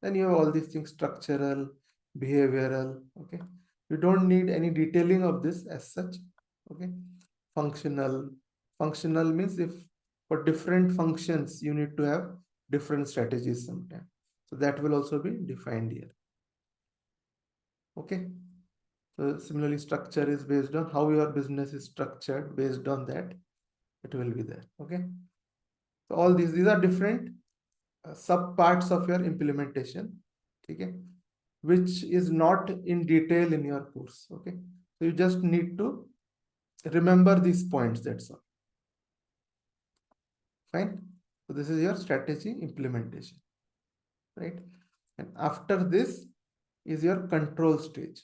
then you have all these things, structural, behavioral. Okay, you don't need any detailing of this as such. Okay, functional means if for different functions you need to have different strategies sometimes, so that will also be defined here. Okay, so similarly structure is based on how your business is structured, based on that it will be there. Okay, so all these are different sub parts of your implementation. Okay, which is not in detail in your course. Okay, so you just need to remember these points, that's all. Fine, so this is your strategy implementation, right? And after this is your control stage.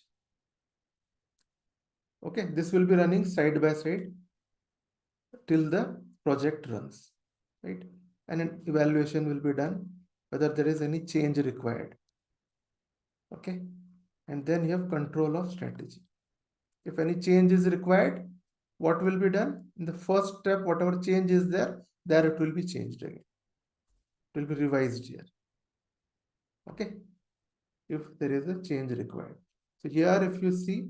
Okay, this will be running side by side till the project runs, right? And an evaluation will be done whether there is any change required. Okay, and then you have control of strategy. If any change is required, what will be done? In the first step, whatever change is there it will be changed again. It will be revised here. Okay, if there is a change required. So here, if you see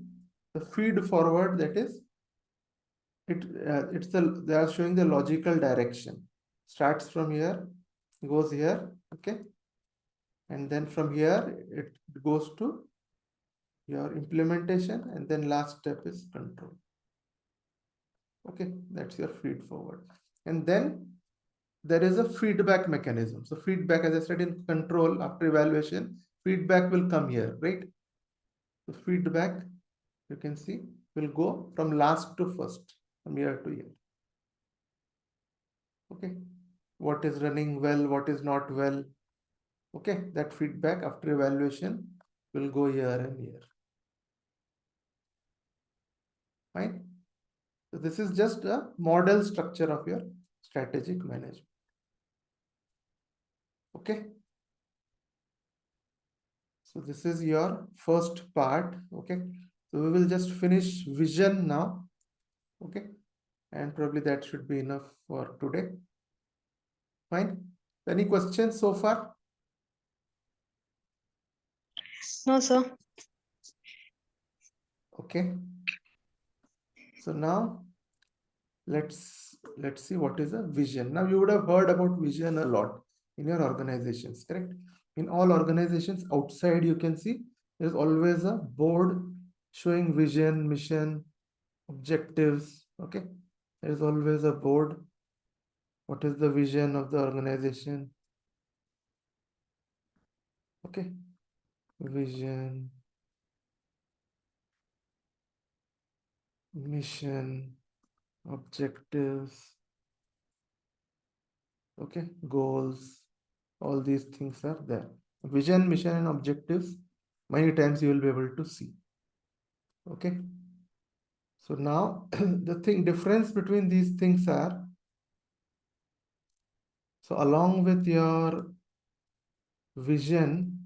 the feed forward, that is, they are showing the logical direction. Starts from here goes here, okay, and then from here it goes to your implementation, and then last step is control. Okay, that's your feed forward. And then there is a feedback mechanism. So feedback, as I said, in control, after evaluation, feedback will come here, right? So feedback, you can see, will go from last to first, from year to year. Okay, what is running well, what is not well. Okay, that feedback after evaluation will go year and year. Fine. So this is just a model structure of your strategic management. Okay. So this is your first part. Okay. So we will just finish vision now. Okay. And probably that should be enough for today. Fine. Any questions so far? No, sir. Okay. So now let's see what is a vision. Now you would have heard about vision a lot in your organizations, correct? In all organizations outside, you can see there's always a board showing vision, mission, objectives. Okay, there's always a board. What is the vision of the organization? Okay, vision, mission, objectives. Okay, goals, all these things are there. Vision, mission, and objectives, many times you will be able to see. Okay, so now the difference between these things are, so along with your vision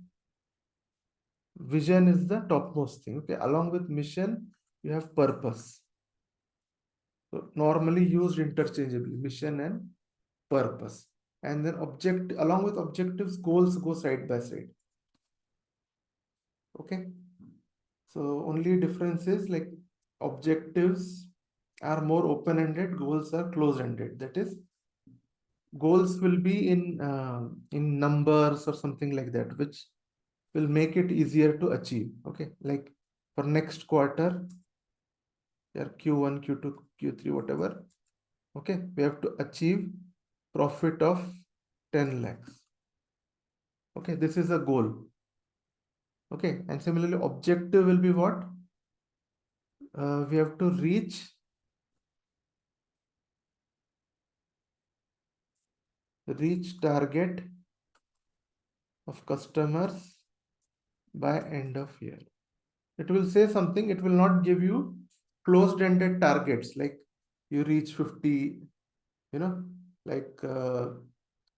is the topmost thing. Okay, along with mission you have purpose. So normally used interchangeably, mission and purpose. And then along with objectives, goals go side by side. Okay, so only difference is like objectives are more open-ended, goals are closed-ended. That is, goals will be in numbers or something like that, which will make it easier to achieve. Okay, like for next quarter, your Q1, Q2, Q3, whatever. Okay, we have to achieve profit of 10 lakhs. Okay, this is a goal. Okay, and similarly, objective will be what? We have to reach target of customers by end of year. It will say something, it will not give you closed-ended targets like you reach 50, like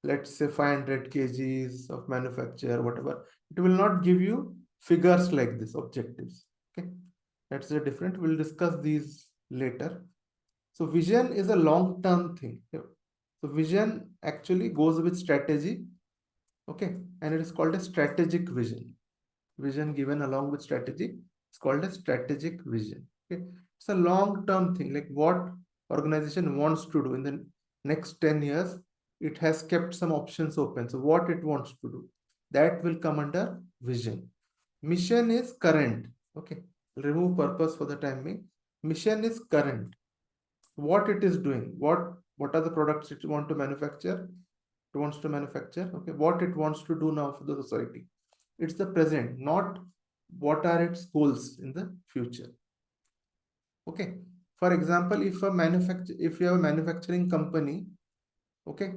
let's say 500 kgs of manufacture, whatever. It will not give you figures like this, objectives. Okay, that's the difference. We'll discuss these later. So vision is a long-term thing. So vision actually goes with strategy. Okay, and it is called a strategic vision. Vision given along with strategy is called a strategic vision. Okay, it's a long-term thing, like what organization wants to do in the next 10 years. It has kept some options open. So what it wants to do, that will come under vision. Mission is current. Okay, remove purpose for the time being. Mission is current. What it is doing, what are the products it wants to manufacture, okay, what it wants to do now for the society. It's the present, not what are its goals in the future. Okay, for example, if you have a manufacturing company, okay,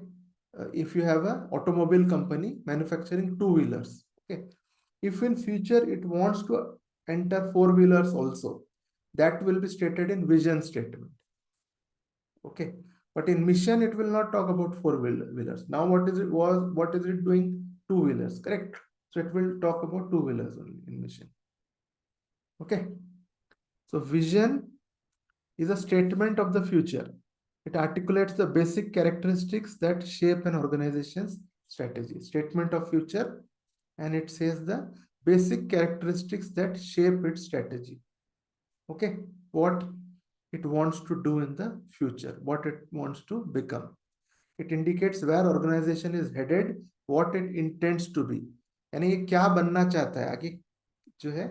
if you have a automobile company manufacturing two-wheelers, okay, if in future it wants to enter four-wheelers also, that will be stated in vision statement. Okay, but in mission it will not talk about four-wheelers. Now what is it doing? Two-wheelers, correct? So it will talk about two-wheelers only in mission. Okay, so vision is a statement of the future. It articulates the basic characteristics that shape an organization's strategy. Statement of future, and it says the basic characteristics that shape its strategy. Okay, what it wants to do in the future, what it wants to become. It indicates where organization is headed, what it intends to be. यानी ये क्या बनना चाहता है आगे जो है.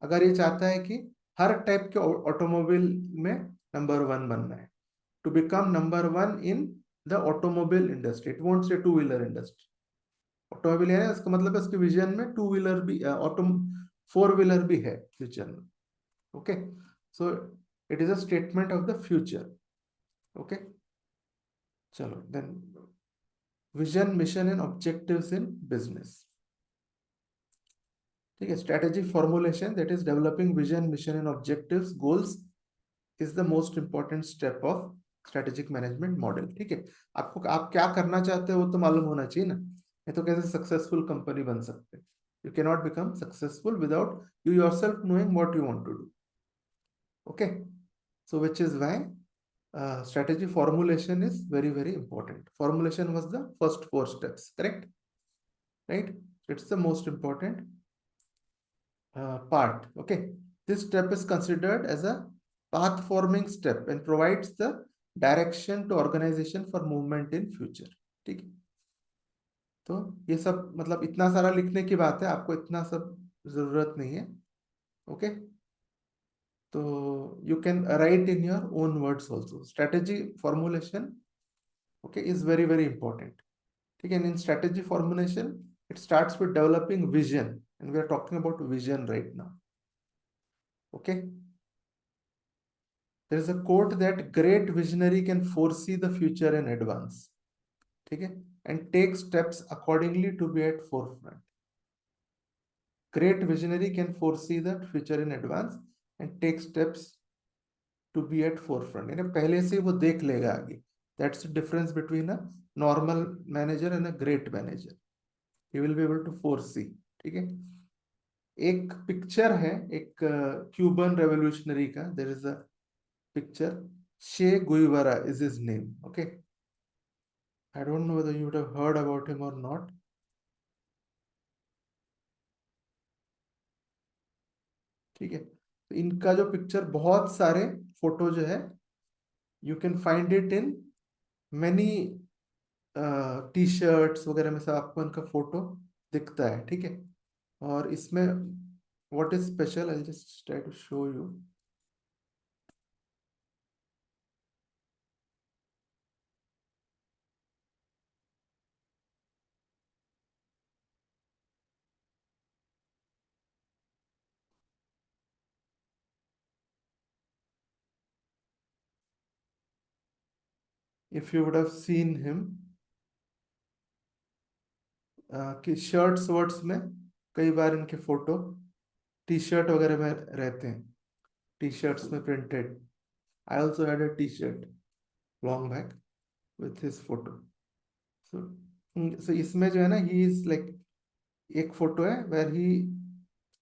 अगर ये चाहता है कि हर टाइप के ऑटोमोबाइल में नंबर 1 बनना है, to become number 1 in the automobile industry, it won't say two wheeler industry. Automobile है इसका मतलब है उसके विजन में टू व्हीलर भी ऑटो फोर व्हीलर भी है फ्यूचर में. Okay, so it is a statement of the future. Okay, चलो then vision mission and objectives in business. ठीक है, strategic formulation that is developing vision mission and objectives goals is the most important step of strategic management model. ठीक है, आपको आप क्या करना चाहते हो वो तो मालूम होना चाहिए ना, नहीं तो कैसे सक्सेसफुल कंपनी बन सकते हैं. You cannot become successful without you yourself knowing what you want to do. Okay, so which is why strategy formulation is very, very important. Formulation was the first 4 steps, correct? Right? It's the most important part. Okay, this step is considered as a path forming step and provides the direction to organization for movement in future. ठीक है, तो ये सब मतलब इतना सारा लिखने की बात है, आपको इतना सब जरूरत नहीं है. ओके, तो you can write in your own words also. Strategy formulation okay is very very important. ठीक है, in strategy formulation it starts with developing vision and we are talking about vision right now. Okay, there is a quote that great visionary can foresee the future in advance. ठीक है, and take steps accordingly to be at forefront. Great visionary can foresee the future in advance and take steps to be at forefront. यानी पहले से वो देख लेगा आगे. That's the difference between a normal manager and a great manager. He will be able to foresee. ठीक है, एक पिक्चर है एक क्यूबन रेवोल्यूशनरी का. There is a picture. Che Guevara is his name. Okay, I don't know whether you would have heard about him or not. ठीक है, तो इनका जो पिक्चर बहुत सारे फोटो जो है you can find it in many T shirts वगैरह में सब आपको इनका फोटो दिखता है. ठीक है, और इसमें what is special I just try to show you. If you would have seen him कि शर्ट्स वर्ड्स में कई बार इनके फोटो टी शर्ट वगैरह में रहते हैं, टी शर्ट्स में printed. I also had a T shirt long back with his photo. So इसमें जो है ना ही इज लाइक एक फोटो है where he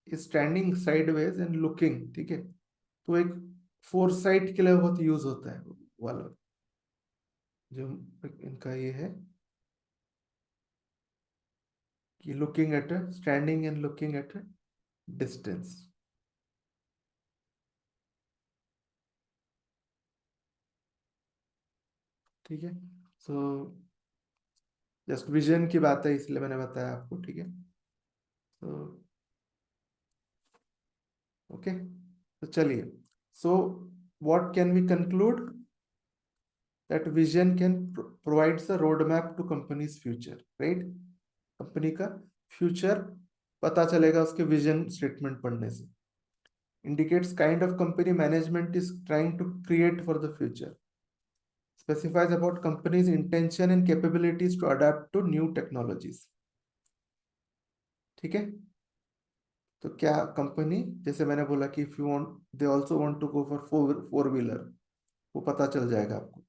is standing sideways and looking. ठीक है, तो एक फोर साइट के लिए बहुत यूज होता है वाला जो इनका ये है कि looking at a standing and looking at a distance. ठीक है, सो जस्ट विजन की बात है इसलिए मैंने बताया आपको. ठीक है, तो ओके, तो चलिए. So what can we conclude that vision can provides a roadmap to company's future, right? Company का फ्यूचर पता चलेगा उसके विजन स्टेटमेंट पढ़ने से. indicates kind of company management is trying to create for the future. Specifies about company's intention and capabilities to adapt to new technologies. ठीक है, तो क्या कंपनी जैसे मैंने बोला कि if you want they also want to go for four wheeler, वो पता चल जाएगा आपको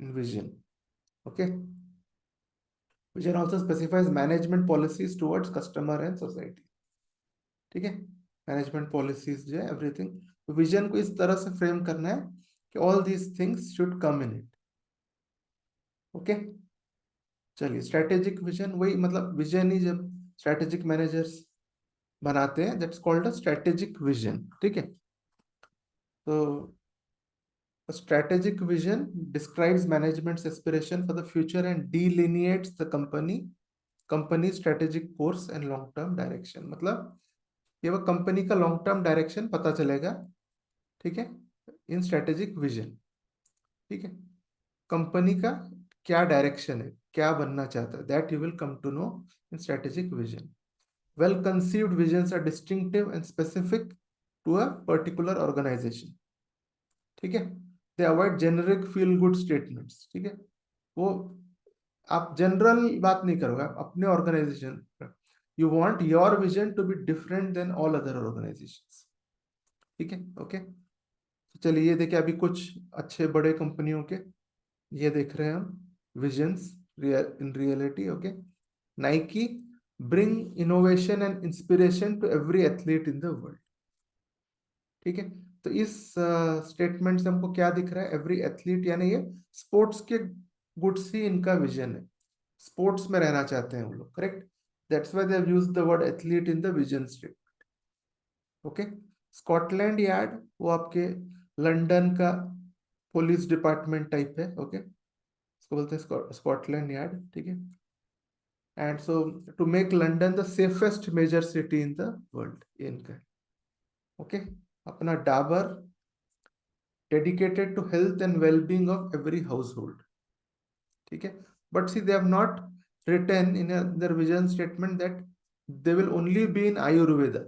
in vision. Okay, vision also specifies management policies towards customer and society. ठीक है, मैनेजमेंट पॉलिसीज जो है एवरीथिंग. तो विजन को इस तरह से फ्रेम करना है कि all these things should come in it. Okay, चलिए. स्ट्रेटेजिक विजन वही मतलब विजन ही जब स्ट्रेटेजिक मैनेजर्स बनाते हैं that's called a strategic vision. ठीक है, तो A strategic vision describes management's aspiration for the future and delineates the company's strategic course and long term direction. मतलब ये वो कंपनी का लॉन्ग टर्म डायरेक्शन पता चलेगा, ठीक है, इन स्ट्रेटेजिक विजन। ठीक है, कंपनी का क्या डायरेक्शन है, क्या बनना चाहता है, that you will come to know in strategic vision. Well conceived visions are distinctive and specific to a particular organisation. ठीक है, they avoid generic feel good statements. ठीक है, वो आप जनरल बात नहीं करोगे, आप अपने organisation, you want your vision to be different than all other organisations. ठीक है, ओके। तो चलिए ये देखिए, अभी कुछ अच्छे बड़े कंपनियों के ये देख रहे हैं हम visions in reality. Okay, Nike bring innovation and inspiration to every athlete in the world. ठीक है, तो इस स्टेटमेंट से हमको क्या दिख रहा है, एवरी एथलीट, यानी ये स्पोर्ट्स के गुड्स ही इनका विजन है, स्पोर्ट्स में रहना चाहते हैं वो लोग, correct. That's why they have used the word athlete in the vision statement. Okay, Scotland Yard वो आपके लंदन का पुलिस डिपार्टमेंट टाइप है। ओके, इसको बोलते हैं स्कॉटलैंड यार्ड। ठीक है, and so to make London the safest major city in the world, ये इनका। ओके, अपना Dabur dedicated to health and well-being of every household. ठीक है, but see they have not written in their vision statement that they will only be in Ayurveda.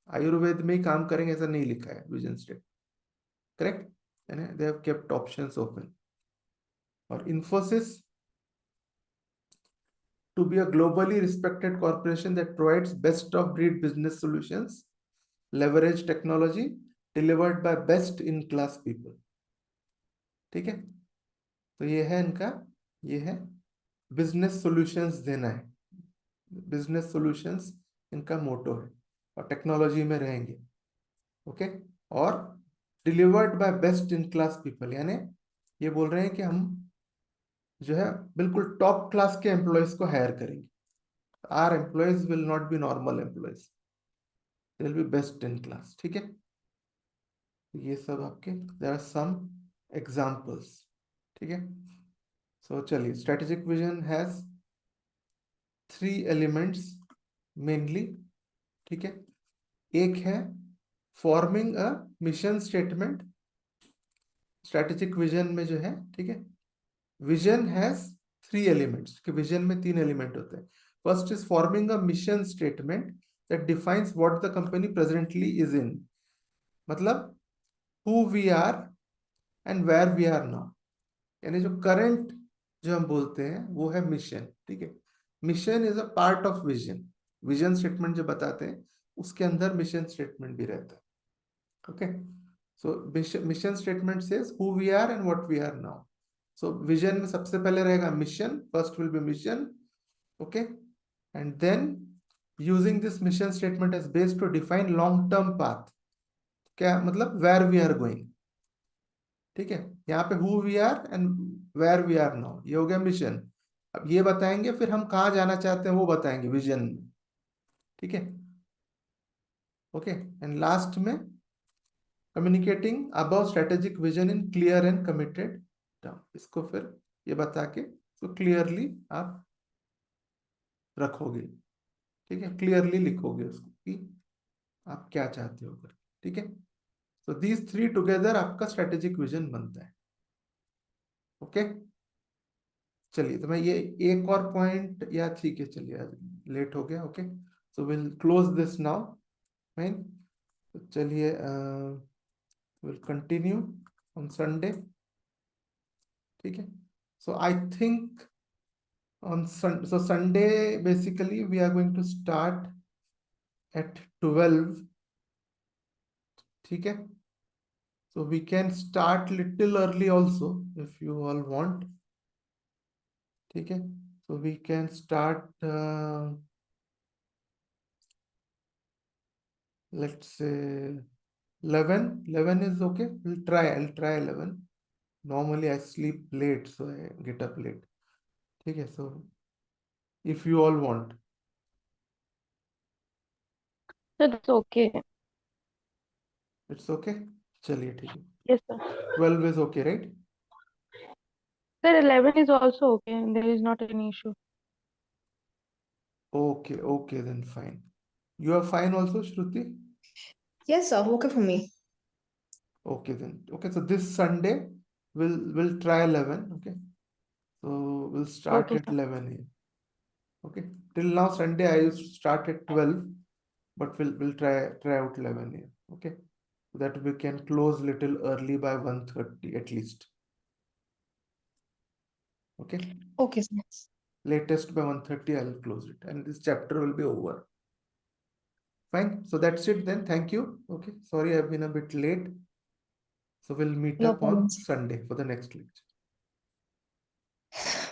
Ayurveda में ही काम करेंगे ऐसा नहीं लिखा है विजन स्टेटमेंट, करेक्ट, यानी they have kept options open. और Infosys to be a globally respected corporation that provides best of breed business solutions, leverage technology delivered by best in class people. ठीक है, तो ये है इनका, ये है बिजनेस सॉल्यूशंस देना है, बिजनेस सॉल्यूशंस इनका मोटो है, और टेक्नोलॉजी में रहेंगे। ओके, और delivered by best in class people, यानी ये बोल रहे हैं कि हम जो है बिल्कुल टॉप क्लास के एम्प्लॉयज को हायर करेंगे। Our employees will not be normal employees, they will be best in class. ठीक है, ये सब आपके देयर आर सम एग्जांपल्स। ठीक है, सो चलिए, strategic vision has 3 elements mainly. ठीक है, एक है forming a mission statement, strategic vision में जो है। ठीक है, विजन हैज 3 एलिमेंट्स, कि विजन में 3 एलिमेंट होते हैं। First is forming a mission statement that defines what the company presently is in, मतलब who we are and where we are now, यानी जो करंट जो हम बोलते हैं वो है मिशन। ठीक है, mission is a part of vision, vision statement जो बताते हैं उसके अंदर मिशन स्टेटमेंट भी रहता है। Okay, so mission statement says who we are and what we are now. So vision में सबसे पहले रहेगा mission, first will be mission. Okay, and then using this mission statement as base to define long term path, क्या मतलब where we are going. ठीक है, यहाँ पे who we are and where we are now, ये हो गया mission. अब ये बताएंगे, फिर हम कहाँ जाना चाहते हैं वो बताएंगे विजन में। ठीक है, ओके, एंड लास्ट में communicating about strategic vision in clear and committed term, इसको फिर ये बता के तो क्लियरली आप रखोगे। ठीक है, क्लियरली लिखोगे उसको कि आप क्या चाहते हो कर। ठीक है, तो दीज 3 टुगेदर आपका स्ट्रेटेजिक विजन बनता है। ओके, चलिए, तो मैं ये एक और पॉइंट, या ठीक है चलिए, आज लेट हो गया। Okay, so will close this now. Fine, तो चलिए विल कंटिन्यू ऑन संडे। ठीक है, so I think on Sunday basically we are going to start at 12. ठीक है, so we can start little early also if you all want. ठीक है, so we can start let's say 11 is okay. I'll try 11. Normally I sleep late, so I get up late. ठीक है, so if you all want. So that's okay. It's okay, चलिए ठीक है। Yes, sir. 12 is okay, right? Sir, 11 is also okay. There is not any issue. Okay, okay, then fine. You are fine also, Shruti? Yes, sir. Okay for me. Okay, then. Okay, so this Sunday we'll try 11. Okay, so we'll start Okay, at sir. 11 a.m. Okay, till now Sunday I used to start at 12, but we'll try out 11 a.m. Okay, so that we can close little early by 1:30 at least. Okay, Okay, sir. latest by 1:30 I'll close it, and this chapter will be over. Fine, so that's it then. Thank you. Okay, sorry I've been a bit late. So we'll meet No up problem, on sir. Sunday for the next lecture.